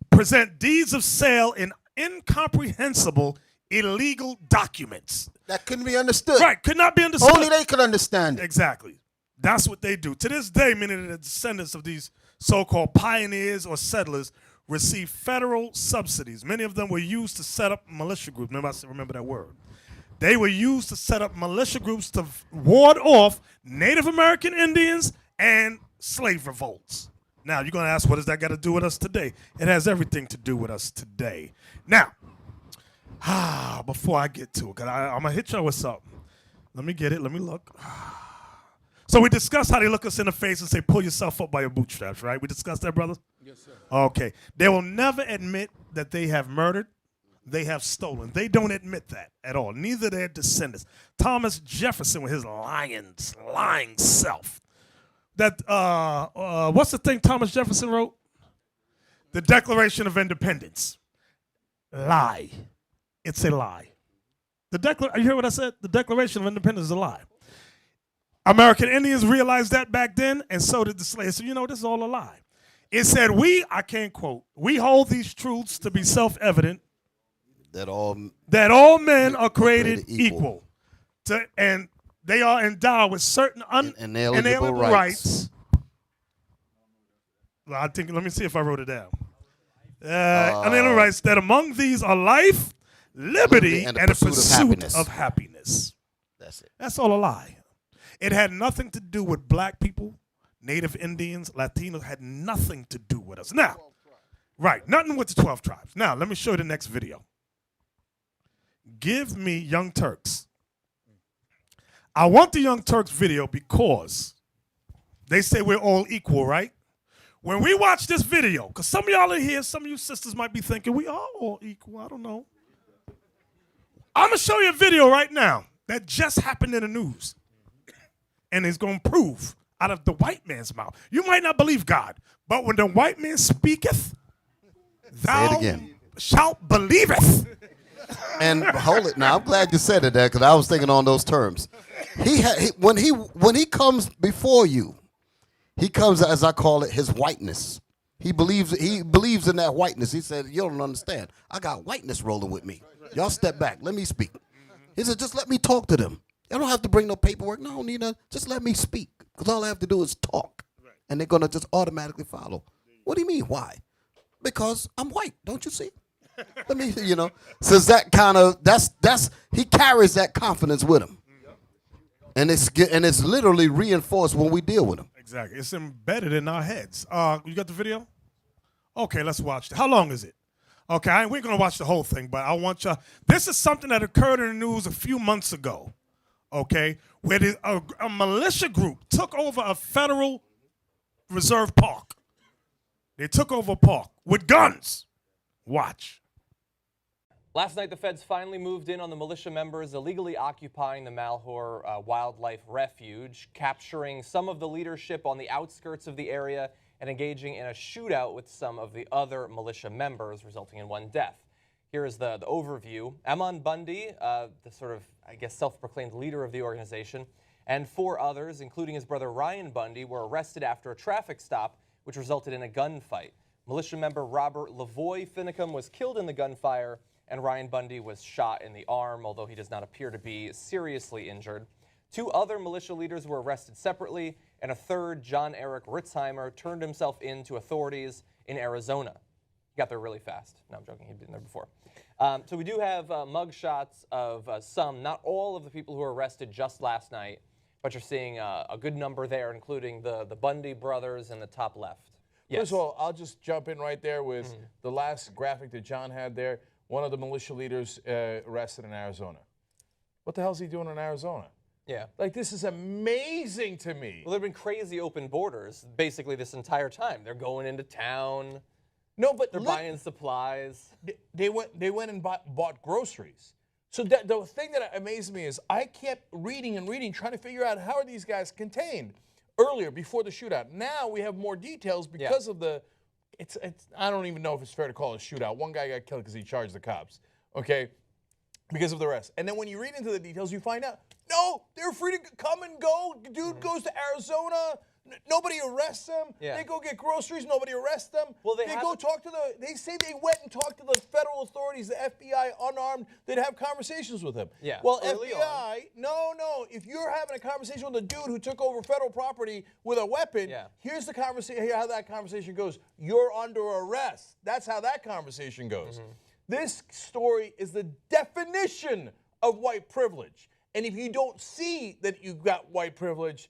present deeds of sale in incomprehensible illegal documents. That couldn't be understood. Right, could not be understood. Only they could understand it. Exactly. That's what they do. To this day, many of the descendants of these so-called pioneers or settlers receive federal subsidies. Many of them were used to set up militia groups. Remember that word. They were used to set up militia groups to ward off Native American Indians and slave revolts. Now, you're going to ask, what does that got to do with us today? It has everything to do with us today. Now, before I get to it, because I'm going to hit y'all with something. Let me get it. Let me look. So we discussed how they look us in the face and say, pull yourself up by your bootstraps, right? We discussed that, brother? Yes, sir. Okay. They will never admit that they have murdered. They have stolen. They don't admit that at all. Neither their descendants. Thomas Jefferson with his lying self. That what's the thing Thomas Jefferson wrote? The Declaration of Independence. Lie. It's a lie. You hear what I said? The Declaration of Independence is a lie. American Indians realized that back then, and so did the slaves. So this is all a lie. It said, I can't quote, we hold these truths to be self-evident, that all men are created equal. And they are endowed with certain inalienable rights. Well, let me see if I wrote it down. Inalienable rights, that among these are life, liberty, and the pursuit of happiness. That's it. That's all a lie. It had nothing to do with black people, Native Indians, Latinos, had nothing to do with us. Now, right, nothing with the 12 tribes. Now, let me show you the next video. Give me Young Turks. I want the Young Turks video because they say we're all equal, right? When we watch this video, because some of y'all in here, some of you sisters might be thinking, we are all equal. I don't know. I'm going to show you a video right now that just happened in the news. And it's going to prove out of the white man's mouth. You might not believe God, but when the white man speaketh, thou shalt believeth. And hold it now. I'm glad you said it there because I was thinking on those terms. When he comes before you, he comes, as I call it, his whiteness. He believes in that whiteness. He said, you don't understand. I got whiteness rolling with me. Y'all step back. Let me speak. He said, just let me talk to them. I don't have to bring no paperwork. No, Nina, just let me speak. Because all I have to do is talk. And they're going to just automatically follow. What do you mean, why? Because I'm white, don't you see? Let me, So that kind of, he carries that confidence with him. And it's literally reinforced when we deal with him. Exactly. It's embedded in our heads. You got the video? Okay, let's watch it. How long is it? Okay, we're going to watch the whole thing, but I want y'all. This is something that occurred in the news a few months ago. Okay, where a militia group took over a Federal Reserve park. They took over a park with guns. Watch. Last night, the feds finally moved in on the militia members illegally occupying the Malheur Wildlife Refuge, capturing some of the leadership on the outskirts of the area and engaging in a shootout with some of the other militia members, resulting in one death. Here is the overview. Amon Bundy, the sort of, self-proclaimed leader of the organization, and 4 others, including his brother Ryan Bundy, were arrested after a traffic stop, which resulted in a gunfight. Militia member Robert Lavoy Finicum was killed in the gunfire, and Ryan Bundy was shot in the arm, although he does not appear to be seriously injured. 2 other militia leaders were arrested separately, and a third, John Eric Ritzheimer, turned himself in to authorities in Arizona. He got there really fast. No, I'm joking. He'd been there before. So we do have mugshots of some, not all of the people who were arrested just last night, but you're seeing a good number there, including the Bundy brothers in the top left. Yes. First of all, I'll just jump in right there with the last graphic that John had there. One of the militia leaders arrested in Arizona. What the hell is he doing in Arizona? Yeah. Like, this is amazing to me. Well, there have been crazy open borders basically this entire time. They're going into town. No, but they're buying supplies. They went and bought groceries. So the thing that amazed me is I kept reading and reading, trying to figure out how are these guys contained earlier, before the shootout. Now we have more details because of the, I don't even know if it's fair to call it a shootout. One guy got killed because he charged the cops, okay, because of the rest. And then when you read into the details, you find out, no, they're free to come and go. Dude goes to Arizona. Nobody arrests them. Yeah. They go get groceries. Nobody arrests them. Well, they go talk to they say they went and talked to the federal authorities, the FBI, unarmed. They'd have conversations with them. Yeah. Well, Early FBI, no. If you're having a conversation with a dude who took over federal property with a weapon, here's the conversation. Here how that conversation goes. You're under arrest. That's how that conversation goes. This story is the definition of white privilege. And if you don't see that you got white privilege,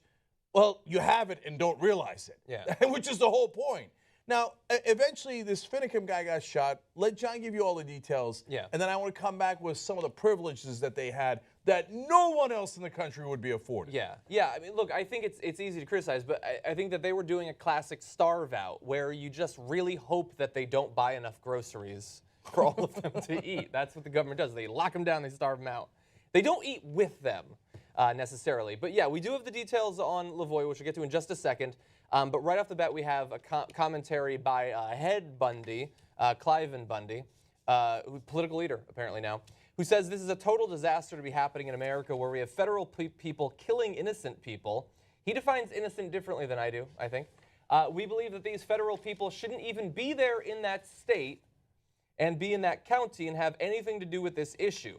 well, you have it and don't realize it. Yeah. Which is the whole point. Now, eventually, this Finicum guy got shot. Let John give you all the details. Yeah. And then I want to come back with some of the privileges that they had that no one else in the country would be afforded. Yeah. I mean, look, I think it's easy to criticize, but I think that they were doing a classic starve out where you just really hope that they don't buy enough groceries for all of them to eat. That's what the government does. They lock them down, they starve them out. They don't eat with them necessarily. But yeah, we do have the details on Lavoy, which we'll get to in just a second. But right off the bat, we have a commentary by head Bundy, Cliven Bundy, political leader apparently now, who says this is a total disaster to be happening in America where we have federal people killing innocent people. He defines innocent differently than I do, I think. We believe that these federal people shouldn't even be there in that state and be in that county and have anything to do with this issue.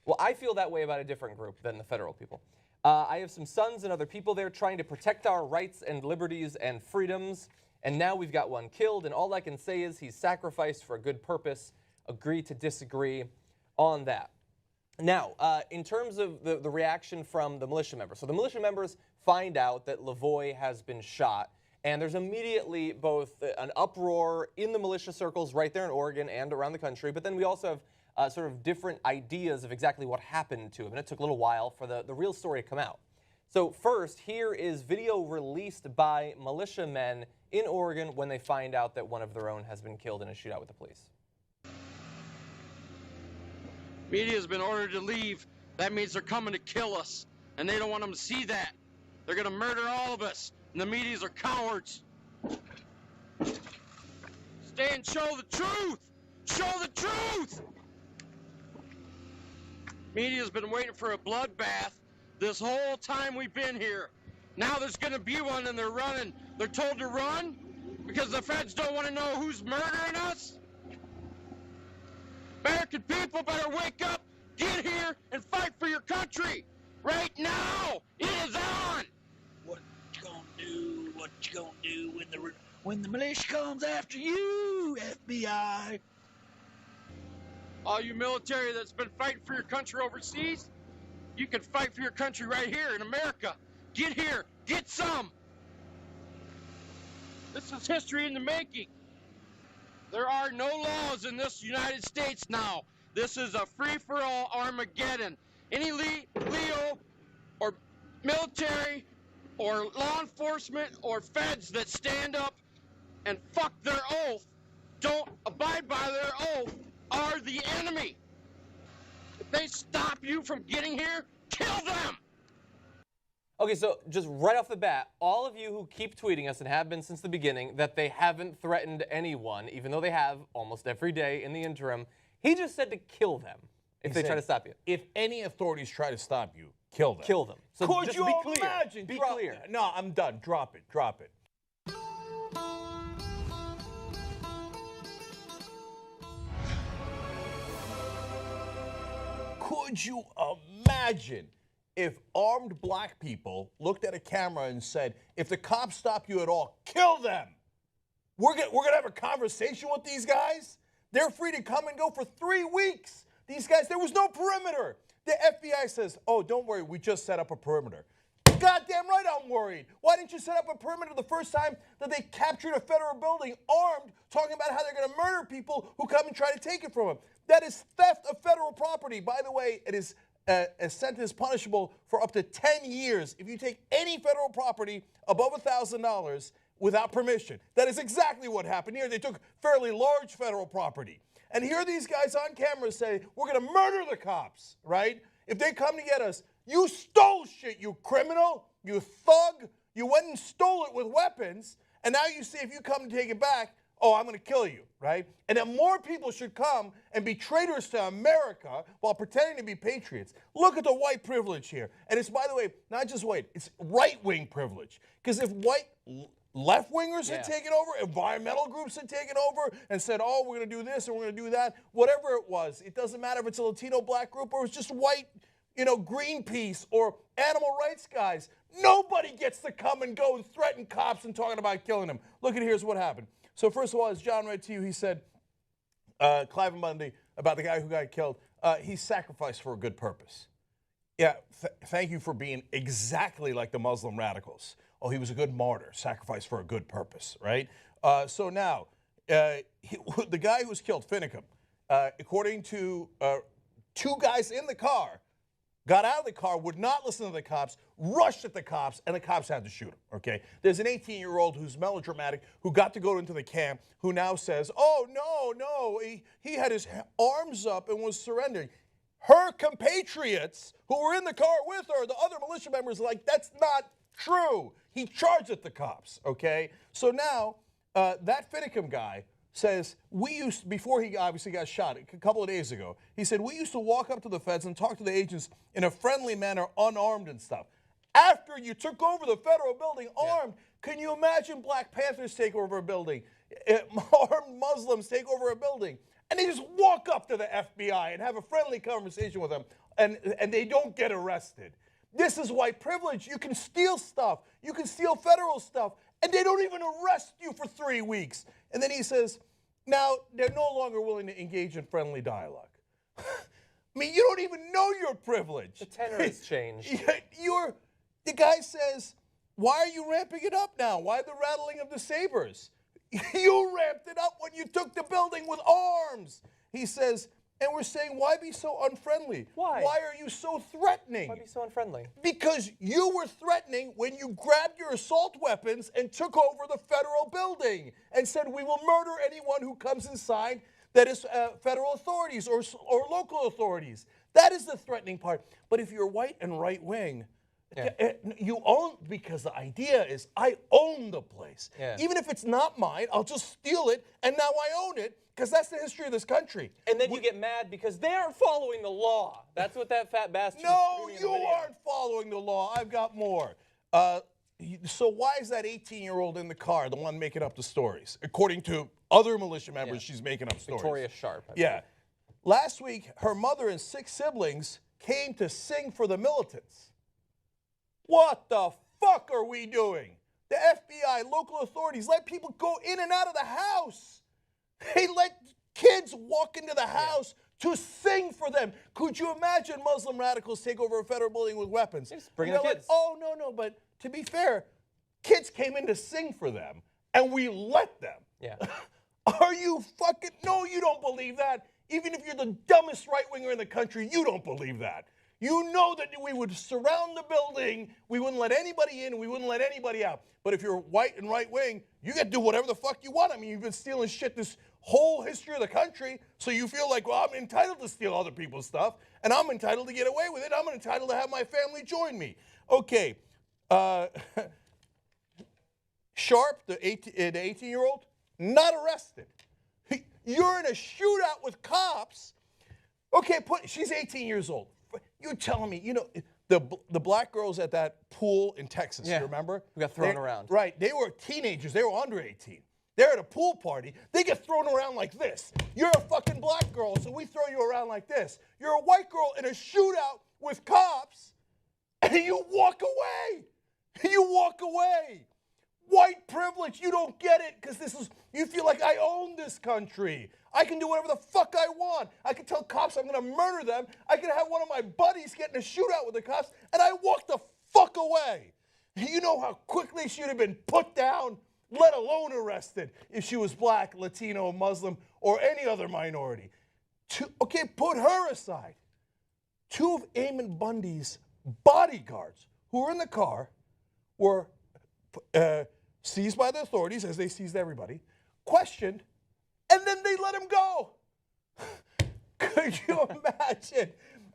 Well, I feel that way about a different group than the federal people. I have some sons and other people there trying to protect our rights and liberties and freedoms, and now we've got one killed, and all I can say is he's sacrificed for a good purpose. Agree to disagree on that. Now, in terms of the reaction from the militia members. So the militia members find out that Lavoy has been shot, and there's immediately both an uproar in the militia circles right there in Oregon and around the country, but then we also have sort of different ideas of exactly what happened to him, and it took a little while for the real story to come out. So first, here is video released by militiamen in Oregon when they find out that one of their own has been killed in a shootout with the police. Media has been ordered to leave. That means they're coming to kill us, and they don't want them to see that. They're going to murder all of us, and the medias are cowards. Stay and show the truth! Show the truth! Media's been waiting for a bloodbath this whole time we've been here. Now there's going to be one, and they're running. They're told to run because the feds don't want to know who's murdering us. American people better wake up, get here, and fight for your country. Right now, it is on. What you gonna do? What you gonna do when the militia comes after you, FBI? All you military that's been fighting for your country overseas, you can fight for your country right here in America. Get here, get some. This is history in the making. There are no laws in this United States now. This is a free-for-all Armageddon. Any Leo or military or law enforcement or feds that stand up and fuck their oath, don't abide by their oath, are the enemy. If they stop you from getting here, kill them! Okay, so just right off the bat, all of you who keep tweeting us and have been since the beginning that they haven't threatened anyone, even though they have almost every day in the interim, he just said to kill them if they try to stop you. If any authorities try to stop you, kill them. Kill them. So Could just you be clear. imagine? Be Drop- clear. No, I'm done. Drop it. Drop it. Could you imagine if armed black people looked at a camera and said, if the cops stop you at all, kill them? We're gonna have a conversation with these guys? They're free to come and go for 3 weeks. These guys, there was no perimeter. The FBI says, oh, don't worry, we just set up a perimeter. Goddamn right I'm worried. Why didn't you set up a perimeter the first time that they captured a federal building armed, talking about how they're going to murder people who come and try to take it from them? That is theft of federal property. By the way, it is a sentence punishable for up to 10 years if you take any federal property above $1,000 without permission. That is exactly what happened here. They took fairly large federal property. And here these guys on camera say, we're going to murder the cops, right? If they come to get us, you stole shit, you criminal, you thug. You went and stole it with weapons. And now you see if you come to take it back, oh, I'm going to kill you, right? And that more people should come and be traitors to America while pretending to be patriots. Look at the white privilege here. And it's, by the way, not just white, it's right-wing privilege. Because if white left-wingers had taken over, environmental groups had taken over and said, oh, we're going to do this and we're going to do that, whatever it was, it doesn't matter if it's a Latino black group or it's just white, Greenpeace or animal rights guys. Nobody gets to come and go and threaten cops and talking about killing them. Look at here's what happened. So first of all, as John read to you, he said, Clive Bundy, about the guy who got killed, he sacrificed for a good purpose. Yeah, thank you for being exactly like the Muslim radicals. Oh, he was a good martyr, sacrificed for a good purpose, right? So now, the guy who was killed, Finicum, according to two guys in the car, got out of the car, would not listen to the cops, rushed at the cops, and the cops had to shoot him, okay? There's an 18-year-old who's melodramatic, who got to go into the camp, who now says, oh, no, he had his arms up and was surrendering. Her compatriots who were in the car with her, the other militia members, are like, that's not true. He charged at the cops, okay? So now, that Finicum guy says, before he obviously got shot a couple of days ago, he said, we used to walk up to the feds and talk to the agents in a friendly manner, unarmed and stuff. After you took over the federal building armed, can you imagine Black Panthers take over a building, armed Muslims take over a building, and they just walk up to the FBI and have a friendly conversation with them, and they don't get arrested. This is white privilege. You can steal stuff. You can steal federal stuff, and they don't even arrest you for 3 weeks. And then he says, now they're no longer willing to engage in friendly dialogue. I mean, you don't even know your privilege. The tenor has changed. The guy says, why are you ramping it up now? Why the rattling of the sabers? You ramped it up when you took the building with arms. He says, and we're saying, why be so unfriendly? Why? Why are you so threatening? Why be so unfriendly? Because you were threatening when you grabbed your assault weapons and took over the federal building and said, we will murder anyone who comes inside that is federal authorities or local authorities. That is the threatening part. But if you're white and right wing, you own, because the idea is I own the place. Even if it's not mine, I'll just steal it, and now I own it, because that's the history of this country. And then you get mad because they aren't following the law. That's what that fat bastard No, you aren't following the law. I've got more. So why is that 18-year-old in the car the one making up the stories? According to other militia members, she's making up stories. Victoria Sharp. Yeah. Last week, her mother and 6 siblings came to sing for the militants. What the fuck are we doing? The FBI, local authorities, let people go in and out of the house. They let kids walk into the house to sing for them. Could you imagine Muslim radicals take over a federal building with weapons? Bring the kids. Like, oh, no, but to be fair, kids came in to sing for them, and we let them. Yeah. Are you fucking... No, you don't believe that. Even if you're the dumbest right-winger in the country, you don't believe that. You know that we would surround the building, we wouldn't let anybody in, we wouldn't let anybody out. But if you're white and right-wing, you get to do whatever the fuck you want. I mean, you've been stealing shit this whole history of the country, so you feel like, well, I'm entitled to steal other people's stuff, and I'm entitled to get away with it. I'm entitled to have my family join me. Okay. Sharp, the 18-year-old, not arrested. You're in a shootout with cops. Okay, she's 18 years old. You're telling me, the black girls at that pool in Texas, you remember? We got thrown around. Right. They were teenagers. They were under 18. They're at a pool party. They get thrown around like this. You're a fucking black girl, so we throw you around like this. You're a white girl in a shootout with cops, and you walk away. You walk away. White privilege, you don't get it, because you feel like I own this country. I can do whatever the fuck I want. I can tell cops I'm going to murder them. I can have one of my buddies get in a shootout with the cops, and I walk the fuck away. You know how quickly she would have been put down, let alone arrested, if she was black, Latino, Muslim, or any other minority. Okay, put her aside. 2 of Eamon Bundy's bodyguards who were in the car were seized by the authorities, as they seized everybody, questioned, and then they let him go. Could you imagine?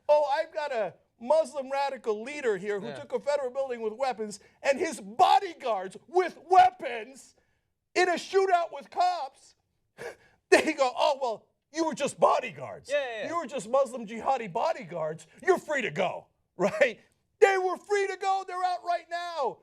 Oh, I've got a Muslim radical leader here who took a federal building with weapons, and his bodyguards with weapons in a shootout with cops, they go, oh, well, you were just bodyguards. Yeah. You were just Muslim jihadi bodyguards. You're free to go, right? They were free to go. They're out right now.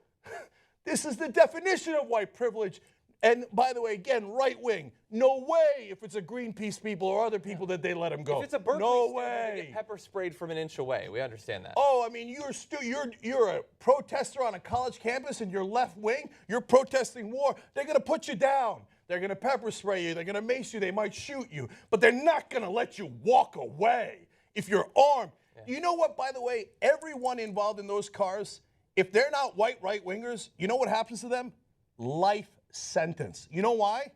This is the definition of white privilege. And by the way, again, right wing, no way if it's a Greenpeace people or other people that they let them go. If it's a Berkeley no student, way. they get pepper sprayed from an inch away. We understand that. Oh, I mean, you're a protester on a college campus and you're left wing. You're protesting war. They're going to put you down. They're going to pepper spray you. They're going to mace you. They might shoot you. But they're not going to let you walk away if you're armed. Yeah. You know what, by the way, everyone involved in those cars, if they're not white right-wingers, you know what happens to them? Life sentence. You know why?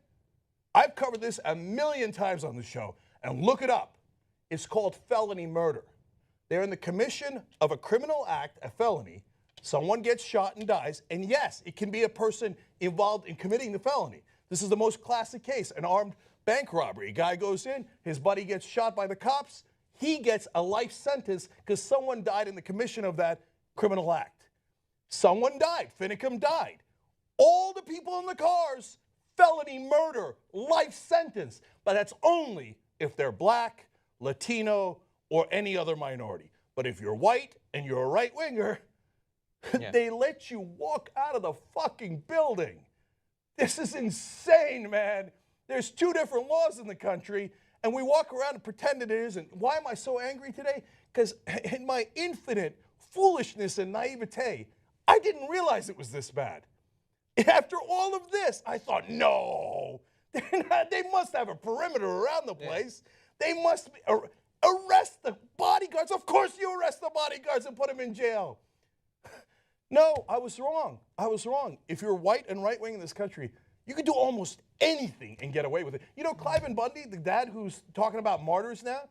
I've covered this a million times on the show, and look it up. It's called felony murder. They're in the commission of a criminal act, a felony. Someone gets shot and dies, and yes, it can be a person involved in committing the felony. This is the most classic case, an armed bank robbery. A guy goes in, his buddy gets shot by the cops. He gets a life sentence because someone died in the commission of that criminal act. Someone died. Finicum died. All the people in the cars, felony murder, life sentence. But that's only if they're black, Latino, or any other minority. But if you're white and you're a right-winger, they let you walk out of the fucking building. This is insane, man. There's 2 different laws in the country, and we walk around and pretend it isn't. Why am I so angry today? Because in my infinite foolishness and naivete, I didn't realize it was this bad. After all of this, I thought, no, they must have a perimeter around the place. They must arrest the bodyguards. Of course you arrest the bodyguards and put them in jail. No, I was wrong. I was wrong. If you're white and right-wing in this country, you can do almost anything and get away with it. You know, Cliven Bundy, the dad who's talking about martyrs now,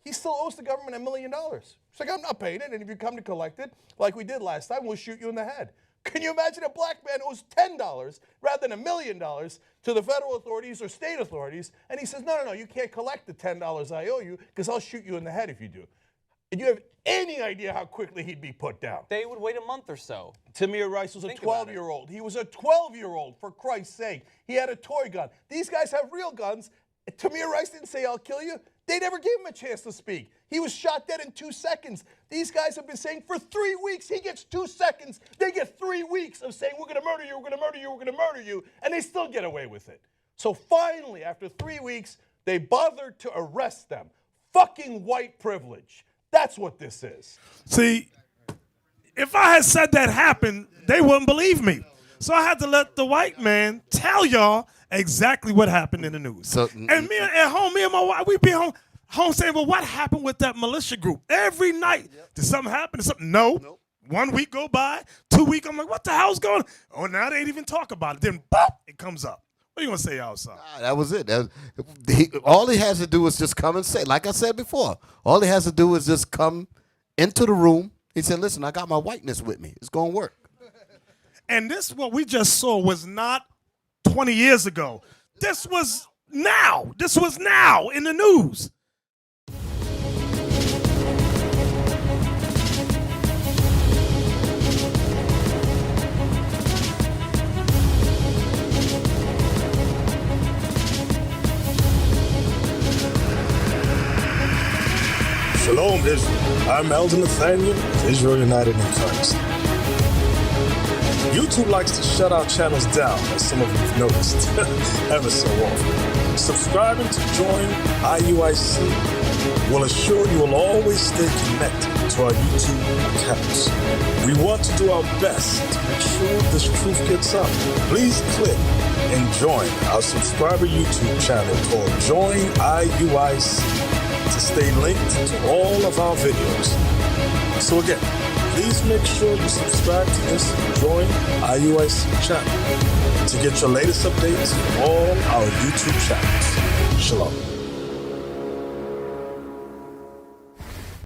he still owes the government $1 million. It's like, I'm not paying it, and if you come to collect it, like we did last time, we'll shoot you in the head. Can you imagine a black man owes $10 rather than $1 million to the federal authorities or state authorities, and he says, no, you can't collect the $10 I owe you because I'll shoot you in the head if you do. And you have any idea how quickly he'd be put down? They would wait a month or so. Tamir Rice was a 12-year-old. He was a 12-year-old, for Christ's sake. He had a toy gun. These guys have real guns. Tamir Rice didn't say, I'll kill you. They never gave him a chance to speak. He was shot dead in 2 seconds. These guys have been saying for 3 weeks, he gets 2 seconds. They get 3 weeks of saying, we're going to murder you, we're going to murder you, we're going to murder you, and they still get away with it. So finally, after 3 weeks, they bothered to arrest them. Fucking white privilege. That's what this is. See, if I had said that happened, they wouldn't believe me. So I had to let the white man tell y'all exactly what happened in the news. So, and me at home, me and my wife, we'd be home saying, well, what happened with that militia group? Every night, did something happen? Did something? No. 1 week go by, 2 weeks, I'm like, what the hell's going on? Oh, now they ain't even talk about it. Then, boop, it comes up. What are you going to say outside? That was it. All he has to do is just come and say, like I said before, all he has to do is just come into the room. He said, listen, I got my whiteness with me. It's going to work. And this, what we just saw, was not 20 years ago. This was now. This was now in the news. Shalom, Israel. I'm Elder Nathanyel, Israel United in Christ. YouTube likes to shut our channels down, as some of you have noticed, ever so often. Subscribing to join IUIC will assure you will always stay connected to our YouTube accounts. We want to do our best to make sure this truth gets out. Please click and join our subscriber YouTube channel called Join IUIC to stay linked to all of our videos. So again, please make sure you subscribe to this Join IUIC channel to get your latest updates from all our YouTube channels. Shalom.